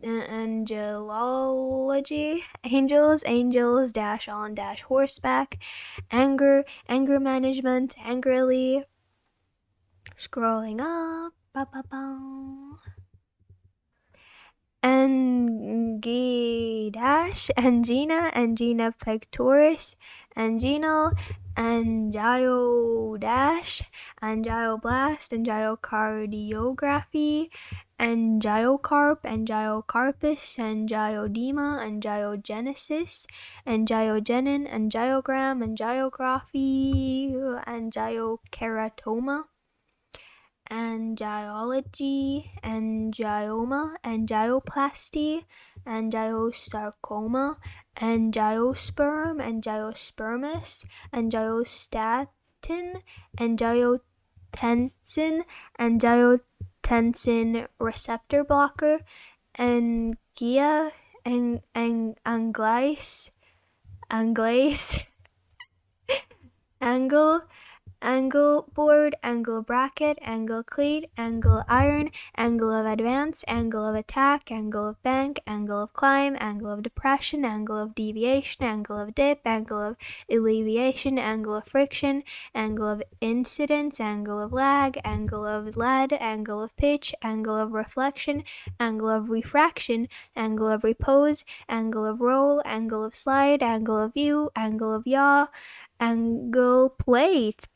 angelology, angels dash on dash horseback, anger management, angrily, scrolling up, angina pectoris, anginal, angioblast, angiocardiography, angiocarp, angiocarpus, angiodema, angiogenesis, angiogenin, angiogram, angiography, angiokeratoma, angiology, angioma, angioplasty, angiosarcoma, angiosperm, angiospermus, angiostatin, angiotensin receptor blocker, angia, anglais, angle board, angle bracket, angle cleat, angle iron, angle of advance, angle of attack, angle of bank, angle of climb, angle of depression, angle of deviation, angle of dip, angle of alleviation, angle of friction, angle of incidence, angle of lag, angle of lead, angle of pitch, angle of reflection, angle of refraction, angle of repose, angle of roll, angle of slide, angle of view, angle of yaw, angle plate,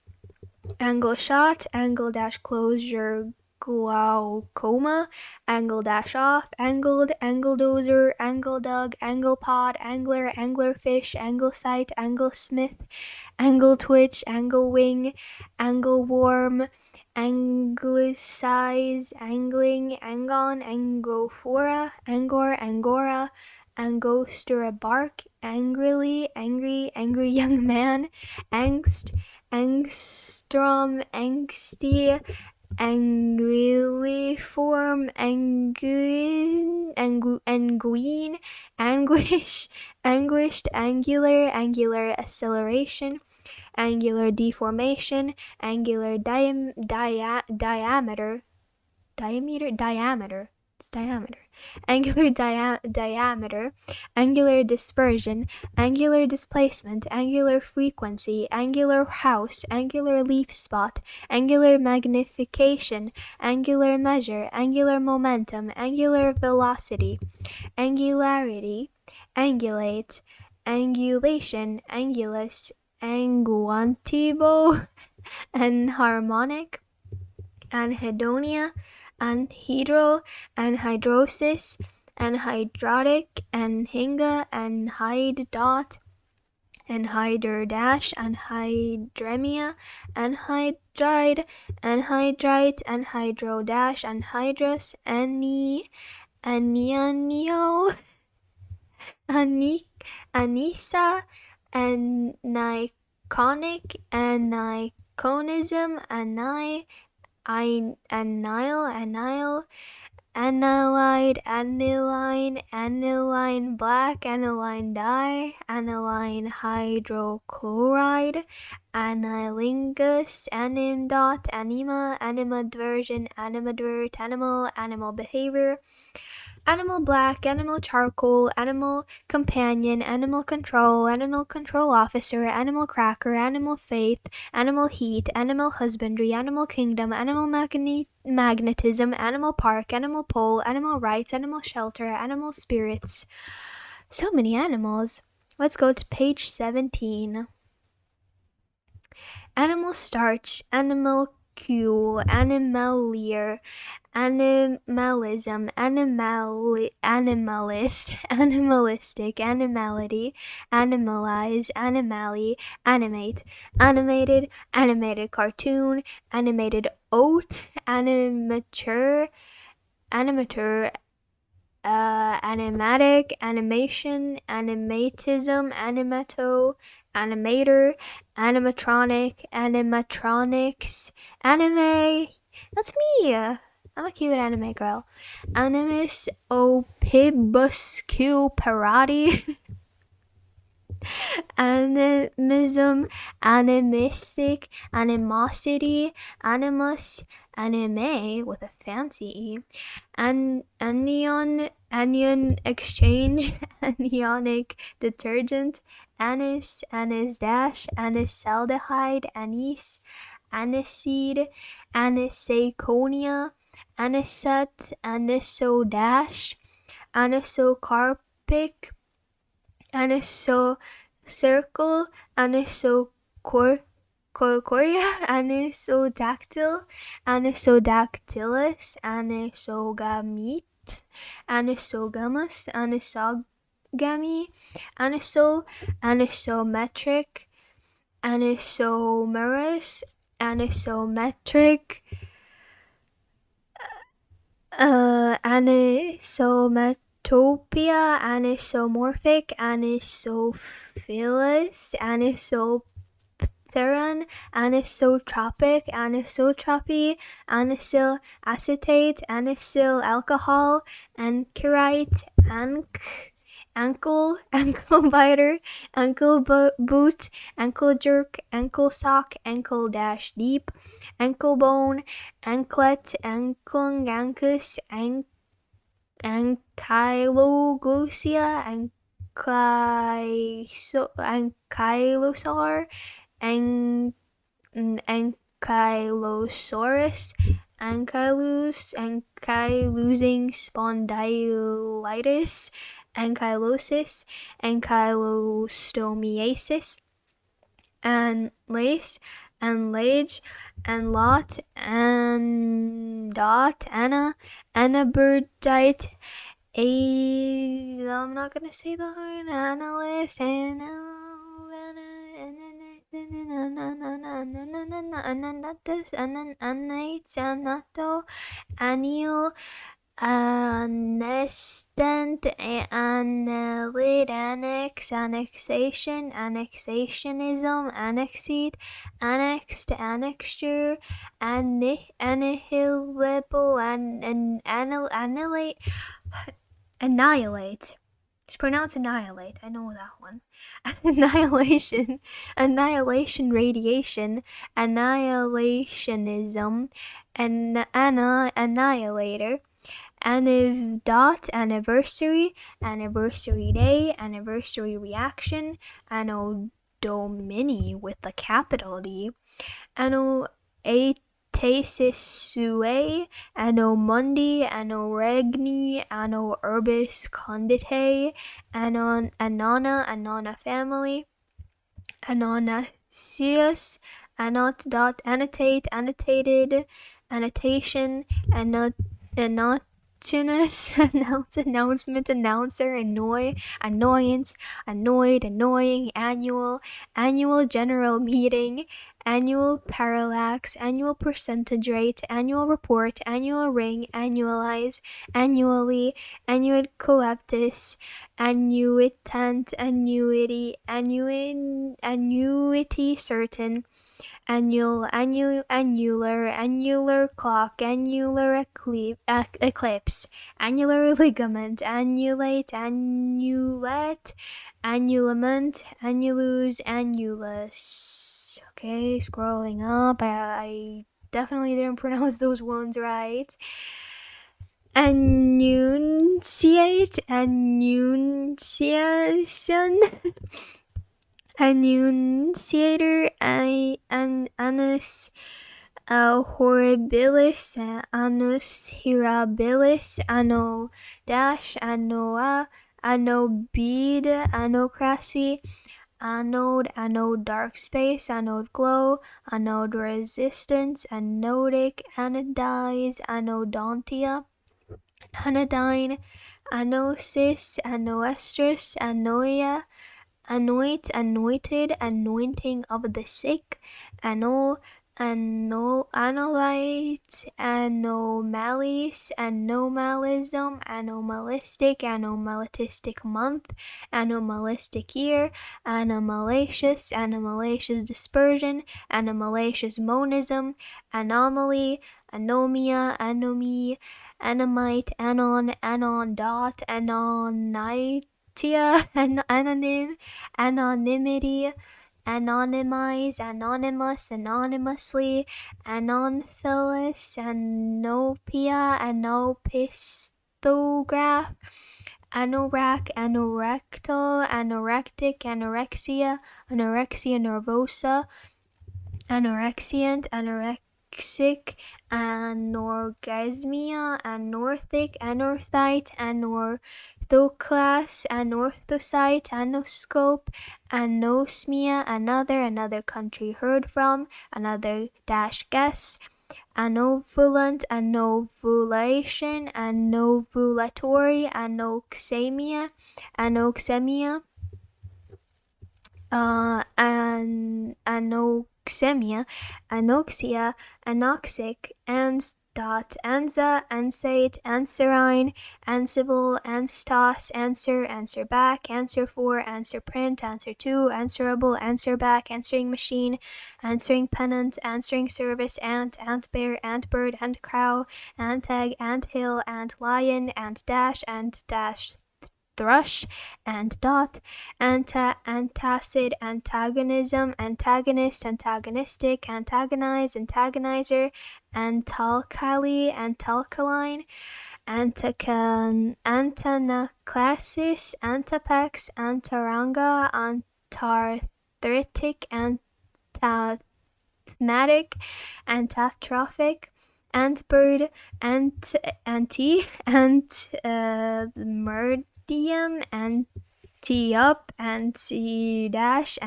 angle shot, angle dash closure, glaucoma, angle dash off, angled, angle dozer, angle dug, angle pod, angler, anglerfish, angle sight, angle smith, angle twitch, angle wing, angle worm, anglicize, angling, angon, angophora, angor, angora, angostura bark, angrily, angry young man, angst, angstrom, angsty, anguilliform, anguine, anguish, anguished, angular acceleration, angular deformation, angular diameter, angular diameter, angular dispersion, angular displacement, angular frequency, angular house, angular leaf spot, angular magnification, angular measure, angular momentum, angular velocity, angularity, angulate, angulation, angulus, anguantibo, anharmonic, anhedonia, anhedral, anhydrosis, anhydrotic, anhinga, anhyd dot, anhydr dash, anhydremia, anhydride, anhydrite, anhydro dash, anhydrous, anianio, anisa, aniconic, aniconism, anile, anilide, aniline black, aniline dye, aniline hydrochloride, anilingus, anim dot, anima, animadversion, animadvert, animal behavior, animal black, animal charcoal, animal companion, animal control officer, animal cracker, animal faith, animal heat, animal husbandry, animal kingdom, animal magnetism, animal park, animal pole, animal rights, animal shelter, animal spirits. So many animals. Let's go to page 17. Animal starch, animalcule, animalier, animalism, animalist, animalistic, animality, animalize, animally, animate, animated cartoon, animated oat, animateur, animatic, animation, animatism, animato, animator, animatronics, anime. That's me. I'm a cute anime girl. Animus opibuscule parati. Animism, animistic, animosity, animus, anime with a fancy E, anion exchange, anionic detergent, anise dash, anisaldehyde, anise, aniseed, aniseconia, anisette, aniso dash, anisocarpic, aniso circle, anisocoria, anisodactyl, anisodactylus, anisogamete, anisogamus, anisogamy, anisometric, anisomerous, anisometric, anisometopia, anisomorphic, anisophilus, anisopteron, anisotropic, anisotropy, anisyl acetate, anisyl alcohol, anchorite, ankle biter, ankle boot, ankle jerk, ankle sock, ankle dash deep, ankle bone, anklet, anklung, ancus, ankyloglosia, ankylosaur, ankylosaurus, ankylosing spondylitis, ankylosis, ankylostomiasis, anlace, anlage, anlot, andot, anaburdite, I'm not gonna say the word, analyst, anates, anato, anil, anestent, annelid, annex, annexation, annexationism, annexed, annexed, annexure, annihilable, annihilate. It's pronounced annihilate. I know that one. Annihilation, radiation, annihilationism, annihilator, anniv anniversary, anniversary day, anniversary reaction, anno domini with a capital D, anno Tasis sue, anno mundi, anno regni, anno urbis condite, anona family, annonaceus, annotated, annotation, annotate, announcingness, announcement, announcer, annoy, annoyance, annoyed, annoying, annual general meeting, annual parallax, annual percentage rate, annual report, annual ring, annualize, annually, annuit coeptus, annuitant, annuity, annuity certain, annular clock, annular eclipse, annular ligament, annulate, annulament, annulus. Okay, scrolling up. I definitely didn't pronounce those ones right. Annunciate, annunciation, annunciator, annus horribilis, annus hirabilis, anno dash, annoa, annobede, annocracy, anode dark space, anode glow, anode resistance, anodic, anodize, anodontia, anodyne, anosis, anoestrus, anoia, anointed, anointing of the sick, analyte, anomalies, anomalism, anomalistic month, anomalistic year, anomalacious dispersion, anomalacious monism, anomaly, anomia, anomie, anomite, anon dot, anonitia, anonym, anonymity, anonymize, anonymous, anonymously, anonphilus, anopia, anopistograph, anorac, anorectal, anorectic, anorexia, anorexia nervosa, anorexiant, anorexic, anorgasmia, anorthic, anorthite, anorthoclass, anorthocyte, anoscope, anosmia, another country heard from, another dash guess, anovulant, anovulation, anovulatory, anoxemia, anoxemia, anoxia, anoxic, anza, ansate, anserine, ansible, anstos, answer back, answer for, answer print, answer to, answerable, answer back, answering machine, answering pennant, answering service, ant bear, ant bird, ant crow, ant egg, ant hill, ant lion, ant dash thrush, and dot, antacid, antagonism, antagonist, antagonistic, antagonize, antagonizer, antalkali, antalkaline, antanaclasis, antapex, antaranga, antarthritic, antathmatic, antatrophic, antbird, medium, anti-up, anti-dash,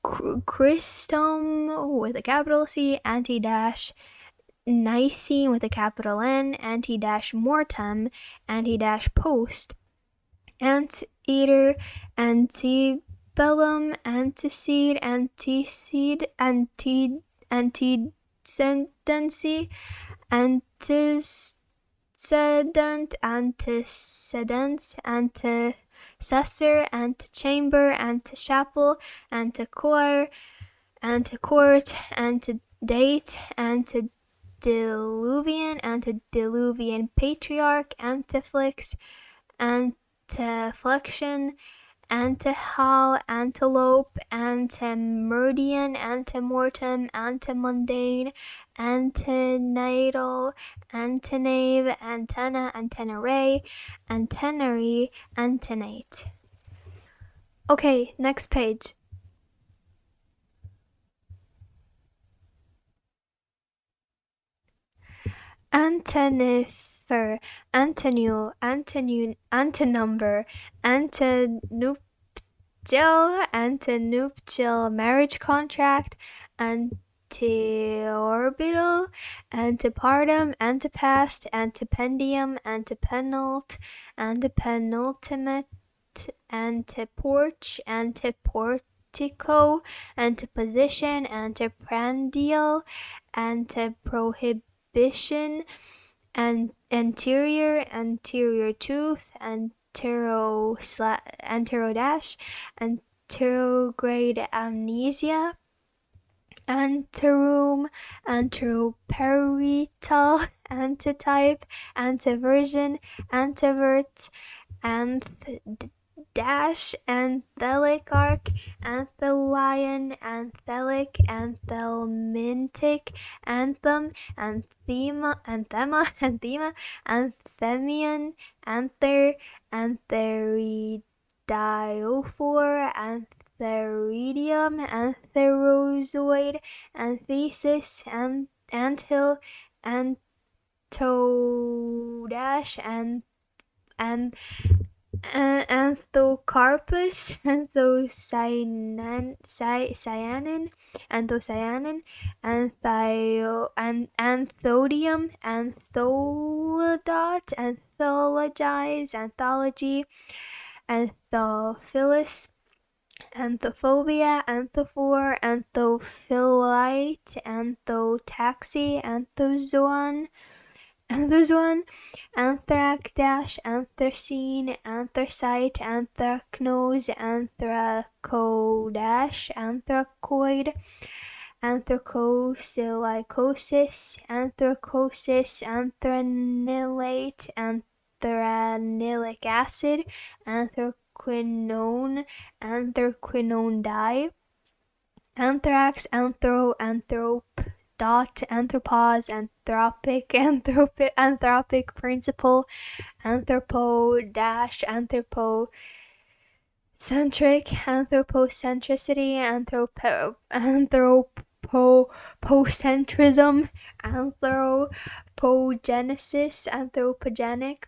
Christome with a capital C, anti-dash, Nicene with a capital N, anti-dash mortem, anti-dash post, anteater, antebellum, antecede, antecendency, antecedent, antecedents, antecessor, antechamber, antechapel, antechoir, antecourt, antedate, antediluvian patriarch, anteflix, anteflexion, antehal, antelope, antemeridian, antemortem, antemundane, antenatal, antenave, antenna, antennary, antennary, antenate. Okay, next page. Antenifer, antenule, antenumber, antenuptial, marriage contract, anteorbital, antepartum, antepast, antependium, antepenult, antepenultimate, anteporch, anteportico, anteposition, anteprandial, anteprohibition, anterior tooth, anterodash, anterograde amnesia, anteroom, anteroparietal, antitype, anteversion, antevert, dash, anthelic arc, anthelion, anthelic, anthelmintic, anthem, anthema, anthemion, antheridiophore, antheridium, antherozoid, anthesis, anthill, antodash, Anthocarpus, anthocyanin, anthodium, antholodot, anthologize, anthology, anthophilus, anthophobia, anthophore, anthophilite, anthotaxy, anthozoon, anthracdash, anthracene, anthracite, anthracnose, anthracodash, anthracoid, anthracosilicosis, anthracosis, antranilate, antranilic acid, anthraquinone, anthraquinone dye, anthrax, anthrope, anthropause, anthropic principle, anthropo dash, anthropocentric, anthropocentricity, anthropocentrism, anthropogenesis, anthropogenic,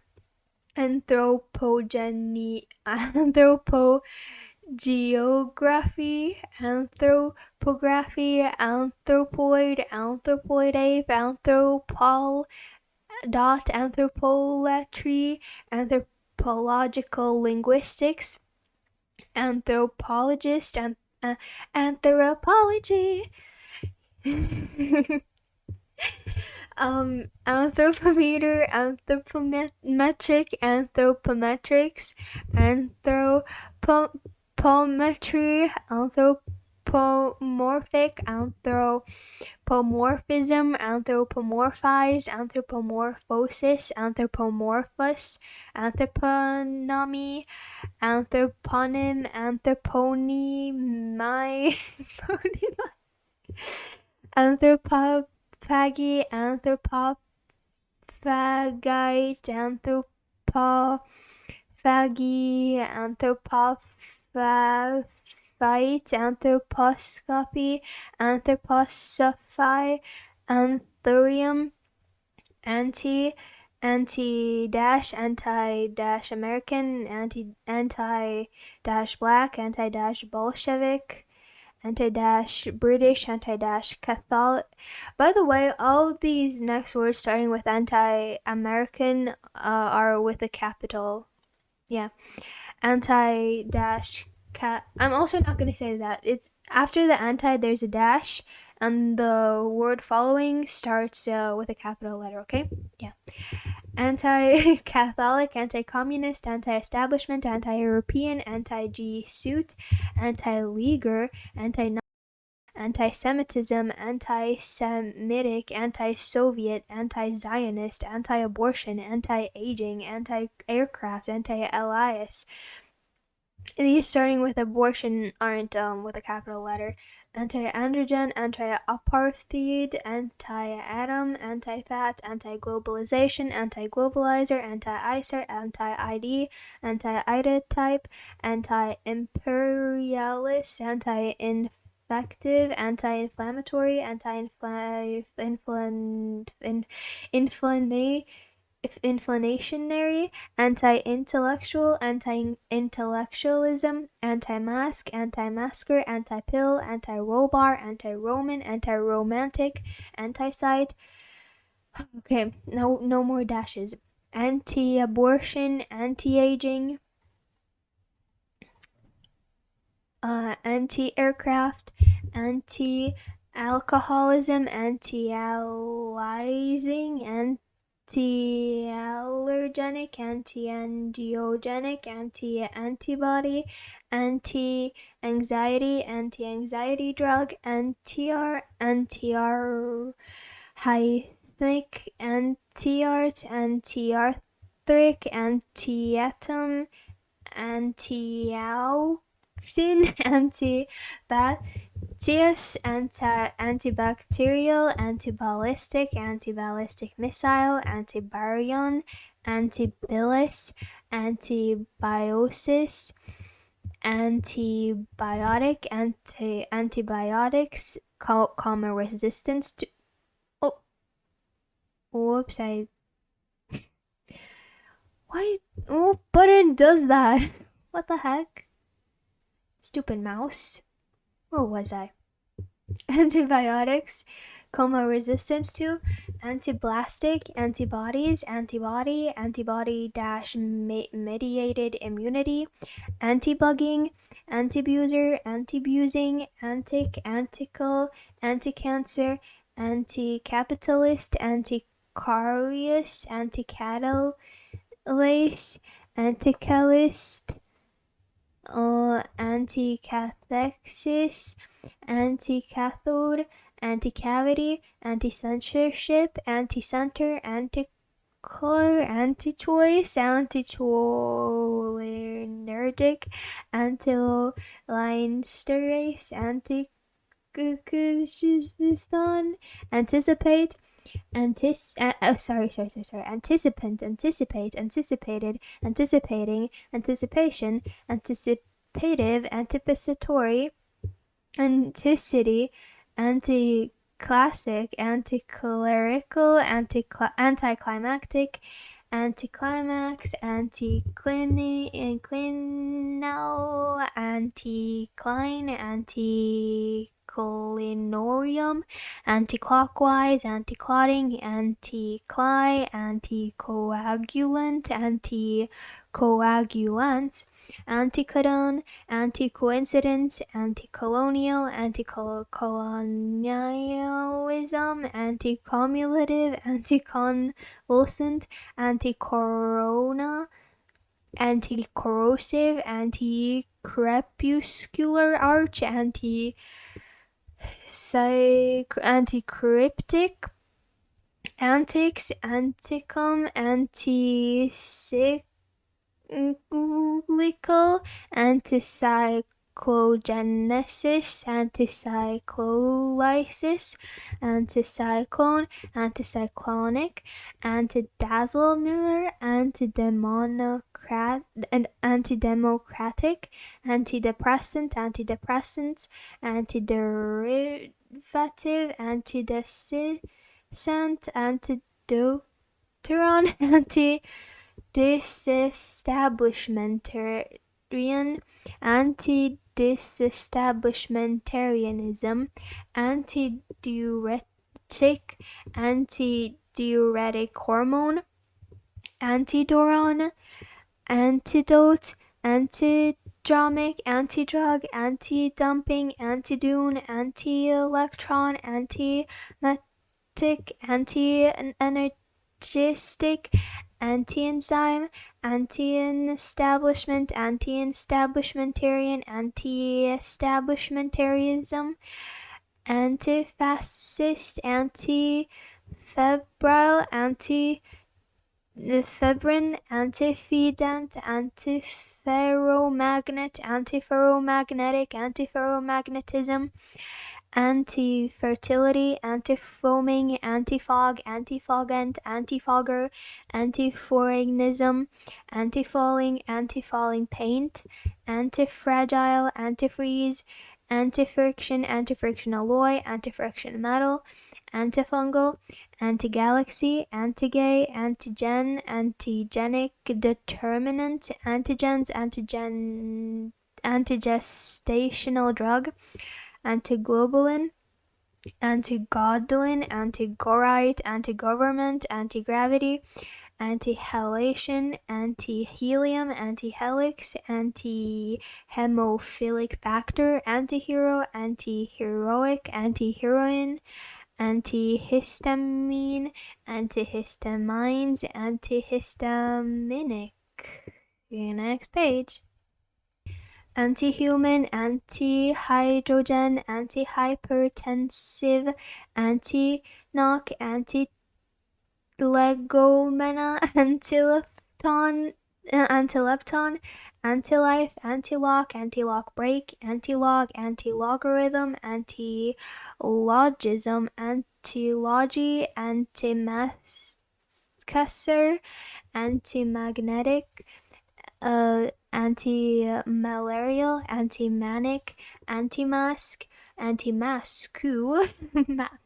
geography, anthropography, anthropoid, anthropoid anthropolatry, anthropological linguistics, anthropologist, anthropology. Anthropometer, anthropometric, anthropometrics, anthropometry, anthropomorphic, anthropomorphism, anthropomorphize, anthropomorphosis, anthropomorphous, anthroponymy, anthroponym, anthroponymy, anthropophagy, anthropophagite, anthropophagy, anthropophite, anthroposcopy, anthroposophy, anthurium, anti-dash, anti-dash American, anti-dash black, anti-dash Bolshevik, anti-dash British, anti-dash Catholic. By the way, all of these next words starting with anti-American are with a capital. Yeah. Anti-dash I'm also not going to say that. It's after the anti, there's a dash, and the word following starts with a capital letter, okay? Yeah. Anti-Catholic, anti-communist, anti-establishment, anti-European, anti-G-suit, anti-leaguer, anti-Semitism, anti-Semitic, anti-Soviet, anti-Zionist, anti-abortion, anti-aging, anti-aircraft, anti-Elias. These starting with abortion aren't with a capital letter. Anti-androgen, anti-apartheid, anti-atom, anti-fat, anti-globalization, anti-globalizer, anti-ICER, anti-ID, anti-IDA type, anti-imperialist, anti-infective, anti-inflammatory, anti-inflammatory, inflationary, anti-intellectual, anti-intellectualism, anti-mask, anti-masker, anti-pill, anti-roll-bar, anti-Roman, anti-romantic, anti-site. Okay, no more dashes. Anti-abortion, anti-aging, anti-aircraft, anti-alcoholism, anti-allying, anti-allergenic, anti-angiogenic, anti-antibody, anti-anxiety, anti-anxiety drug, anti-arrhythmic, anti-art, anti-arthric, anti-atom, anti-auxin, anti-Bacillus, antibacterial, anti-ballistic missile, anti-baryon, anti-billis, antibiosis, antibiotic, antibiotics, comma resistance to. Oh, whoops! Why? What button does that? What the heck? Stupid mouse. Where was I? Antibiotics, coma resistance to, antiblastic, antibodies, antibody dash mediated immunity, antibugging, antibuser, antibusing, antic, antical, anti-cancer, anti-capitalist, anti-carious, anti-catalase, anti-calist, anti-cathexis, anti-cathode, anti-cavity, anti-censorship, anti-center, anti-color, anti-choice, anti-cholinergic, anti-linesterase, anti-anticipant, anticipant, anticipate, anticipating, anticipation, anticipative, anticipatory, anticity, anti-classic, anti-clerical, anticlimactic, anticlimax, anticlinal, anticline, anticlinorium, anticlockwise, anticlotting, anticli, anticoagulant, anticoagulants, anticodone, anti-coincidence, anti-colonial, anti-colonialism, anti-cumulative, anti-convulsant, anti-corona, anti-corrosive, anti-crepuscular arch, anti-cryptic, antics, anticum, anti-cyclical, anticyclogenesis, anticyclolysis, anticyclone, anticyclonic, antidazzle mirror, antidemocratic, antidepressants, antiderivative, antidescent, antidoteron, disestablishmentarian, anti-disestablishmentarianism, antidiuretic, antidiuretic hormone, antidoron, antidote, antidromic, antidrug, anti-dumping, antidune, anti-electron, anti-metic, anti-energistic, anti-enzyme, anti-establishment, anti-establishmentarian, anti-establishmentarianism, anti-fascist, anti-febrile, anti-febrin, anti-fedant, anti-ferromagnet, anti-ferromagnetic, anti-ferromagnetism, anti-fertility, anti-foaming, anti-fog, anti-fogant, anti-fogger, anti-foreignism, anti-falling, anti-falling paint, anti-fragile, antifreeze, anti-friction, anti-friction alloy, anti-friction metal, antifungal, anti-galaxy, anti-gay, antigen, antigenic determinant, antigens, antigestational drug, antiglobulin, antigodlin, antigorite, anti-government, anti-gravity, anti-halation, anti-helium, anti-helix, anti-hemophilic factor, anti-hero, anti-heroic, anti-heroine, antihistamine, antihistamines, antihistaminic. Next page. Anti-human, anti-hydrogen, anti-hypertensive, anti-knock, anti-legomena, antilepton, anti-life, anti-lock, anti-lock break, anti-log, anti-logarithm, anti-logism, anti-logy, anti-macassar, anti-magnetic, anti-malarial, anti-manic, anti-mask, anti-masku,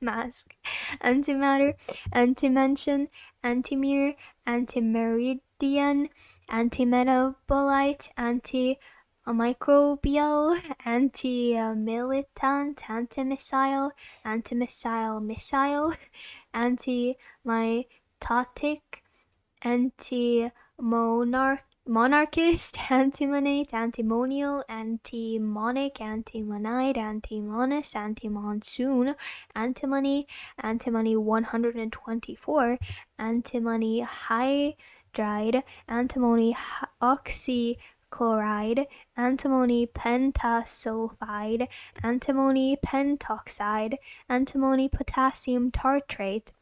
mask, antimatter, anti-mention, anti-mirror, anti-meridian, anti-metabolite, anti-microbial, anti-militant, anti-missile, anti-missile missile, anti-mitotic, anti-monarchist, antimonate, antimonial, antimonic, antimonide, antimonus, anti-monsoon, antimony, antimony 124, antimony hydride, antimony oxychloride, antimony pentasulfide, antimony pentoxide, antimony potassium tartrate,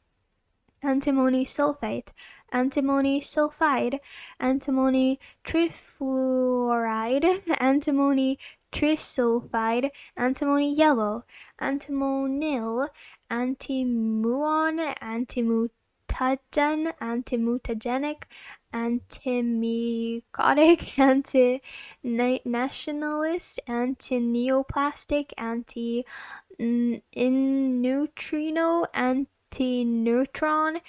antimony sulfate, antimony sulfide, antimony trifluoride, antimony trisulfide, antimony yellow, antimonyl, antimuon, antimutagen, antimutagenic, antimycotic, anti-nationalist, anti-neoplastic, anti-neutrino, anti-neutron,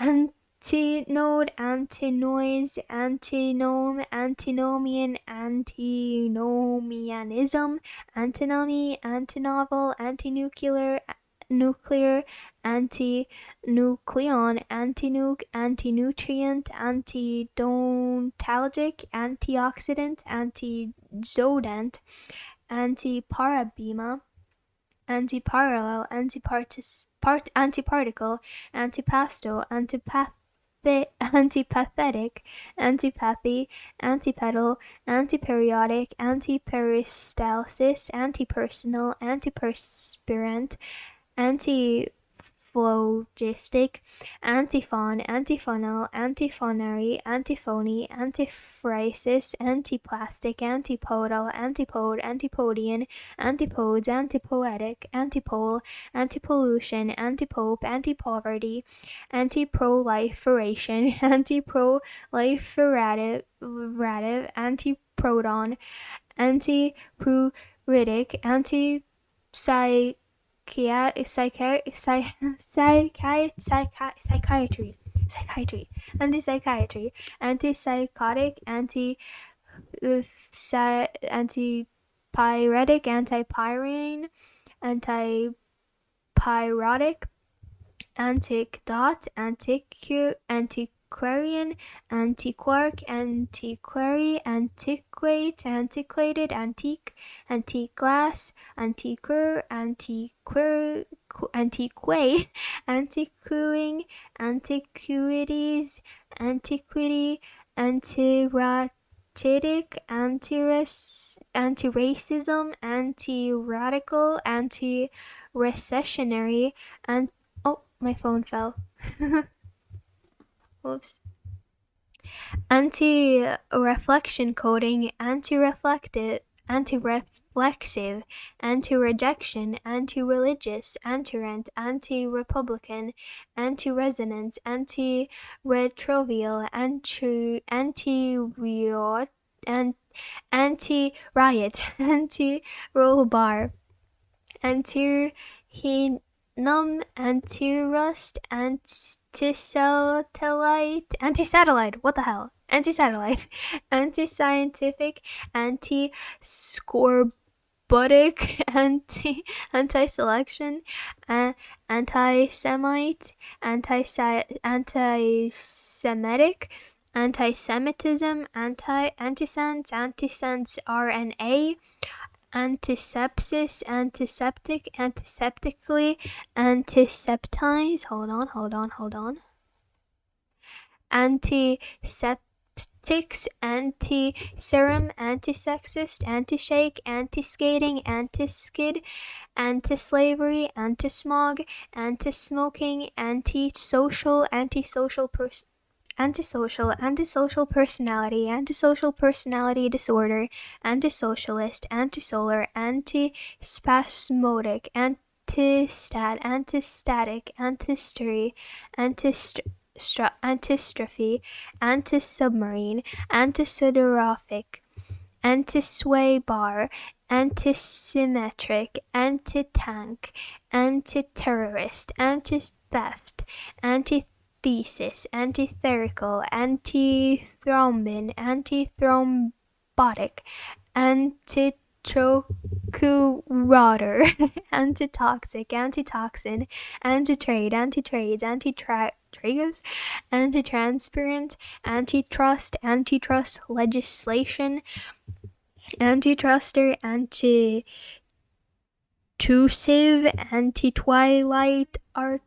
antinode, antinoise, antinome, antinomian, antinomianism, antinomy, antinovel, antinuclear, nuclear, antinucleon, antinuke, antinutrient, antidontalgic, antioxidant, antizodant, antiparabema, antiparallel, antiparticle, antipasto, antipathetic, antipathy, antipedal, antiperiodic, antiperistalsis, antipersonal, antiperspirant, antiphlogistic, antiphon, antiphonal, antiphonary, antiphony, antiphrasis, antiplastic, antipodal, antipode, antipodian, antipodes, antipoetic, antipole, antipollution, antipope, antipoverty, antiproliferation, antiproliferative, antiproton, antipruritic, psychiatry, antipsychotic, antipyretic, antipyrine, antipyrotic, antic-dot, antiquarian, antiquark, antiquary, antiquate, antiquated, antique, antique glass, antiquer, antiquer, antiquay, antiquing, antiquities, antiquity, antiracidic, anti-racism, anti-radical, anti-recessionary, and oh, my phone fell. Whoops. Anti-reflection coding, anti-reflective, anti-reflexive, anti-rejection, anti-religious, anti-rent, anti-republican, anti-resonance, anti-retrovial, anti-riot, anti-riot, anti-roll bar, anti-hin antinum, antirust, antisatellite, what the hell? Antisatellite, anti-scientific, anti-scorbutic, anti-selection, anti-Semite, anti-Semitic, anti-Semitism, antisense RNA, antisepsis, antiseptic, antiseptically, antiseptize, hold on, antiseptics, anti-serum, antisexist, anti-shake, anti-skating, anti-skid, anti-slavery, anti-smog, anti-smoking, antisocial, antisocial personality disorder, antisocialist, antisolar, antispasmodic, antistatic, antistrophy, antisubmarine, antisiderific, anti-sway bar, antisymmetric, anti-tank, anti-terrorist, anti-theft, antithesis, antitherical, antithrombin, antithrombotic, antitrocurator, antitoxic, antitoxin, antitrade, antitrades, antitragus, antitransparent, antitrust legislation, antitruster, antitusive, anti-twilight arc,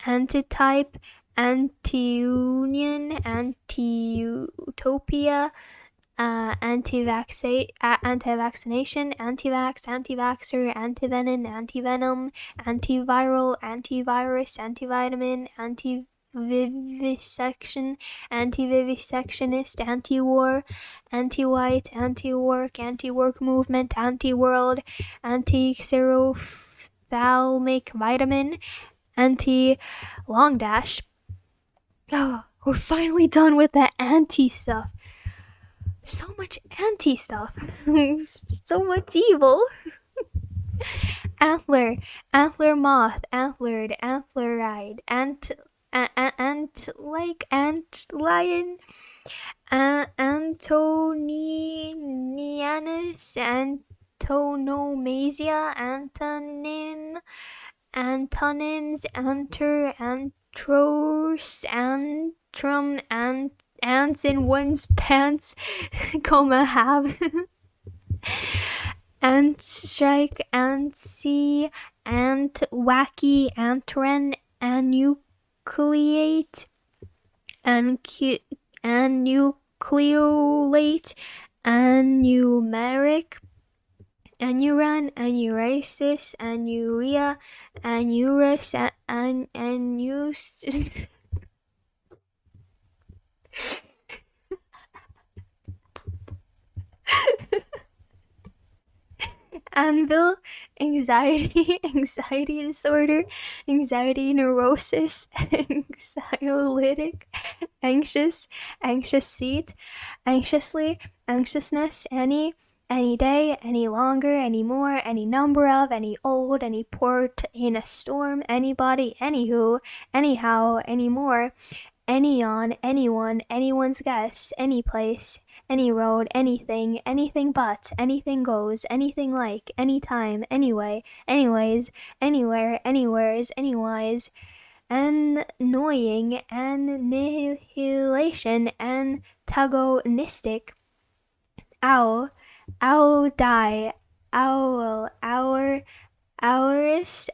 antitype, anti-union, anti-utopia, anti-vaccination, anti-vax, anti-vaxxer, anti-venom, anti-venom, antiviral, antivirus, antivitamin, anti-vivisection, anti-vivisectionist, anti-war, anti-white, anti-work, anti-work movement, anti-world, anti-xerophthalmic vitamin, anti-long dash. Oh, we're finally done with the anti stuff. So much anti stuff. So much evil. Antler, antler moth, antlered, antleride, ant lion, Antonianus, antonomasia, antonyms, antros, antrum, ants in one's pants, have, ant strike, antsy, ant wacky, antren, anucleate, anucleolate, anumeric, anuran, anurasis, anuria, anurus, anus. Anvil, anxiety, anxiety disorder, anxiety neurosis, anxiolytic, anxious, anxious seat, anxiously, anxiousness, any day, any longer, any more, any number of, any old, any port in a storm, anybody, anywho, anyhow, any more, any on, anyone, anyone's guess, any place, any road, anything, anything but, anything goes, anything like, anytime, anyway, anyways, anywhere, anywheres, anywise, annoying, annihilation, antagonistic, owl, die, owl, hourist,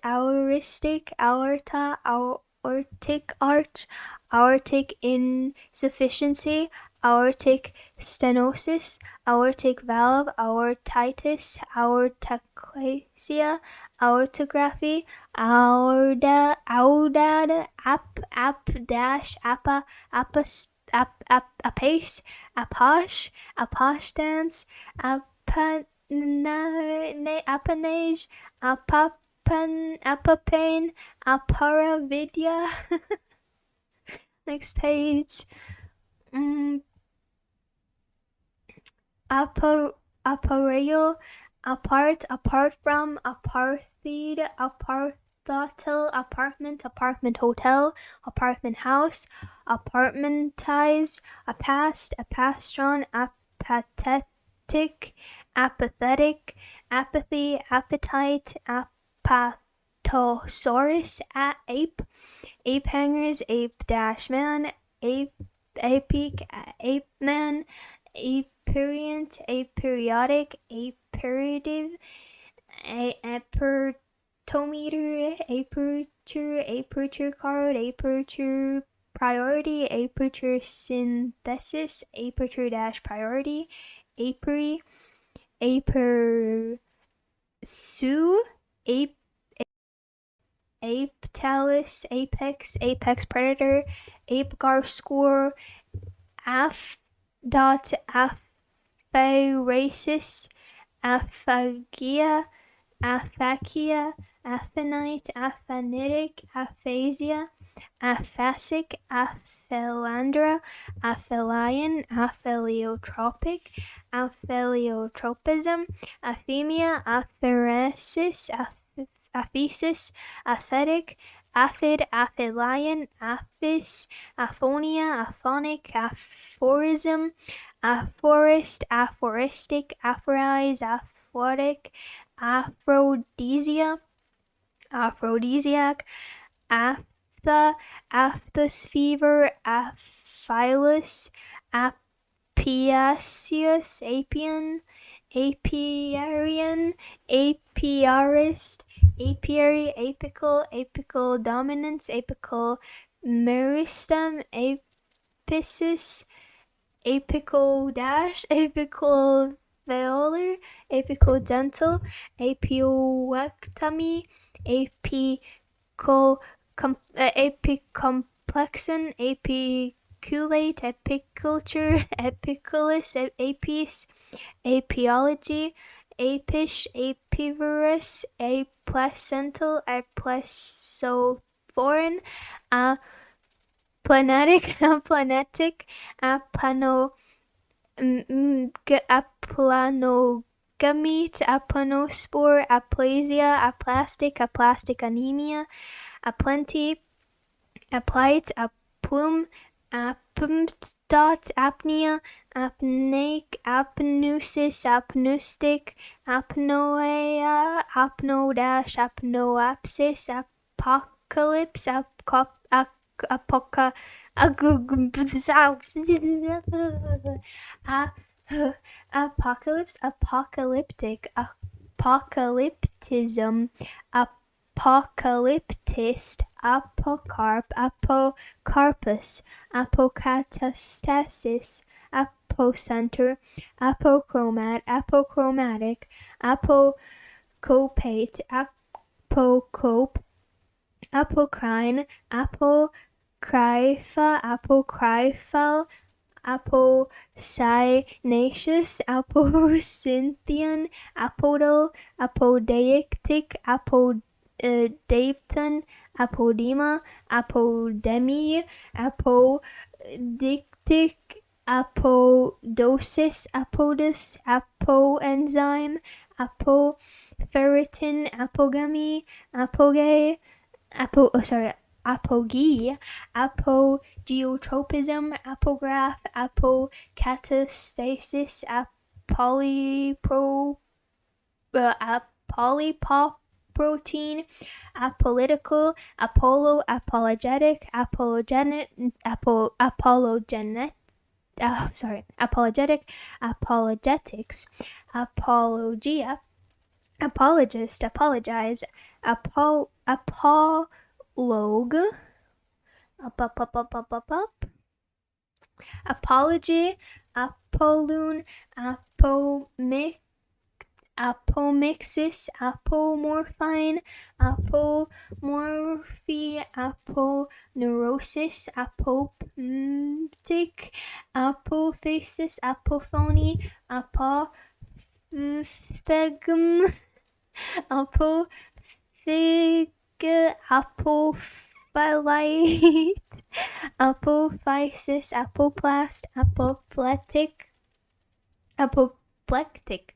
houristic, aorta, aortic arch, aortic insufficiency, aortic stenosis, aortic valve, aortitis, aortoclasia, aortography, audad, ap dash, apace, aposh dance, apanage, apapane, aparavidya. Next page. Apareo, apart, apart from, apartheid, aparthotel, apartment, apartment hotel, apartment house, apartmentize, apast, apastron, apathetic, apathetic, apathy, appetite, apatosaurus, ape, ape hangers, ape dash man, ape, apic, ape man, aperient, aperiodic, aperitive, apertometer, aperture card, aperture priority, aperture synthesis, aperture dash priority, apiary, aper sue, aptalis, apex, apex predator, apegar score, apharesis, aphagia, aphakia, aphanite, aphanitic, aphasia, aphasic, aphelandra, aphelion, apheliotropic, apheliotropism, aphemia, apheresis, aphesis, aphetic, aphid, aphelion, aphis, aphonia, aphonic, aphorism, aphorist, aphoristic, aphorize, aphotic, aphrodisia, aphrodisiac, aphtha, aphthous fever, aphilus, apiaceus, apian, apiarian, apiarist, apiary, apical, apical dominance, apical meristem, apicis, apical dash, apical veolar, apical dental, apiovectomy, apicomplexan, apiculate, apiculture, apicalus, apice, apiology, apish, apivorous, aplacental, aplacoforeign, aplanetic, aplanetic, aplanogamete, aplanospore, aplasia, aplastic, aplastic anemia, aplenty, aplite, aplume, apmdot, apnea, apneic, apneusis, apneustic, apnoea, apno-dash, apnoapsis, apocalypse, apoca, apocalypse, apocalyptic, apocalyptism, apocalyptist, apocarp, apocarpus, apocatastasis, apocenter, apochromat, apochromatic, apocopate, apocope, apocrine, apocrypha, apocryphal, apocynaceous, apocynthian, apodal, apodeictic, apodapton, apodema, apodemy, apodictic, apodosis, apodus, apoenzyme, apoferritin, apogamy, apogay, apogee, apogeotropism, apograph, apocatastasis, polypoprotein, apolitical, apollo, apologetic, apologetic, apologetics, apologia, apologist, apologize, apologue, apology, apolloon, apomixis, apomorphine, apomorphy, aponeurosis, apoptic, apophasis, apophony, apophthegm, apophig, apophylite, apophysis, apoplast, apoplectic, apoplectic,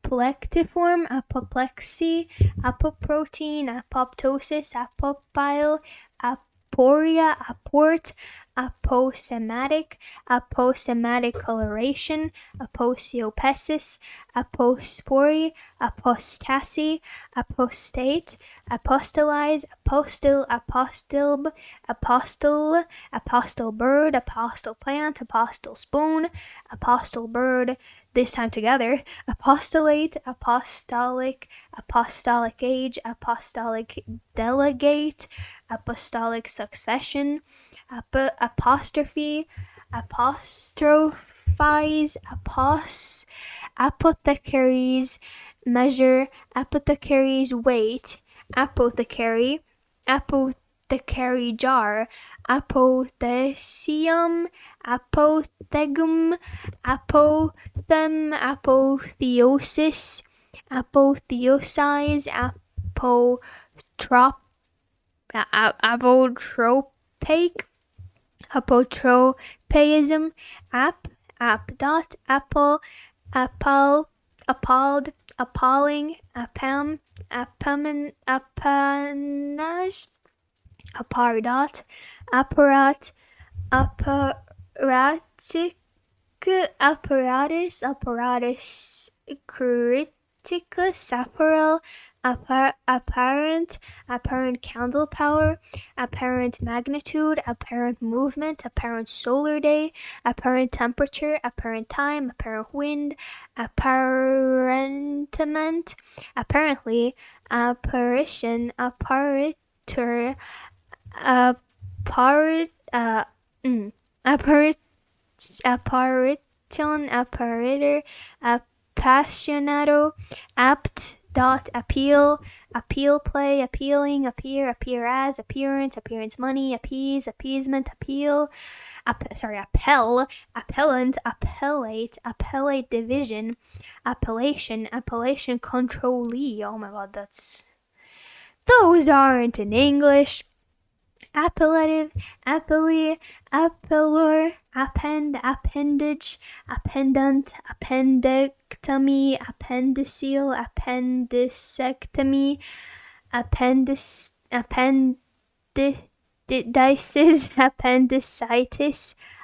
apoplectiform, apoplexy, apoprotein, apoptosis, apopyle, aporia, aport, aposematic, aposematic coloration, aposiopesis, apospory, apostasy, apostate, apostolize, apostle, apostilb, apostle, apostle bird, apostle plant, apostle spoon, apostle bird, this time together, apostolate, apostolic, apostolic age, apostolic delegate, apostolic succession, apostrophe, apostrophize, apothecaries, measure, apothecaries weight, apothecary, apothecary jar, apothecium, apothegum, apothem, apotheosis, apotheosize, apotropic, apotropeism, dot, apple, appalled, appalling, apanage, apparatus, apparatic, apparatus criticus, apparel, apparent candle power, apparent magnitude, apparent movement, apparent solar day, apparent temperature, apparent time, apparent wind, apparentement, apparently, apparition, apparator, apparition, apparator, appassionato, apt, dot, appeal, appeal play, appealing, appear, appear as, appearance, appearance money, appease, appeasement, appeal, appel, appellant, appellate division, appellation, appellation controllee. Oh my god, those aren't in English. Appellative, appellee, appellor, append, appendage, appendant, appendectomy, appendicele, appendicectomy, appendicitis,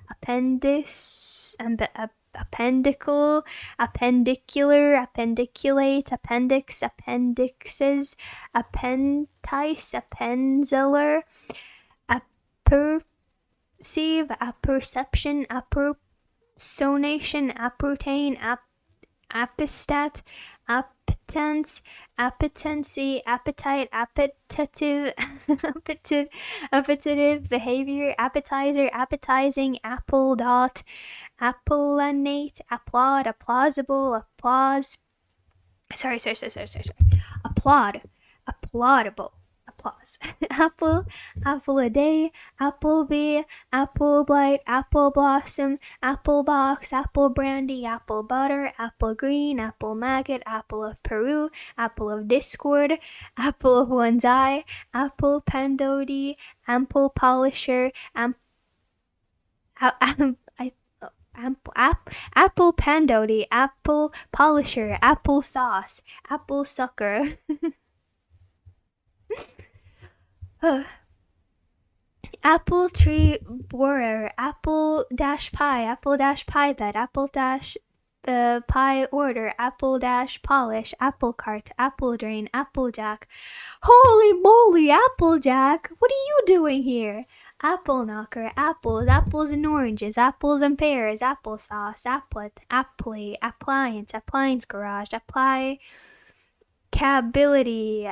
appendicitis, appendicle, appendicular, appendiculate, appendix, appendixes, appendice, appenzeller, apperceive, apperception, appersonation, appertain, apostat, appetence, appetency, appetite, appetitive, appetitive behavior, appetizer, appetizing, apple, dot, appellanate, applaud, applausible, applause, applaud, applaudable, applause, apple, apple a day, applebee, apple blight, apple blossom, apple box, apple brandy, apple butter, apple green, apple maggot, apple of Peru, apple of discord, apple of one's eye, apple pendody, ample polisher, apple pendody, apple polisher, apple sauce, apple sucker. Apple tree borer, apple dash pie bed, apple dash pie order, apple dash polish, apple cart, apple drain, applejack. Holy moly, applejack! What are you doing here? Apple knocker, apples and oranges, apples and pears, applesauce, applet, apply, appliance garage, applicability,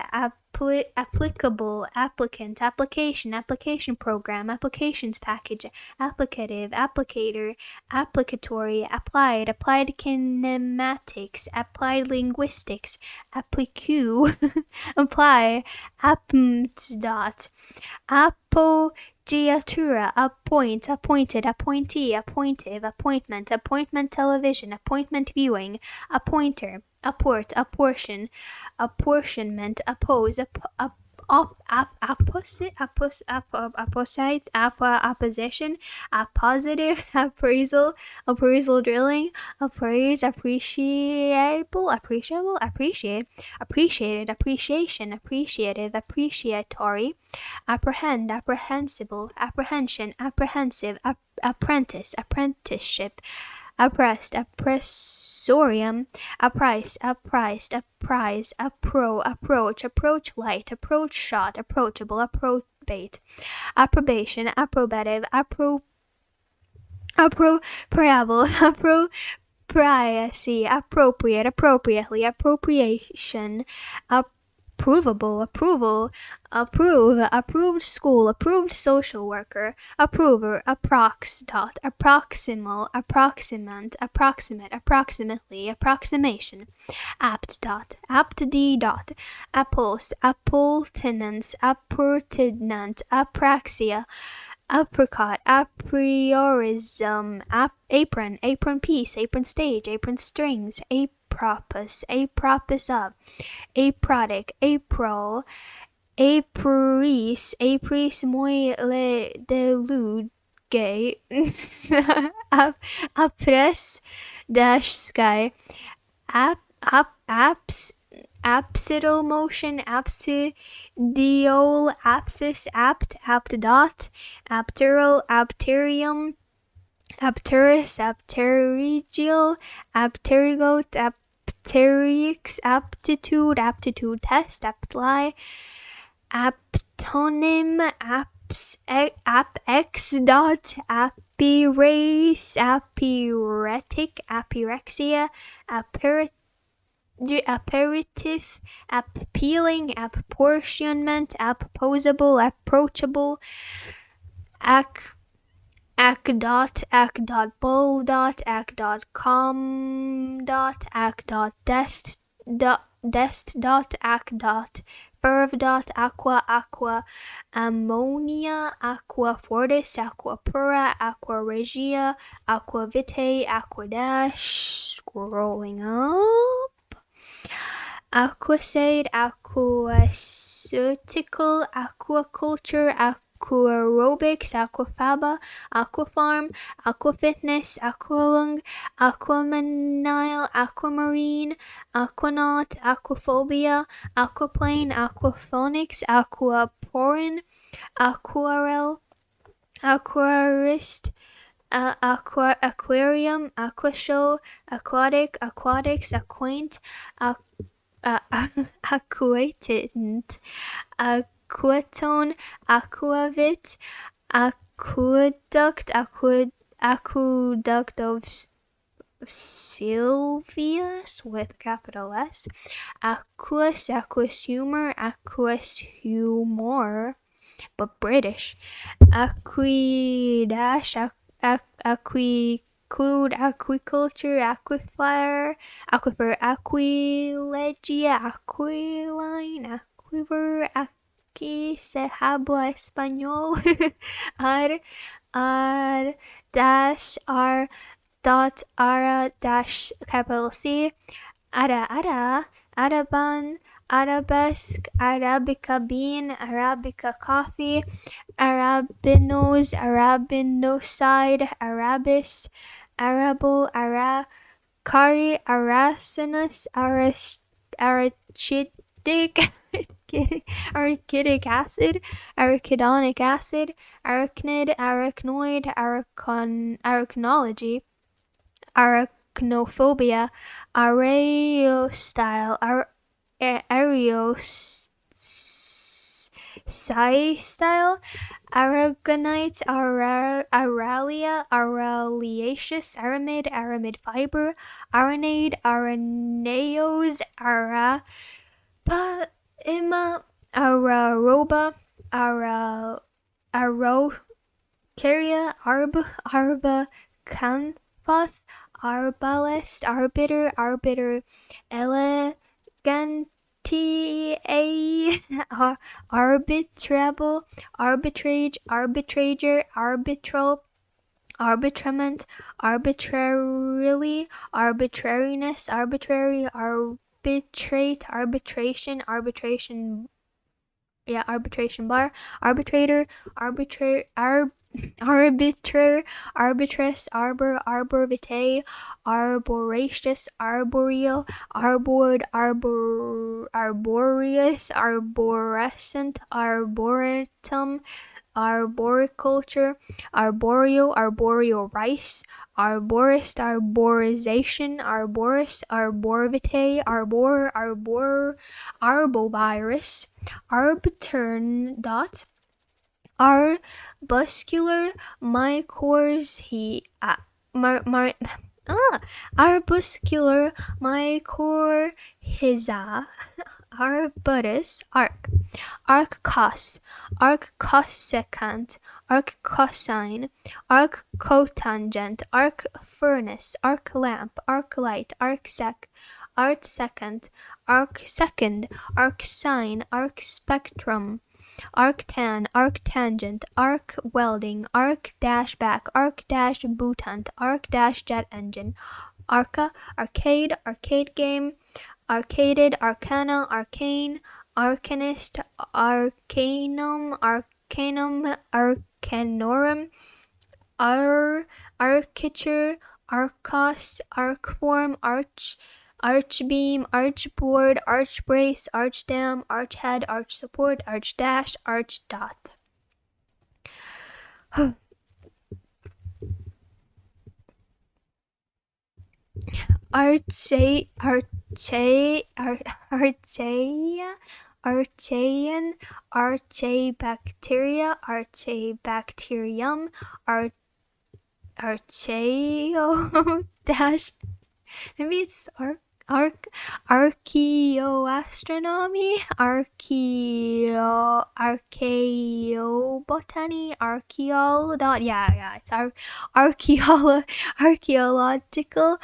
applicable, applicant, application program, applications package, applicative, applicator, applicatory, applied kinematics, applied linguistics, applique, apply, apmt dot, apoggiatura, appoint, appointed, appointee, appointive, appointment television, appointment viewing, appointer, apport, apportion, apportionment, oppose, opposition, appositive, appraisal drilling, appraise, appreciate, appreciated, appreciation, appreciative, appreciatory, apprehend, apprehensible, apprehension, apprehensive, apprentice, apprenticeship, oppressed, oppressorium, apprice, apprised, apprise, approach light, approach shot, approachable, approbate, approbation, approbative, appropriable, appropriacy, appropriate, appropriately, appropriation, approvable, approval, approved school, approved social worker, approver, approximal, approximate, approximately, approximation, aptd, appulse, appurtenance, apraxia, apricot, apriorism, apron piece, apron stage, apron strings, apropos of, aprotic, april, apris moi le deluge, apres dash sky, apsidal motion, apsidiol, apsis, aptdot, apteral, apterium, apterus, apterygial, apterigote, apterix, aptitude test, aptly, aptonym, apex dot, apirace, apiretic, apirexia, aperitif, appealing, apportionment, apposable, approachable, bull com dest ferv aqua ammonia, aqua fortis, aqua pura, aqua regia, aqua vitae, aqua dash, scrolling up, aquacide, aquaceutical, aquaculture, aquarobics, aquafaba, aquafarm, aquafitness, aqualung, aquamanile, aquamarine, aquanaut, aquaphobia, aquaplane, aquaphonics, aquaporin, aquarel, aquarist, aquarium, aquashow, aquatics, acquaint, aquatant, aquatone, aquavit, aqueduct of Sylvius with capital S, aqueous humor, but British, aquidash, aquiculture, aquifer, aquilegia, aquiline, aquiver, que se habla español, ara dash capital C, araban, arabesque, arabica bean, arabica coffee, arabinos, arabinoside, arabis, arable, aracari, aracinus, arachidic, arachidic acid, arachidonic acid, arachnid, arachnoid, arachnology, arachnophobia, areostyle, style, aragonite, aralia, araliaceous, aramid fiber, aranade, araneos, ima, araroba, arocaria, arba, canfoth, arbalest, arbiter, elegantia, arbitrable, arbitrage, arbitrager, arbitral, arbitrament, arbitrarily, arbitrariness, arbitrary, arbitrate, arbitration, arbitration bar, arbitrator, arbiter, arbitress, arbor, arbor vitae, arboraceous, arboreal, arbored, arboreous, arborescent, arboretum, arboriculture, arboreal, arboreal rice, arborist, arborization, arboris, arborvitae, arbovirus, arbitern dot, arbuscular, mycors, arbuscular, mycorrhiza, arbutus, arccos, arccosecant, arccosine, arccotangent, arcfurnace, arclamp, arclight, arcsecond, arcsecond, arcsine, arcspectrum, arctan, arctangent, arc welding, arc dash back, arc dash bootant, arc dash jet engine, arca, arcade, arcade game, arcaded, arcana, arcane, arcanist, arcanum, arcanorum, architure, arcos, archform, archbeam, archboard, archbrace, archdam, archhead, archsupport, archdash, archdot. Archaean, archaebacteria, archaebacterium, archaeo dash, maybe it's archaeoastronomy, archaeobotany, it's archaeological,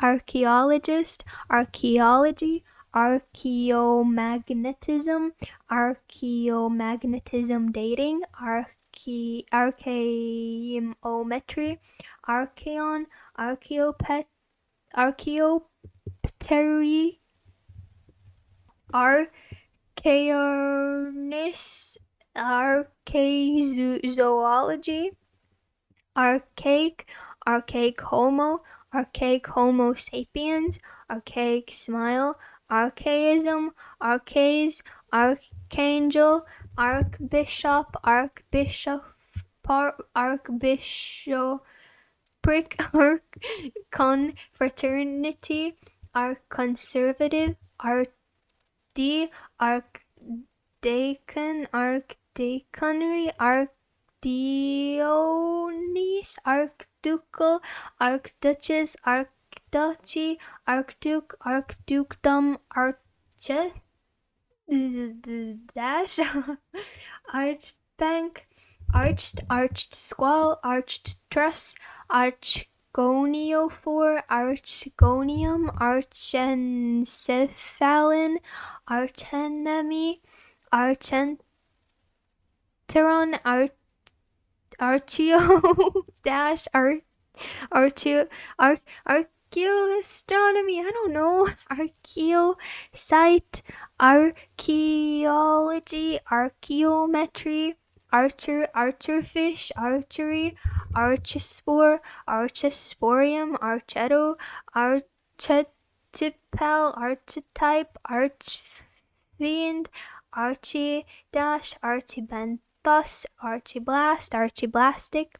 archaeologist, archaeology, archaeomagnetism dating, archaeometry, archaeon, archaeoptery, archaeornis, archaezoology, archaic, archaic homo sapiens, archaic smile, archaism, archais, archangel, archbishopric, archconfraternity, archconservative, archdeacon, archdeaconry, archdiocese, archducal, archduchess, archduchy, archduke, archdukedom, dash, archbank, arched squall, arched truss, archgoniophore, archgonium, archencephalon, archenemy, archenteron, archeo dash, archaeoastronomy, I don't know, archaeosite, archaeology, archaeometry, archerfish, archery, archespore, archesporium, archetto, archetypal, archetype, archfiend, archie dash, archibenthos, archiblast, archiblastic,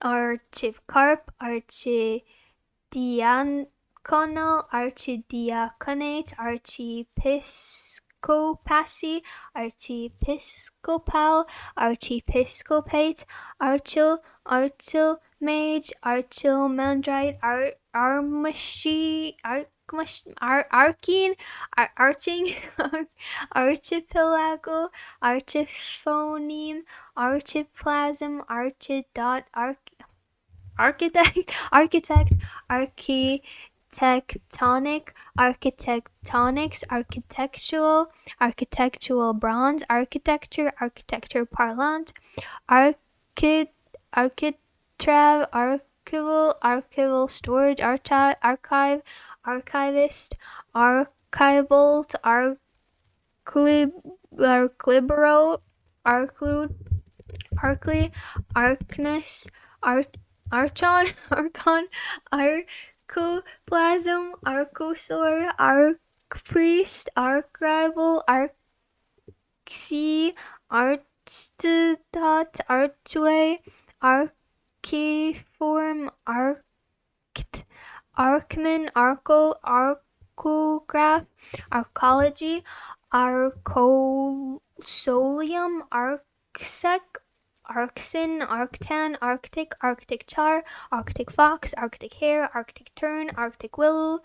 archicarp, archidiaconal, archidiaconate, archiepiscopacy, archiepiscopal, archiepiscopate, archilmage, archilmandrite, arching, archipelago, archiphoneme, archiplasm, archidot, architect, architectonic, architectonics, architectural bronze, architecture parlant, architrav, archival storage, archive, archivist, archivolt, Arclibero, Arclude, Arcley, Arcnus, Archon, Archon, Arcoplasm, Arcosaur, Arcpriest, Arcrival, Arcee, Archdot, Archway, Archiform, Arcman, Arco, Arcograph, Arcology, Arcosolium, Arcsec, Arcsin, Arctan, Arctic, Arctic Char, Arctic Fox, Arctic Hare, Arctic Tern, Arctic Willow,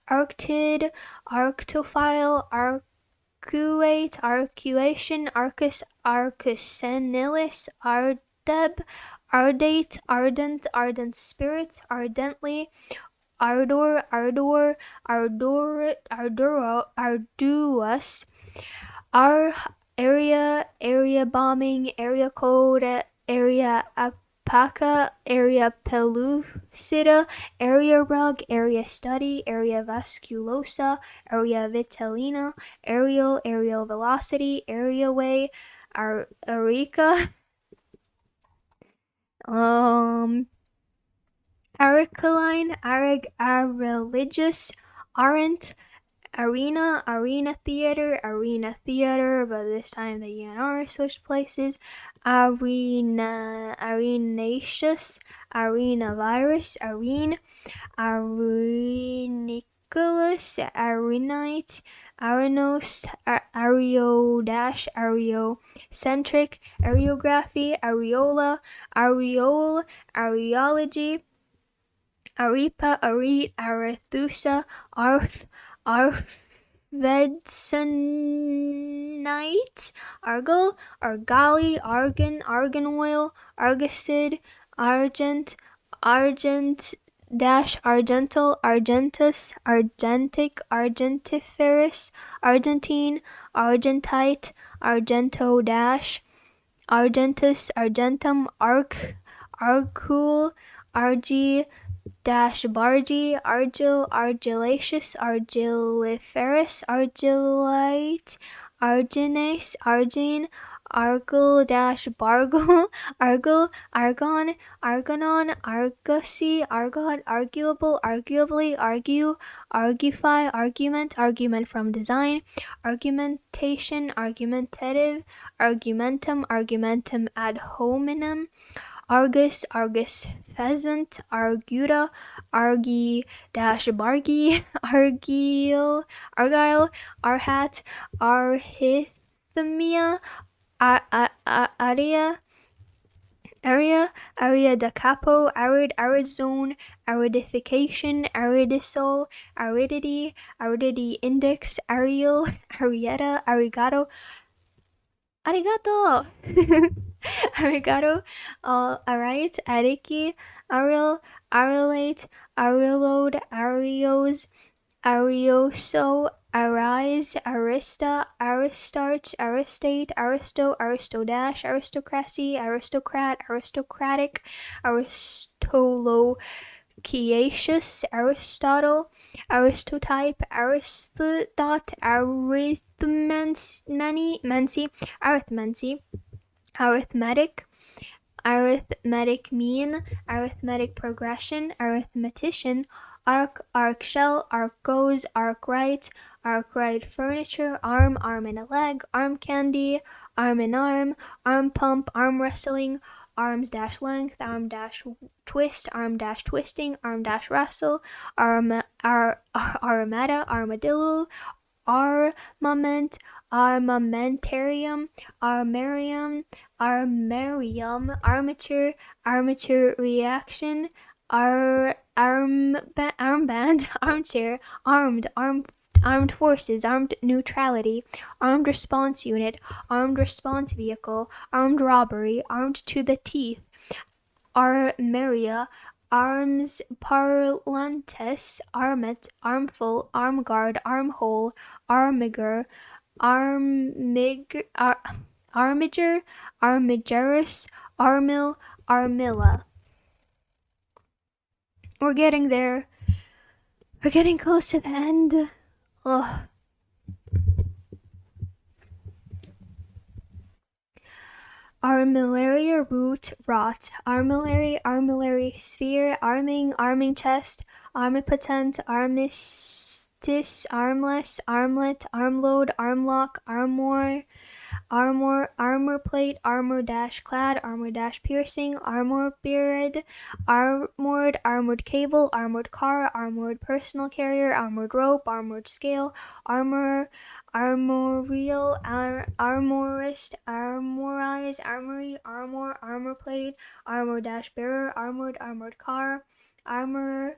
Arctid, Arctophile, Arcuate, Arcuation, Arcus, Arcusenilis, Ardeb, Ardate, Ardent, Ardent Spirits, Ardently, Ardor, Arduous, area bombing, area code, area apaca, area pellucida, area rug, area study, area vasculosa, area vitellina, aerial velocity, area way, arica, Aricaline, Areligious, Arent, Arena Theater, but this time the UNR switched places. Arenaceous, Arenavirus, Areniculus, Arenite, Arenos, Areocentric, Areography, Areola, Areole, Areology, Arepa, Arete, Arethusa, Arvedsonite, Argol, Argali, Argan, Argan oil, Argacid, Argent, Argental, Argentus, Argentic, Argentiferous, Argentine, Argentite, Argento Argentus, Argentum, Arcul, Argy, Bargy, Argil, Argillaceous, Argilliferous, Argillite, Arginace, Argine, Argle, Bargle, Argle, Argon, Argonon, Argosy, Argot, Arguable, Arguably, Argue, Argufy, Argument from design, Argumentation, Argumentative, Argumentum ad hominem, Argus, Pheasant, Arguta, Bargy, Argyle, Arhat, Arhithmia, Area da capo, arid zone, aridification, aridisol, aridity index, arietta, arigato, arigato, arite, ariki, arelate, arelode, arios, arioso, arise, arista, aristarch, aristate, aristodash, aristocracy, aristocrat, aristocratic, aristolochiaceous, Aristotle, Aristotype, Aristodote, arithmetic, arithmetic mean, arithmetic progression, arithmetician, arcshell, arcose, arkwright furniture, arm and a leg, arm candy, arm and arm pump, arm wrestling, arms dash length, arm dash twist, arm dash twisting, arm dash wrestle, armada, armadillo, armament, armamentarium, armarium, armature reaction, armband, armchair, armed forces, armed neutrality, armed response unit, armed response vehicle, armed robbery, armed to the teeth, armeria, arms parlantes, armet, armful, armguard, armhole, armiger, armiger, armigerous, armil, armilla. We're getting there. We're getting close to the end. Ugh. Armillaria root rot, armillary sphere, arming chest, armipotent, armistice, armless, armlet, armload, armlock, armor plate, armor dash clad, armor dash piercing, armor beard, armored cable, armored car, armored personal carrier, armored rope, armored scale, armorial, armorist, armorize, armory, armor plate, armor dash bearer, armored car, armory,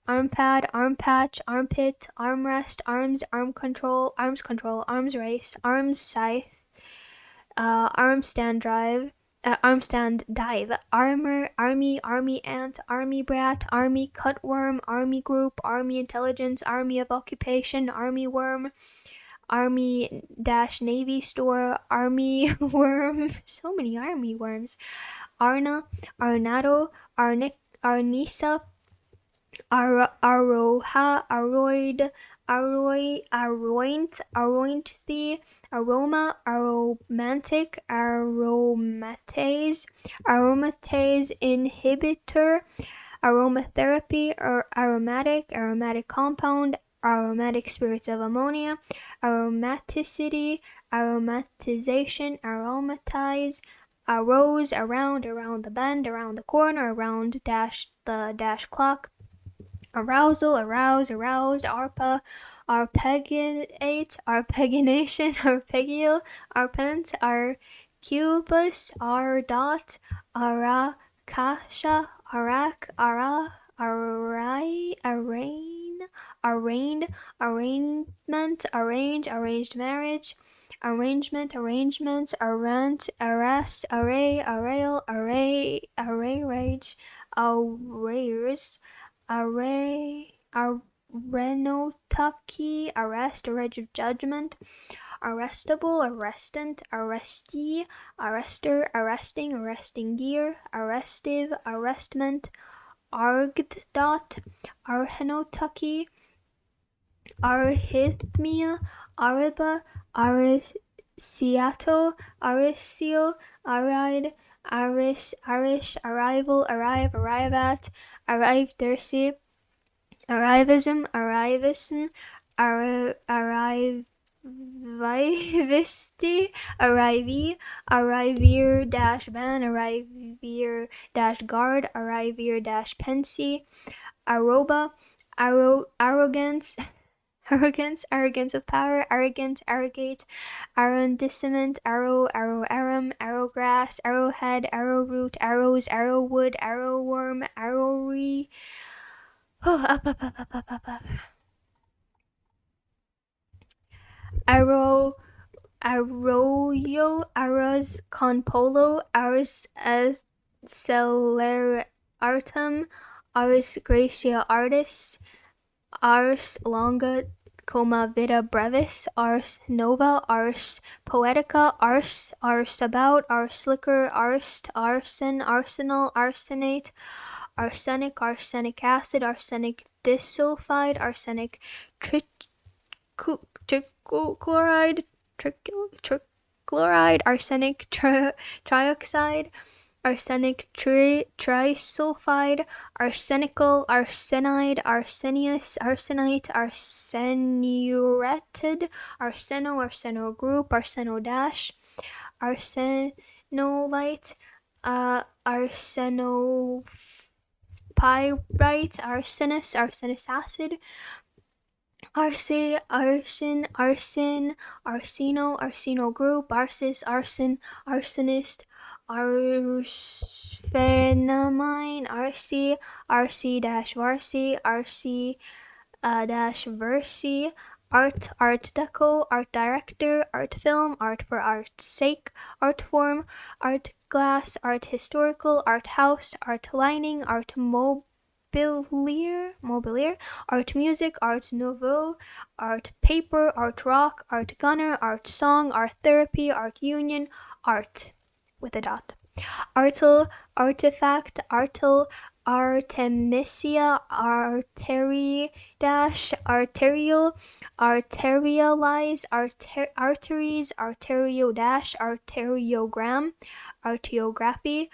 arm pad, arm patch, armpit, armrest, arms control, arms race, arms scythe, arm stand dive, army ant, army brat, army cutworm, army group, army intelligence, army of occupation, army worm, army dash navy store, army worm, so many army worms, Arna, Arnado, Arnisa, Aroha, Aroid, Arointhe, Aroma, Aromantic, Aromatase, Inhibitor, Aromatherapy, or aromatic compound, aromatic spirits of ammonia, aromaticity, aromatization, aromatize, arose, around the bend, around the corner, around the dash clock, arousal, aroused, arpa, arpegginate, arpeggination, arpeggio, arpent, arcubus, ardot, arakasha, arak, arrained, arraignment, arranged marriage, arrangements, arrant, arrest, array, rage, arrears, arenotaki, arrest, judgment, arrestable, arrestant, arrestee, arrestor, arresting gear, arrestive, arrestment, argdot, arhenotaki, arrhythmia, ariba, arisiato, arisio, aride, arish, arrival, arrive at, arrive dersi, arrivism, arrivisti, arrivee, arrivier dash ban, arrivier dash guard, arrivier dash pensy, arroba, arrogance, arrogance of power, arrogate, arrondissement, arum, arrowgrass, arrowhead, arrowroot, arrows, arrowwood, arrowworm, arrowry. Oh, up. Arroyo, Aras Conpolo, Ars Acceleratum, Ars Gracia Artis, Ars Longa Vita Brevis, Ars Nova, Ars Poetica, Ars About, Ars Liquor, Arson, Arsenal, Arsenate, arsenic acid, arsenic disulfide, arsenic trichloride, arsenic trioxide, arsenic trisulfide, arsenical, arsenide, arsenious, arsenite, arsenuretted, arseno group, arseno dash, arsenolite, arsenopyrite, arsenous acid, arsin, arseno group, arsis, arsonist, arsphenamine, rc-varsi, rc-versi, art deco, art director, art film, art for art's sake, art form, art glass, art historical, art house, art lining, art mobilier, art music, art nouveau, art paper, art rock, art gunner, art song, art therapy, art union, art with a dot, artel, artifact, artel, artemisia, arterial, arterialize, arteries, arteriogram, arteriography,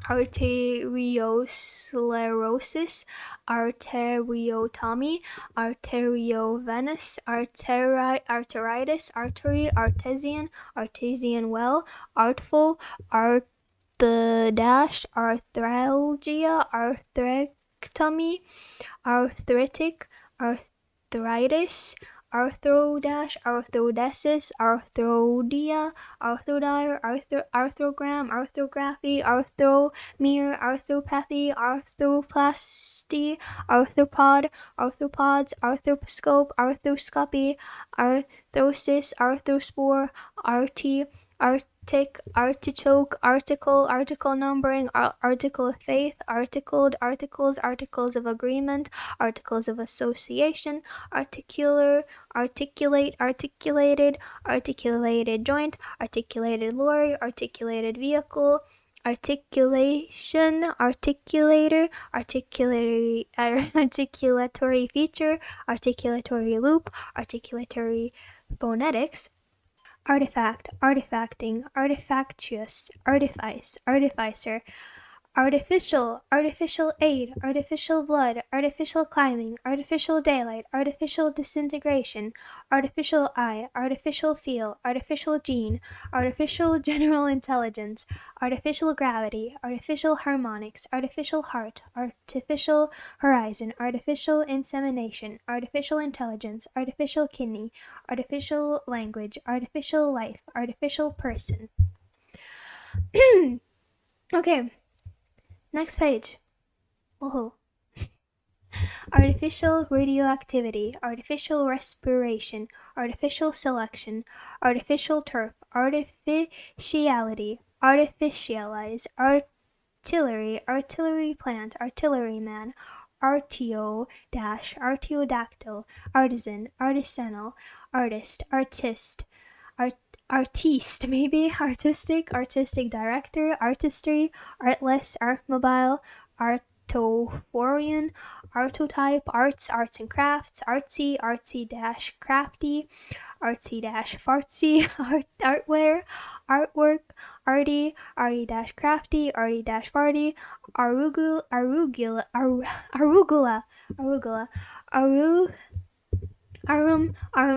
arteriosclerosis, arteriotomy, arteriovenous, arteritis, artesian well, artful, arthralgia, arthrectomy, arthritic, arthritis, arthrodesis, arthrodia, arthrogram, arthrography, arthromere, arthropathy, arthroplasty, arthropods, arthroscopy, arthrosis, arthrospore, Artic, artichoke, article numbering, article of faith, articled, articles of agreement, articles of association, articulate, articulated joint, articulated lorry, articulated vehicle, articulation, articulator, articulatory feature, articulatory loop, articulatory phonetics, artifact, artifacting, artifactious, artifice, artificer, artificial, artificial aid, artificial blood, artificial climbing, artificial daylight, artificial disintegration, artificial eye, artificial feel, artificial gene, artificial general intelligence, artificial gravity, artificial harmonics, artificial heart, artificial horizon, artificial insemination, artificial intelligence, artificial kidney, artificial language, artificial life, artificial person. Okay. Next page. Whoa. Artificial radioactivity, artificial respiration, artificial selection, artificial turf, artificiality, artificialize, artillery plant, artilleryman, artiodactyl, artisan, artisanal, artist, artiste, maybe, artistic director, artistry, artless, artmobile, artophorian, artotype, arts and crafts, artsy-crafty, artsy-fartsy, artware, artwork, arty-crafty, arty-farty, arugula, arum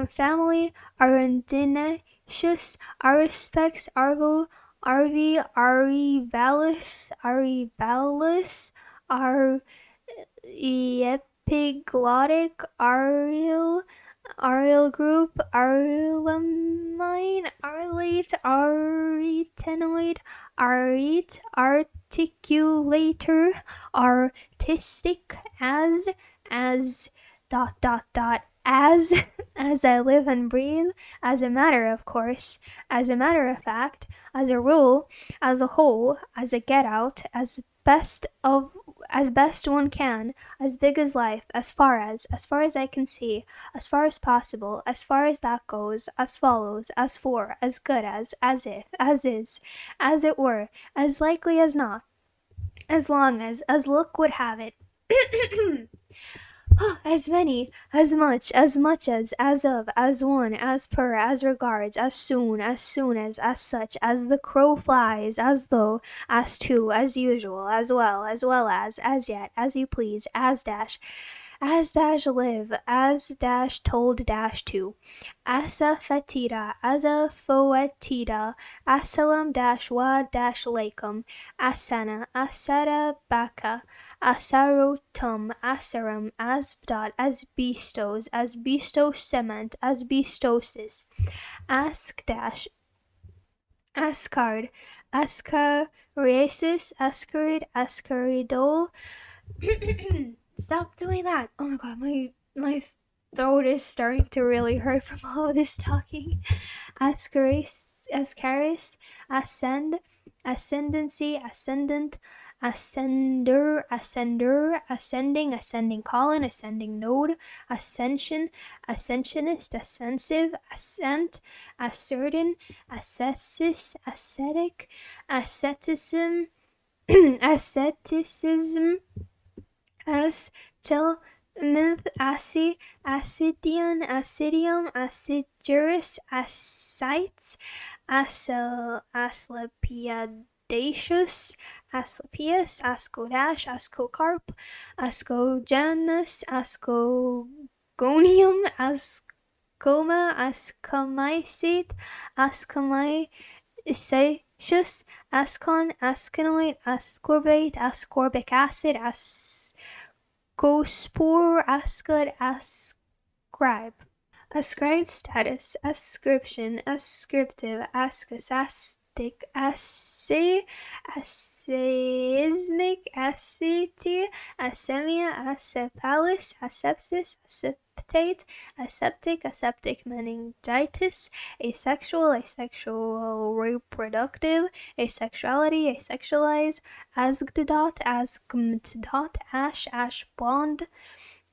family, arundinaceous, arispex, arvi, arivalis, epiglottic, aryl group, arlamine, arlate, arytenoid, articulator, artistic, as as I live and breathe, as a matter of course, as a matter of fact, as a rule, as a whole, as a get out, as best one can, as big as life, as far as I can see, as far as possible, as far as that goes, as follows, as for, as good as if, as is, as it were, as likely as not, as long as luck would have it. As many, as much as, of, as one, as per, as regards, as soon as, such, as the crow flies, as though, as to, as usual, as well as yet, as you please, as live, as told to, asa fetida, asa foetida, asalam wa lacum, asana, asara baka, asarotum, asarum, asbdot, asbestos, cement, asbestosis, ascard, ascariasis, ascarid, ascaridol. Stop doing that. Oh my god, my throat is starting to really hurt from all this talking. Ascaris, ascend, ascendancy, ascendant, ascender, ascending colon, ascending node, ascension, ascensionist, ascensive, ascent, ascertain, ascesis, ascetic, asceticism, asceticism, astilminth, acidion, acidium, acidurus, ascites, asclepiadaceous, asclepius, ascodash, ascocarp, ascogenus, ascogonium, ascoma, ascomycete, ascomycaceous, ascon, asconoid, ascorbate, ascorbic acid, ascospore, ascud, ascribe. Ascribed status, ascription, ascriptive, ascus, astic, assay, assaismic, asceti, assemia, ascepalis, asepsis, aseptate, aseptic, aseptic meningitis, asexual, asexual reproductive, asexuality, asexualize, asgdot, asgmtdot, ash blonde,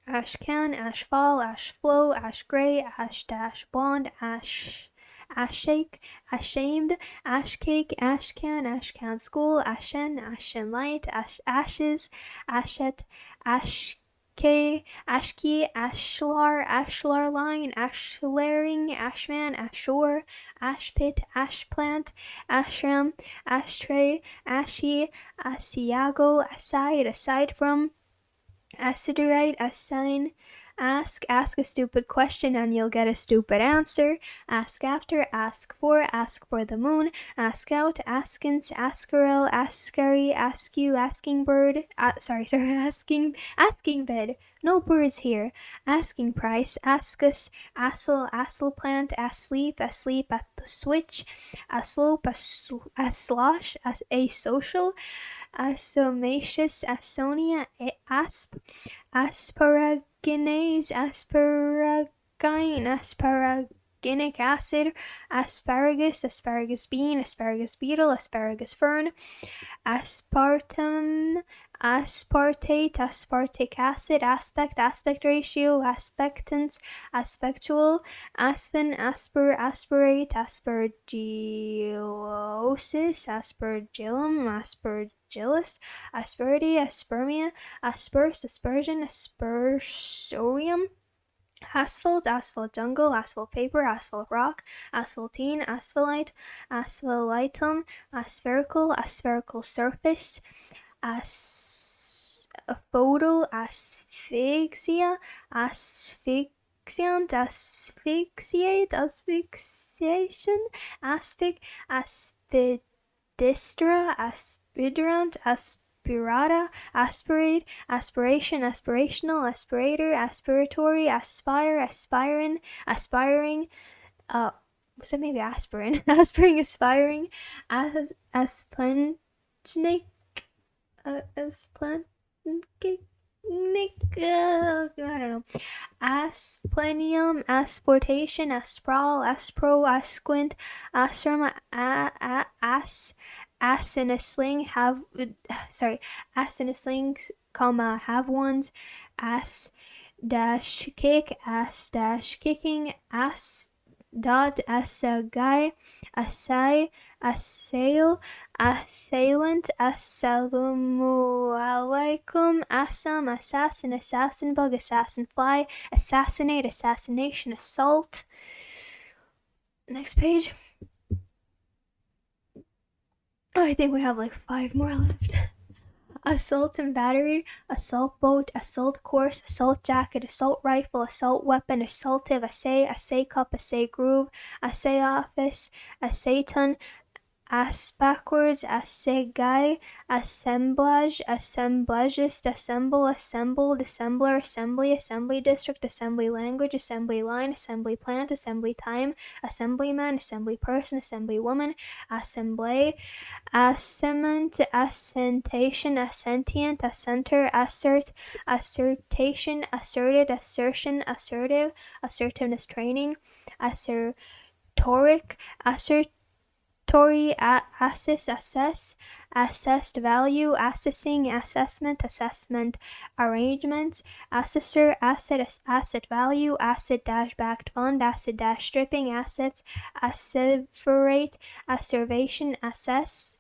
ashcan, ashfall, ashflow, ashgray, ash-blonde, ashshake, ashamed, ashcake, ashcan, ashcan school, ashen, ashen light, ashes, ashet, ashkey, ashlar line, ashlaring, ashman, ashore, ashpit, ashplant, ashram, ashtray, ashy, asiago, aside from, acidurite, assign, ask a stupid question and you'll get a stupid answer, ask after, ask for the moon, ask out, askance, ascarel, ascary, askew, asking bird, asking bed, no birds here, asking price, askus, assel plant, asleep at the switch, aslope, aslosh, asocial, Asomaceous, Asonia, asp, asparaginase, asparagine, asparaginic acid, asparagus bean, asparagus beetle, asparagus fern, aspartate, aspartic acid, aspect ratio, aspectance, aspectual, aspen, aspirate, aspergillosis, aspergillum, aspergillus, asperity, aspermia, asperse, aspersion, aspersorium, asphalt jungle, asphalt paper, asphalt rock, asphaltene, asphalite, asphaltum, aspherical surface, asphodal, asphyxia, asphyxiant, asphyxiate, asphyxiation, aspic, aspidistra, aspirant, aspirata, aspirate, aspiration, aspirational, aspirator, aspiratory, aspire, aspiring, was it maybe aspirin? Aspiring, aspiring, asplenic, I don't know. Asplenium, asportation, aspral, aspro, asquint, asrum, ass in a sling, ass in a sling, have ones, ass dash kick, ass dash kicking, ass dot, assagai, assail, assailant, assalamu alaikum, assam, assassin bug, assassin fly, assassinate, assassination, assault. Next page. Oh, I think we have like 5 more left. Assault and battery, assault boat, assault course, assault jacket, assault rifle, assault weapon, assaultive, assay cup, assay groove, assay office, assayton, ass backwards, assegai, assemblage, assemblagist, assemble, assembled, assembler, assembly district, assembly language, assembly line, assembly plant, assembly time, assemblyman, assembly person, assembly woman, assembly, assement, assentation, assentient, assenter, assert, assertation, asserted, assertion, assertive, assertiveness training, assertoric, assessed value, assessing, assessment arrangements, assessor, asset value, asset backed fund, asset stripping, assets, asseverate, asservation, assess,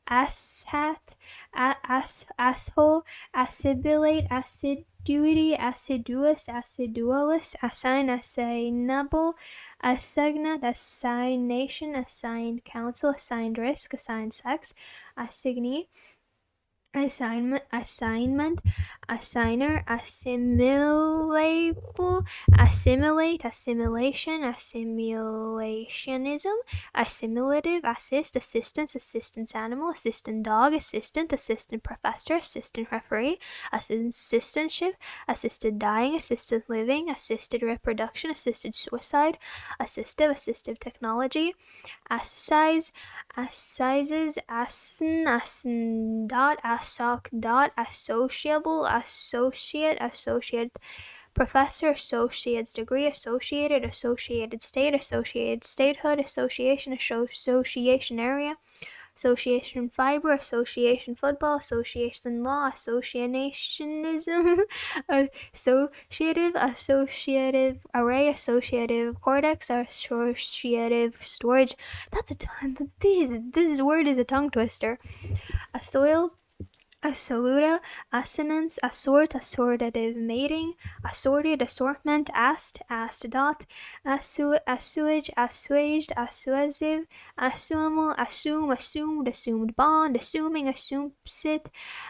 asshat, asshole, assimilate, assiduity, assiduous, assidualist, assign, assignable, assignat, assignation, assigned counsel, assigned risk, assigned sex, assignee, assignment, assigner, assimilable, assimilate, assimilation, assimilationism, assimilative, assistance animal, assistant dog, assistant professor, assistant referee, assistantship, assisted dying, assisted living, assisted reproduction, assisted suicide, assistive technology, assise, assizes, associable, associate professor, associate's degree, associated state, associated statehood, association area, association fiber, association football, association law, associationism, associative array, associative cortex, associative storage. That's a ton. This word is a tongue twister. Assoil, assoluta, assonance, assort, assortative mating, assorted, assortment, asked dot, assuage, assuaged, assuasive, assumal, assume, assumed, assumed bond, assuming, assumpsit,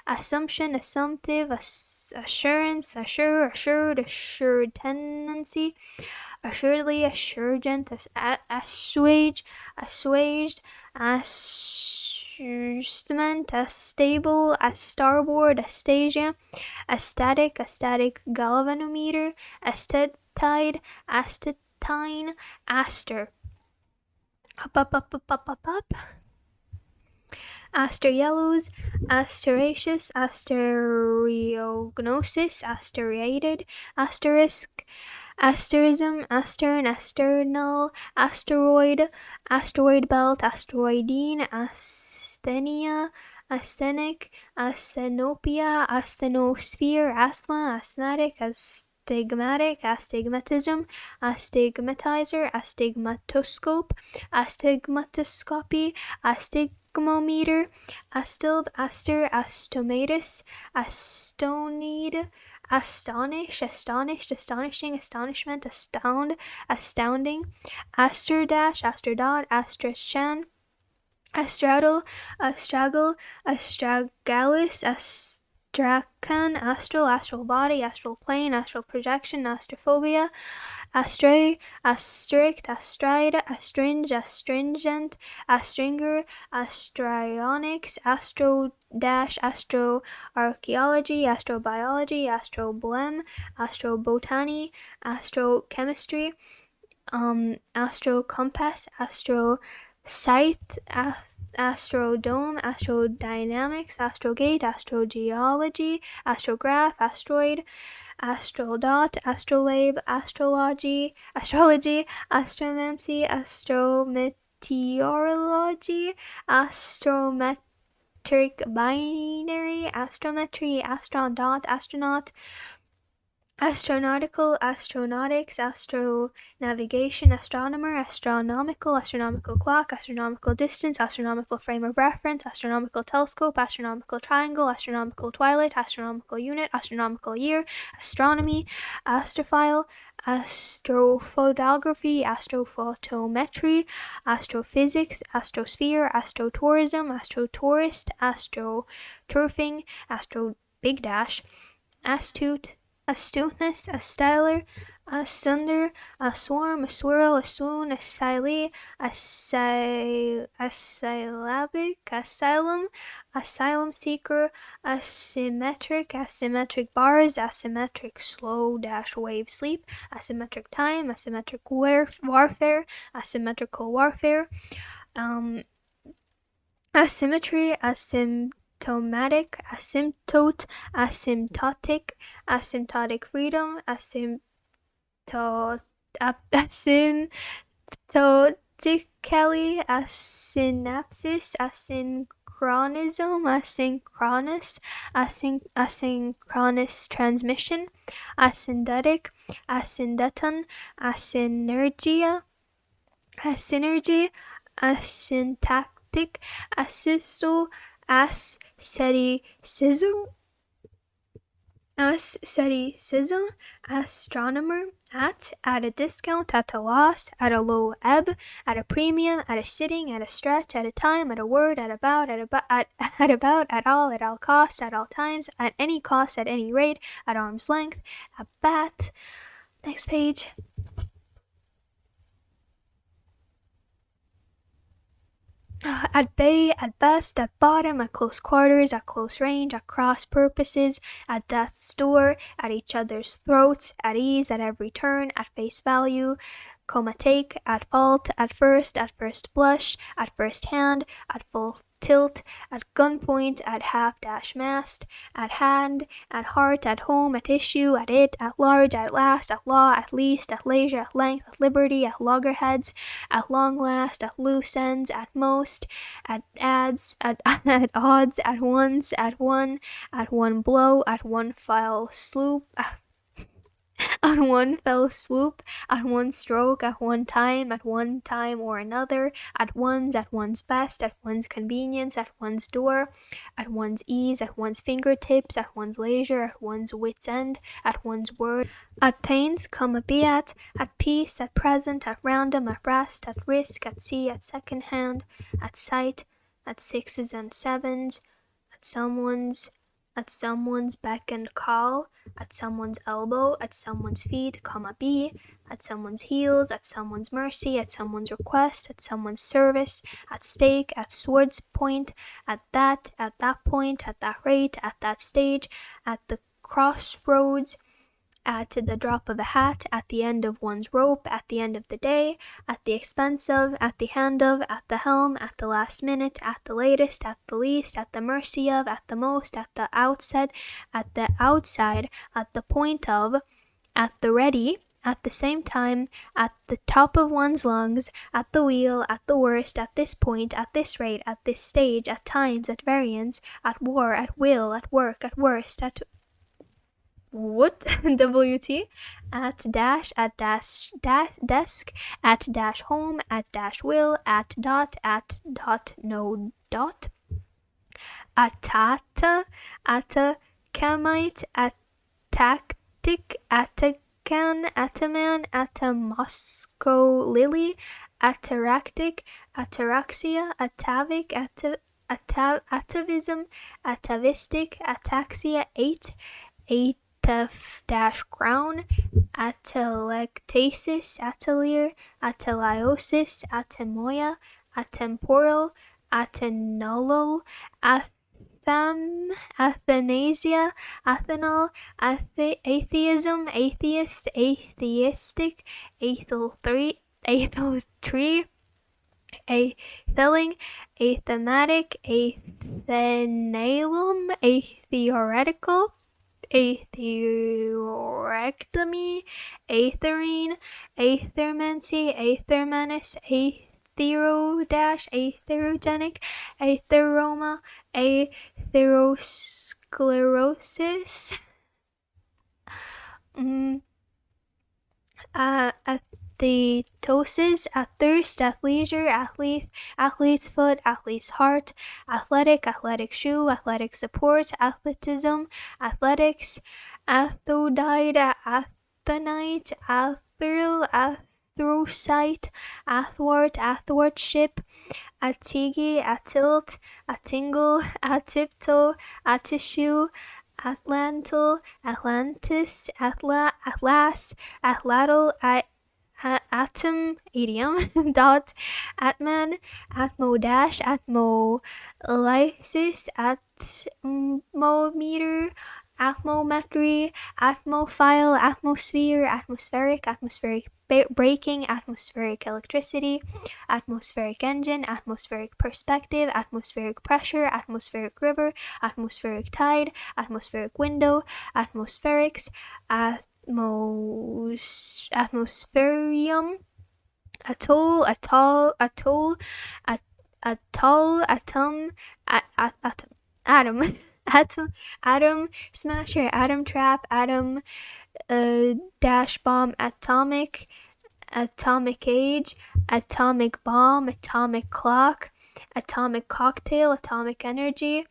assumption, assumptive, assurance, assured, assured tendency, assuredly, assurgent, assuage, assuaged, assuagement, astable, astarboard, astasia, astatic, galvanometer, astetide, astetine, aster. Up. Aster yellows, asteraceous, asterognosis, asteriated, asterisk, asterism, astern, asternal, asteroid, asteroid belt, asteroidine, asthenia, asthenic, asthenopia, asthenosphere, asthma, asthmatic, astigmatic, astigmatism, astigmatizer, astigmatoscope, astigmatoscopy, astigmometer, astilb, aster, astomatus, astonide, astonish, astonished, astonishing, astonishment, astound, astounding, asterdash, asterdot, astrachan, astraddle, astragal, astragalus, astracan, astral, astral body, astral plane, astral projection, astrophobia, astray, astrict, astride, astringe, astringent, astringer, astrionics, astroarchaeology, astrobiology, astroblem, astrobotany, astrochemistry, astrocompass, astroscythe, astrodome, astrodynamics, astrogate, astrogeology, astrograph, asteroid, astrodot, astrolabe, astrology, astromancy, astrometeorology, astrometric binary, astrometry, astrodot, astronaut, astronautical, astronautics, astronavigation, astronomer, astronomical clock, astronomical distance, astronomical frame of reference, astronomical telescope, astronomical triangle, astronomical twilight, astronomical unit, astronomical year, astronomy, astrophile, astrophotography, astrophotometry, astrophysics, astrosphere, astrotourism, astrotourist, astroturfing, astro big dash, astute, astuteness, astyler, asunder, a swarm, a swirl, a swoon, a asyle, asyllabic, asylum seeker, asymmetric bars, asymmetric slow dash wave sleep, asymmetric time, asymmetric warfare, asymmetrical warfare, asymmetry, asymptomatic, asymptote, asymptotic freedom, asymptotically, asynapsis, asynchronism, asynchronous transmission, asyndetic, asyndeton, asynergy, asyntactic, asystal, Asceticism, astronomer, at a discount, at a loss, at a low ebb, at a premium, at a sitting, at a stretch, at a time, at a word, at about, at all costs, at all times, at any cost, at any rate, at arm's length, at bat. Next page. At bay, at best, at bottom, at close quarters, at close range, at cross purposes, at death's door, at each other's throats, at ease, at every turn, at face value, take, at fault, at first blush, at first hand, at full tilt, at gunpoint, at half-mast, at hand, at heart, at home, at issue, at it, at large, at last, at law, at least, at leisure, at length, at liberty, at loggerheads, at long last, at loose ends, at most, at odds, at odds, at once, at one blow, at one fell swoop, on one fell swoop, at one stroke, at one time or another, at one's best, at one's convenience, at one's door, at one's ease, at one's fingertips, at one's leisure, at one's wit's end, at one's word, at pains, be at peace, at present, at random, at rest, at risk, at sea, at second hand, at sight, at sixes and sevens, at someone's beck and call, at someone's elbow, at someone's feet, be, at someone's heels, at someone's mercy, at someone's request, at someone's service, at stake, at sword's point, at that point, at that rate, at that stage, at the crossroads, at the drop of a hat, at the end of one's rope, at the end of the day, at the expense of, at the hand of, at the helm, at the last minute, at the latest, at the least, at the mercy of, at the most, at the outset, at the outside, at the point of, at the ready, at the same time, at the top of one's lungs, at the wheel, at the worst, at this point, at this rate, at this stage, at times, at variance, at war, at will, at work, at worst, at what? WT, at dash, desk, at dash home, at dash will, at dot, no dot, atata, atacamite, atactic, atacan, ataman, atamoscow lily, ataractic, ataraxia, atavic, atavism, atavistic, ataxia, crown, atelectasis, atelier, ateliosis, atemoia, atemporal, atenolol, athanasia, athanol, atheism, atheist, atheistic, aethel tree, atheling, athematic, athenalum, atheoretical, atherectomy, atherine, athermancy, athermanus, atherogenic, atheroma, atherosclerosis, athetosis, athirst, athleisure, athlete's foot, athlete's heart, athletic shoe, athletic support, athletism, athletics, athodide, athonite, athril, athrosite, athwart, athwartship, atigi, atilt, atingle, atiptoe, atishu, Atlantal, Atlantis, Atlas, Atlatl, atom, idiom, dot, atman, atmo dash, atmolysis, atmometer, atmometry, atmophile, atmosphere, atmospheric braking, atmospheric electricity, atmospheric engine, atmospheric perspective, atmospheric pressure, atmospheric river, atmospheric tide, atmospheric window, atmospherics, atmospherium, atoll, atom, atom, atom smasher, atom trap, atom dash bomb, atomic age, atomic bomb, atomic clock, atomic cocktail, atomic energy,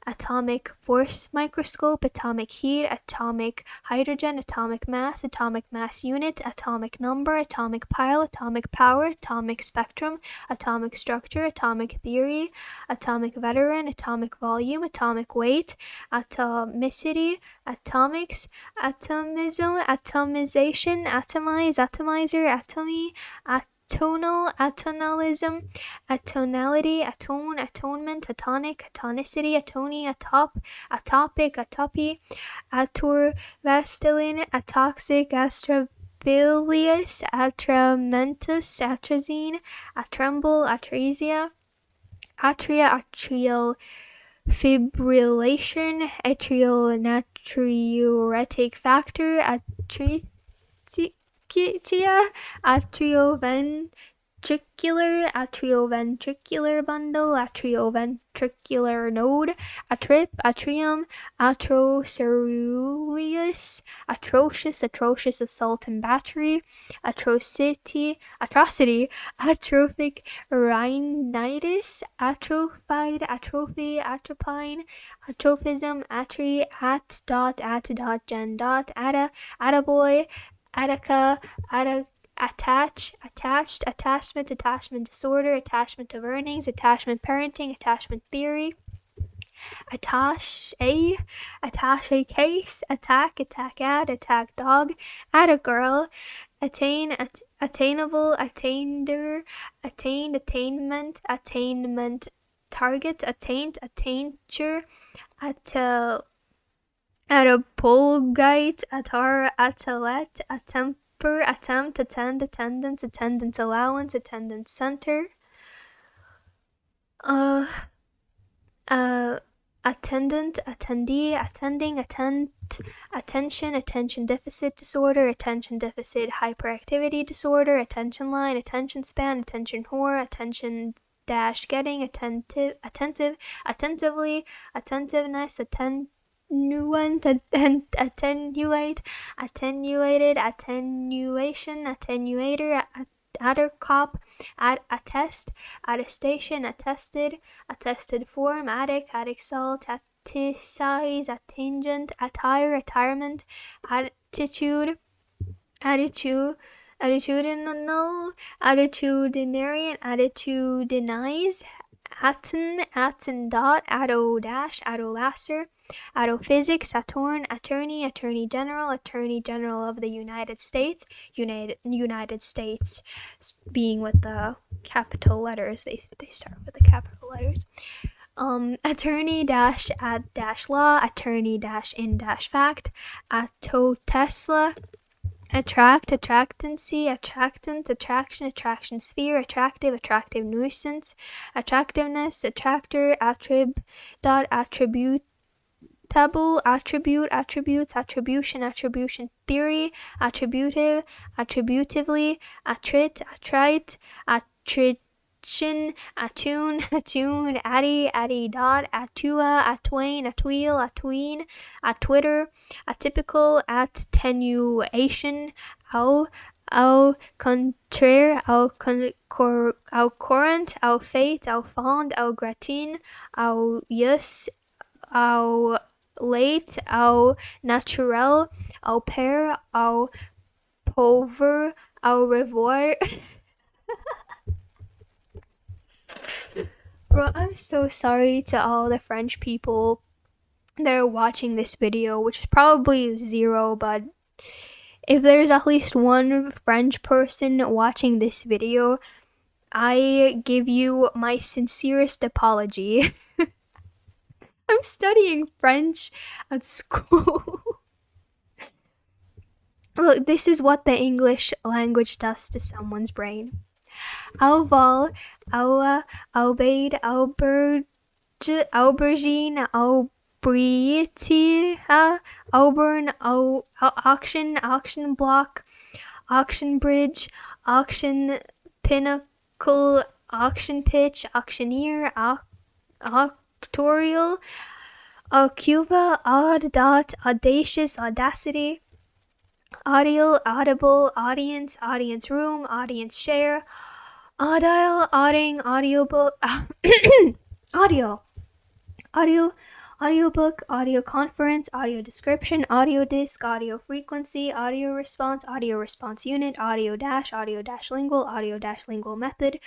atomic force microscope, atomic heat, atomic hydrogen, atomic mass unit, atomic number, atomic pile, atomic power, atomic spectrum, atomic structure, atomic theory, atomic veteran, atomic volume, atomic weight, atomicity, atomics, atomism, atomization, atomize, atomizer, atomy, atonal, atonalism, atonality, atone, atonement, atonic, atonicity, atony, atopic, atopy, atorvastaline, atoxic, atrabilious, atramentus, atrazine, atremble, atresia, atria, atrial fibrillation, atrial natriuretic factor, atrioventricular bundle, atrioventricular node, atrium, atroceruleus, atrocious assault and battery, atrocity, atrophic rhinitis, atrophied, atrophy, atropine, atrophism, gen, attaboy, attica, attachment disorder, attachment of earnings, attachment parenting, attachment theory, attache case, attack add, dog, add a girl, attainable, attainder, attained, attainment, target, attainture, attapulgite, attar, attelet, attempt, attendance, allowance, attendance center, attendant, attendee, attending, attention deficit disorder, attention deficit hyperactivity disorder, attention line, attention span, attention whore, attention getting, attentive, attentively, attentiveness, attenuate, attenuated, attenuation, attenuator, addercop, attest, attestation, attested form, attic salt, atticize, attingent, attire, attirement, attitudinal, attitudinarian, attitudinize, atten dot, atto dash, atto lasser, attophysics, attorney general of the United States, United States being with the capital letters, they start with the capital letters. Attorney dash at dash law, attorney dash in dash fact, atto Tesla, attract, attractancy, attractant, attraction sphere, attractive nuisance, attractiveness, attractor, attribute, attributes, attribution theory, attributively, attrite, attune, addy dot, attua, atwain, atween, atwitter, atypical, attenuation, au contraire, au courant, au fate, au fond, au gratin, au yus, au late, au naturel, au pair, au pauvre, au revoir. Bro, I'm so sorry to all the French people that are watching this video, which is probably 0, but if there's at least one French person watching this video, I give you my sincerest apology. I'm studying French at school. Look, this is what the English language does to someone's brain. Au vol, au aubade, aubergine, aubriety, auburn, auction block, auction bridge, auction pinnacle, auction pitch, auctioneer, auctorial, Cuba, odd dot, audacious, audacity, audible, audience room, audience share, Audial, auding, audiobook, audio, audio, audiobook, audio conference, audio description, audio disc, audio frequency, audio response unit, audio dash lingual method,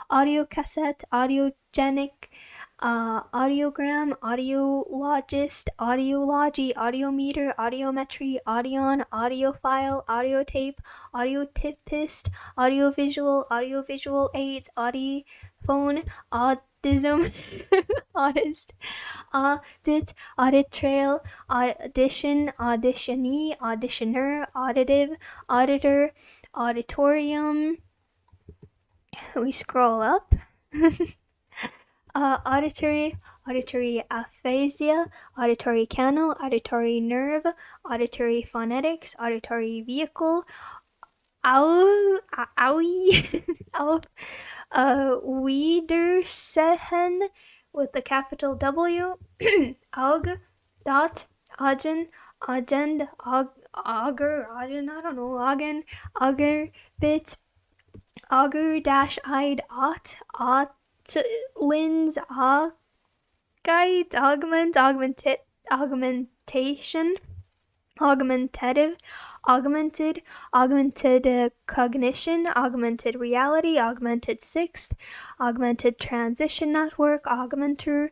audio cassette, audiogenic, audiogram, audiologist, audiology, audiometer, audiometry, audion, audiophile, audiotape, audiotypist, audiovisual aids, audiphone, autism, autist, audit, audit trail, audition, auditionee, auditioner, auditive, auditor, auditorium. We scroll up. Auditory aphasia, auditory canal, auditory nerve, auditory phonetics, auditory vehicle, Wiedersehen with a capital W, Aug, dot, Agen, Agend, Auger, I don't know, Agen, Auger, bit, Auger dash Id, lens, guide, augment, augmentation, augmentative, augmented, cognition, augmented reality, augmented sixth, augmented transition network, augmenter,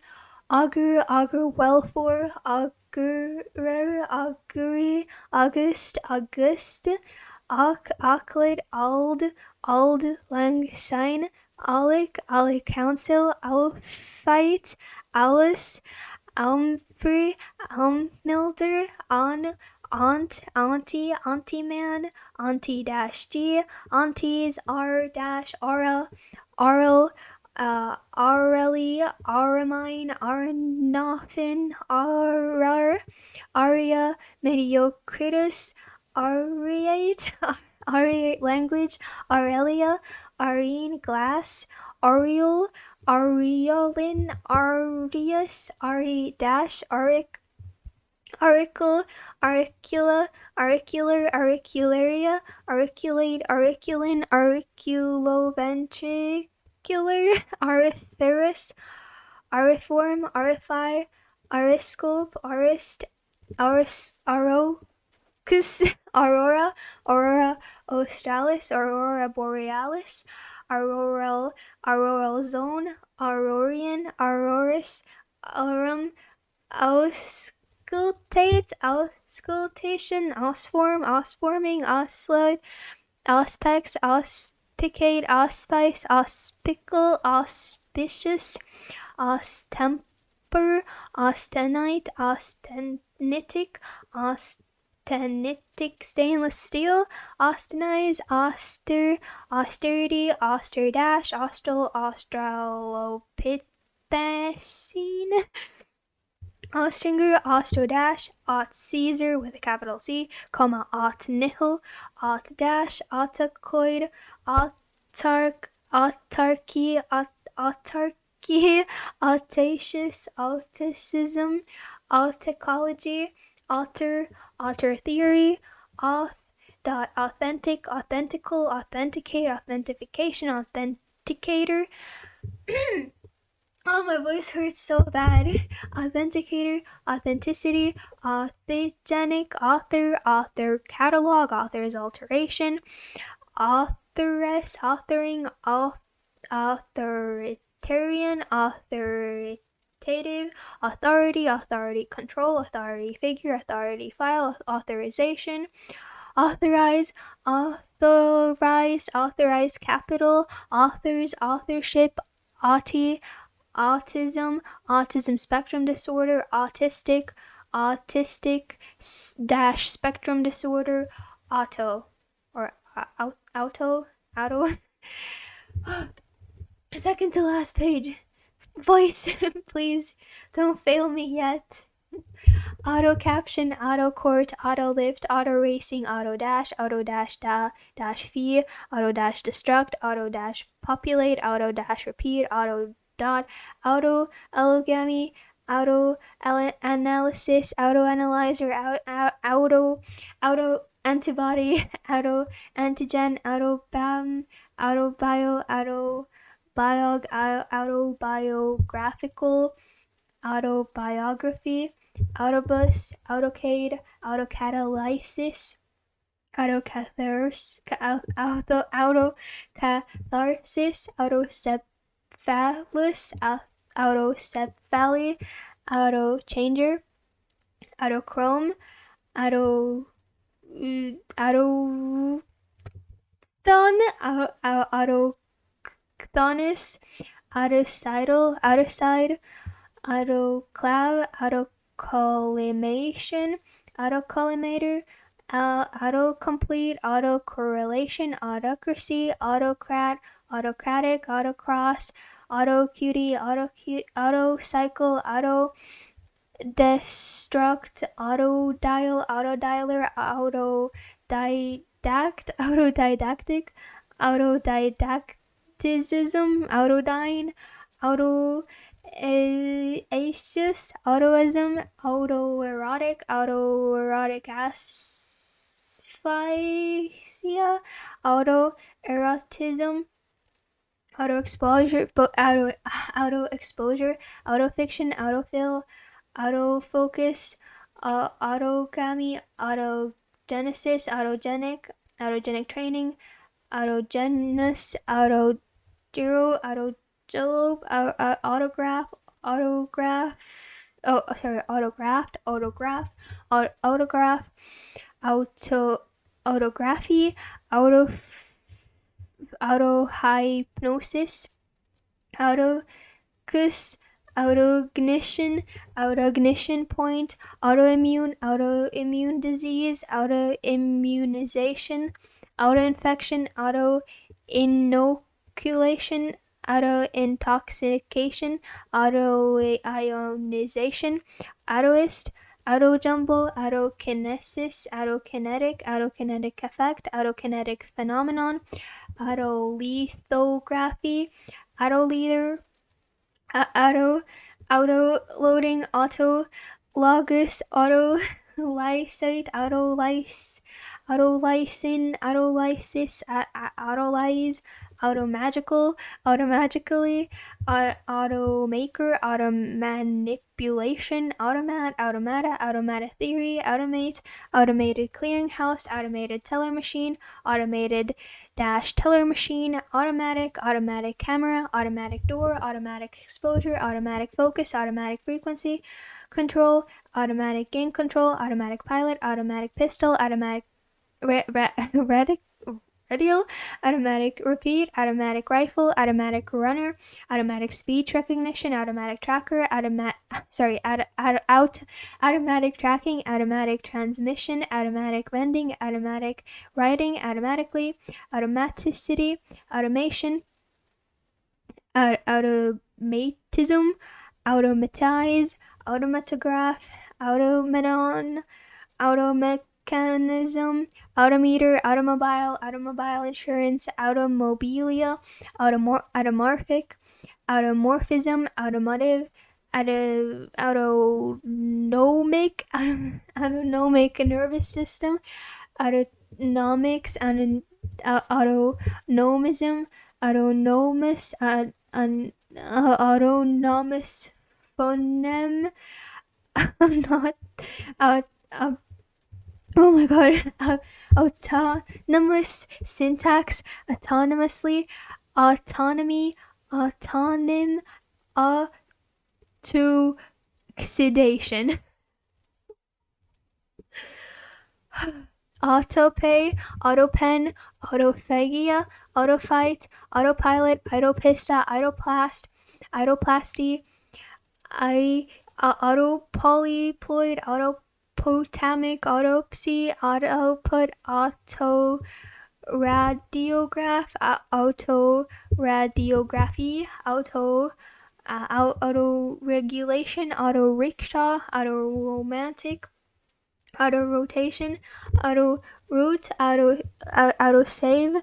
augur, wellfor, augurer, augury, August, Auclid, Ald, lang sign, Aulic council, Alphite, Alice, Almpre, Almilder, Aunt, Auntie, Auntie-man, Auntie-d, Aunties, R-aura, Aural, Aureli, Auramine, Arnofin, Aurar, Aria, Mediocritus, Ariate, Ariate language, Aurelia, Arine glass, Ariel, Ariolin, Arius, Ari dash, Aric, Auricle, Auricula, Auricular, Auricularia, Auriculate, Auriculin, Auriculoventricular, Auriferous, Auriform, Aurify, Auriscope, Aurist, Aurora, Aurora australis, Aurora borealis, auroral zone, Aurorian, Auroris, aurum, auscultate, auscultation, ausform, ausforming, auslide, auspex, auspicate, auspice, auspical, auspicious, austemper, austenite, austenitic, austenitic stainless steel, austenize, austerity, austerdash, austral, australopithecine, Austringer, Austrodash, Aut Caesar with a capital C, comma, Aut nihil, Aut dash, Autacoid, autarchy, autacious, auticism, auticology, author theory, authentic, authentical, authenticate, authentication, authenticator. Oh, my voice hurts so bad. Authenticator, authenticity, authogenic, author catalog, author's alteration, authoress, authoring, authoritarian, authoritative, authority control, authority figure, authority file, authorization, authorize, authorized capital, authors, authorship, autism, autism spectrum disorder, autistic dash spectrum disorder, auto. Second to last page. Voice, please don't fail me yet. Auto caption, auto court, auto lift, auto racing, auto dash dash fee, auto dash destruct, auto dash populate, auto dash repeat, auto dot, auto allogamy, auto analysis, auto analyzer, auto antibody, auto antigen, auto bam, autobiographical, autobiography, autobus, autocade, autocatalysis, autocatharsis, autocephalus, autocephaly, autochanger, autochrome, auto autothon, autochthonus, autocidal, autocide, autoclave, autocollimation, autocollimator, autocomplete, autocorrelation, autocracy, autocrat, autocratic, autocross, autocutie, autocycle, autodestruct, autodialer, autodidactic, autodidacticism, autodyne, autoaceous, autoism, autoerotic asphyxia, autoerotism, auto-exposure, autofiction, autofill, autofocus, autogamy, autogenesis, autogenic training, autogenous, autogiro, autogelope, autograph, autography, autohypnosis, autocus, autoignition point, autoimmune disease, autoimmunization, autoinfection, autoinoculation, autointoxication, autoionization, autoist, autojumble, autokinesis, autokinetic effect, autokinetic phenomenon, autolithography, autoleader, auto-loading, autologous, autolysate, autolysine, autolysis, autolyze, automagically, automaker, automanipulation, automata theory, automated clearinghouse, automated teller machine, automated teller machine, automatic camera, automatic door, automatic exposure, automatic focus, automatic frequency control, automatic gain control, automatic pilot, automatic pistol, automatic radial, automatic repeat, automatic rifle, automatic runner, automatic speech recognition, automatic tracker, automatic tracking, automatic transmission, automatic vending, automatic writing, automatically, automaticity, automation, automatism, automatize, automatograph, automaton, automechanism, autometer, automobile insurance, automobilia, automorphic, automorphism, automotive, autonomic nervous system, autonomics, autonomism, autonomous, autonomous phoneme, not, oh my god, autonomous syntax, autonomously, autonomy, autonym, autoxidation, autopay, autopen, autophagia, autofight, autopilot, autopista, autoplast, autoplasty, autopolyploid, autopotamic, autopsy, autoput, autoradiograph, autoradiography, autoregulation, auto-rickshaw, auto-romantic, auto-rotation, auto-route, auto-save,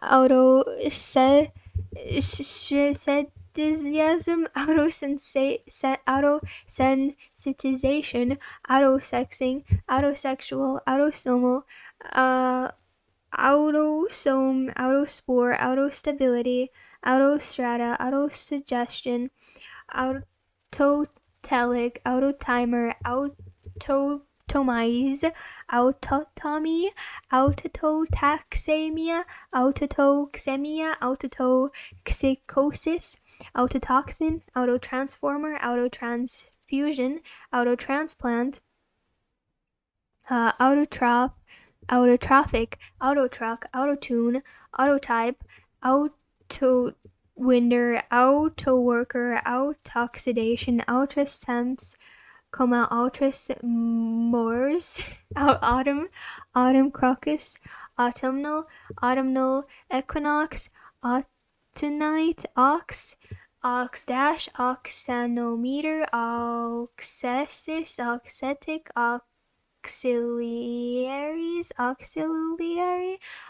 auto-sensitization, auto-sensitization, auto-sexing, auto-sexual, autosomal, autosome, autospore, autostability, autostrata, autosuggestion, autotelic, autotimer, autotomize, autotomy, autototaxemia, autotoxemia, autotoxicosis, autotoxin, autotransformer, autotransfusion, autotransplant, autotrophic, autotruck, autotune, autotype, autowinder, autoworker, autooxidation, autostemps, ultras mors, autumn crocus, autumnal equinox, autumnite, ox dash, oxanometer, oxesis, oxetic,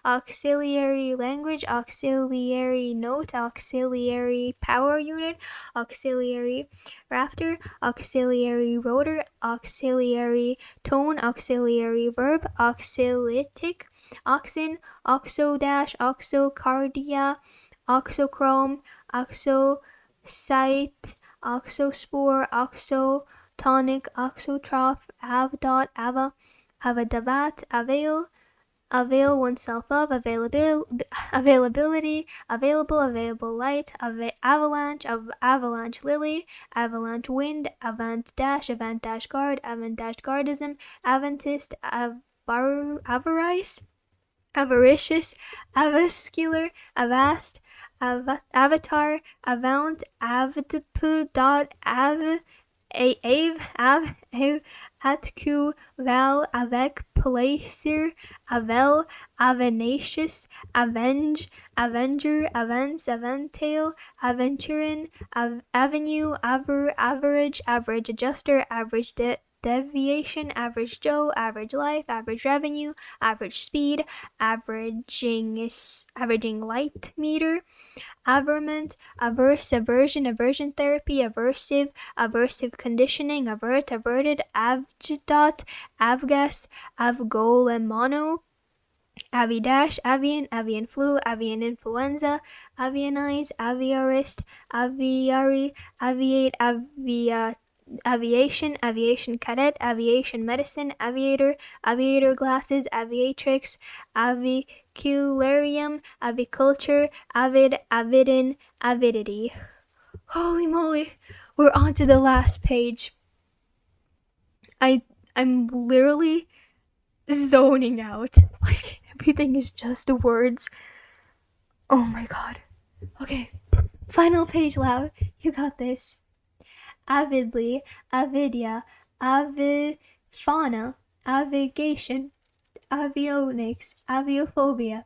auxiliary language, auxiliary note, auxiliary power unit, auxiliary rafter, auxiliary rotor, auxiliary tone, auxiliary verb, auxilitic, oxen, oxo-dash, oxocardia, oxochrome, oxocyte, oxospore, oxotonic, oxotroph, avdot, avadavat, avail oneself of, availability, available light, avalanche lily, avalanche wind, avant dash guard, avant dash guardism, avantist, avarice, avaricious, avascular, avast, avatar, avant, avdp, atcu, val, avec, placer, avel, avenacious, avenge, avenger, avance, aventail, aventurin, avenue, average, adjuster, average deviation, average Joe, average life, average revenue, average speed, averaging light meter, averment, averse, aversion therapy, aversive conditioning, averted, avgdot, avgas, avgolemono, avidash, avian flu, avian influenza, avianize, aviarist, aviary, aviate, aviation cadet, aviation medicine, aviator glasses, aviatrix, avicularium, aviculture, avidin, avidity. Holy moly, we're on to the last page. I'm literally zoning out. Like, everything is just words. Oh my god. Okay, final page, loud. You got this. Avidly, avidia, avifauna, avigation, avionics, aviophobia,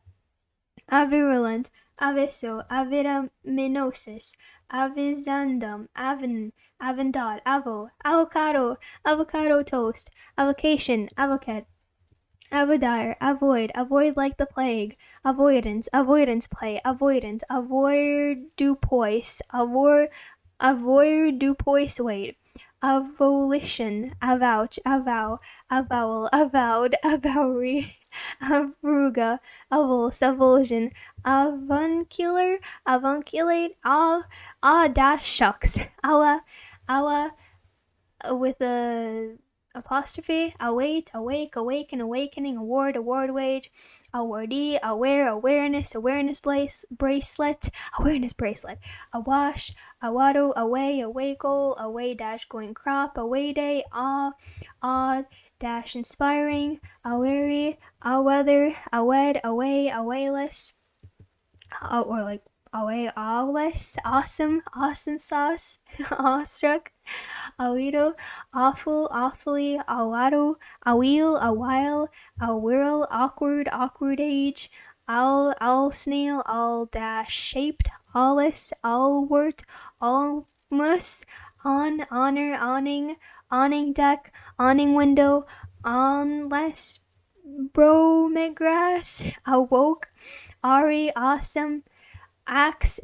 avirulent, aviso, avitaminosis, avizandum, avendot, avocado toast, avocation, avocate, avodire, avoid like the plague, avoidance play, avoidant, avoirdupois, avoirdupois wait, avolition, avouch, avow, avowal, avowed, avowry, avruga, avulse, avulsion, avunculate, dash shucks, awa, with a apostrophe, await, awake, awaken, awakening, award, wage, awardee, aware, awareness bracelet, awash, awado, away, away goal, away dash going crop, away day, dash inspiring, awary, aweather, awed, away, awayless, or like away, awless, awesome sauce, awestruck, awito, awful, awfully, awado, awheel, a while, a whirl, awkward age, owl snail, all dash shaped, allus, allwort, allmus, on, honor, awning deck, awning window, onless, bromegras, awoke, Ari, awesome, axe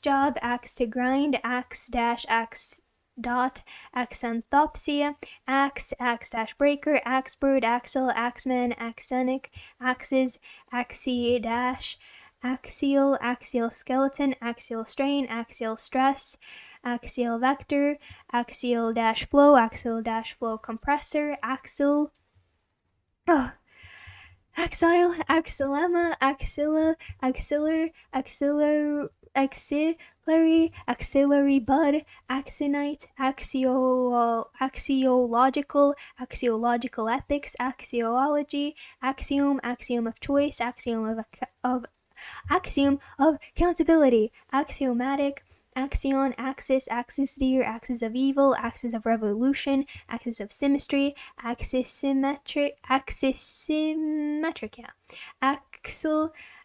job, axe to grind, axe dash axe dot, axanthopsia, axe-breaker, axebird, axle, axeman, axenic, axes, axi dash, axial, axial skeleton, axial strain, axial stress, axial vector, axial dash flow, axial dash flow compressor, axle, axile, axillema, axilla, axillary bud, axonite, axiological ethics, axiology, axiom of choice, axiom of accountability, axiomatic, axion, axis deer, axis of evil, axis of revolution, axis of symmetry, axisymmetric, yeah.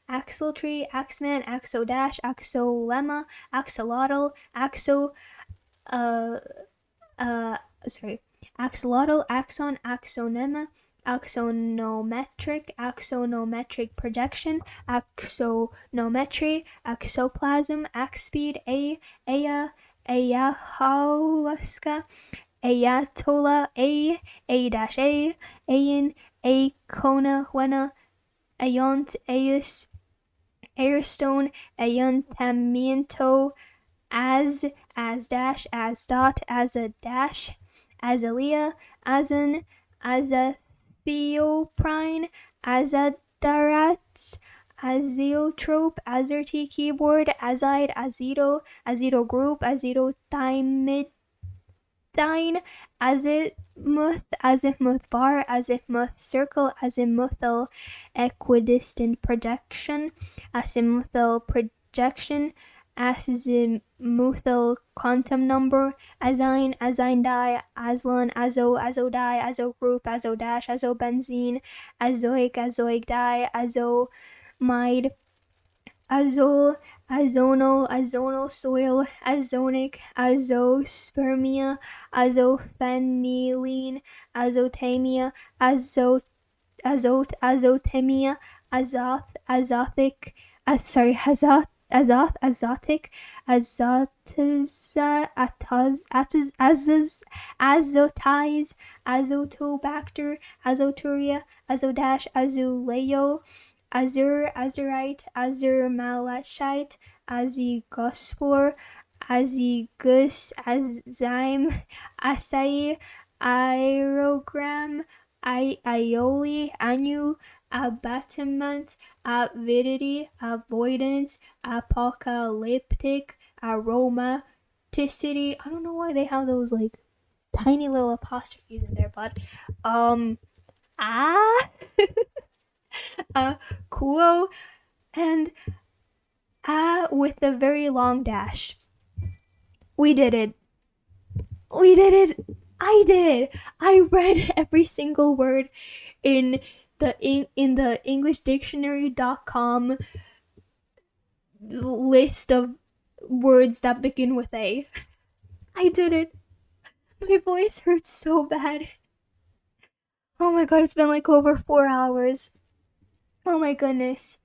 Axle tree, axeman, axodash, axolemma, axolotl, axolotl, axon, axonema, axonometric projection, axonometry, axoplasm, axspeed, ayahuasca, ayatola, a-a, ayin, acona, wena, ayont, ayus, airstone, ayuntamiento, as dash, as dot, as a dash, azalea, azan, azathoprine, azadarat, azeotrope, azerty keyboard, azide, azeto group, azetothymidine, azimuth bar, azimuth circle, azimuthal equidistant projection, azimuthal projection, azimuthal quantum number, azine die, azlon, azodie, azogroup, azodash, azobenzene, azoic die, azomide, azonal soil, azonic, azospermia, azophenylene, azotemia, azotemia, azotic, azotic, azotize, azotobacter, azoturia, azodash, azuleo, azurite, azurmalachite, azigospor, azigus, azyme, acai, aerogram, aioli, anu, abatement, avidity, avoidance, apocalyptic, aromaticity. I don't know why they have those like tiny little apostrophes in there, but quo, and with a very long dash. We did it. I did it. I read every single word in the EnglishDictionary.com list of words that begin with A. I did it. My voice hurts so bad. Oh my god, it's been like over 4 hours. Oh my goodness.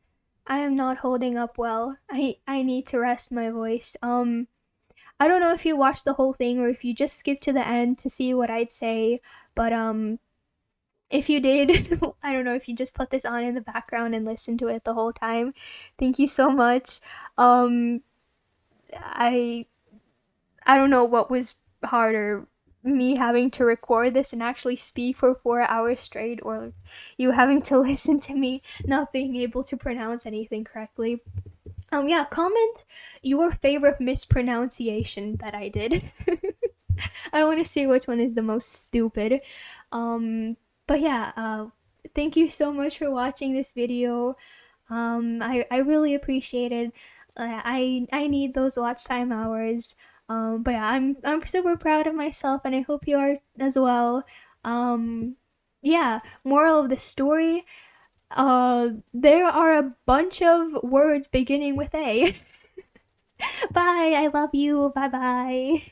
I am not holding up well. I need to rest my voice. I don't know if you watched the whole thing or if you just skipped to the end to see what I'd say, but if you did, I don't know if you just put this on in the background and listened to it the whole time. Thank you so much. I don't know what was harder, me having to record this and actually speak for 4 hours straight, or you having to listen to me not being able to pronounce anything correctly. Yeah, comment your favorite mispronunciation that I did. I want to see which one is the most stupid. But yeah, thank you so much for watching this video. I really appreciate it. I need those watch time hours. But yeah, I'm super proud of myself, and I hope you are as well. Yeah, moral of the story, there are a bunch of words beginning with A. Bye, I love you, bye bye.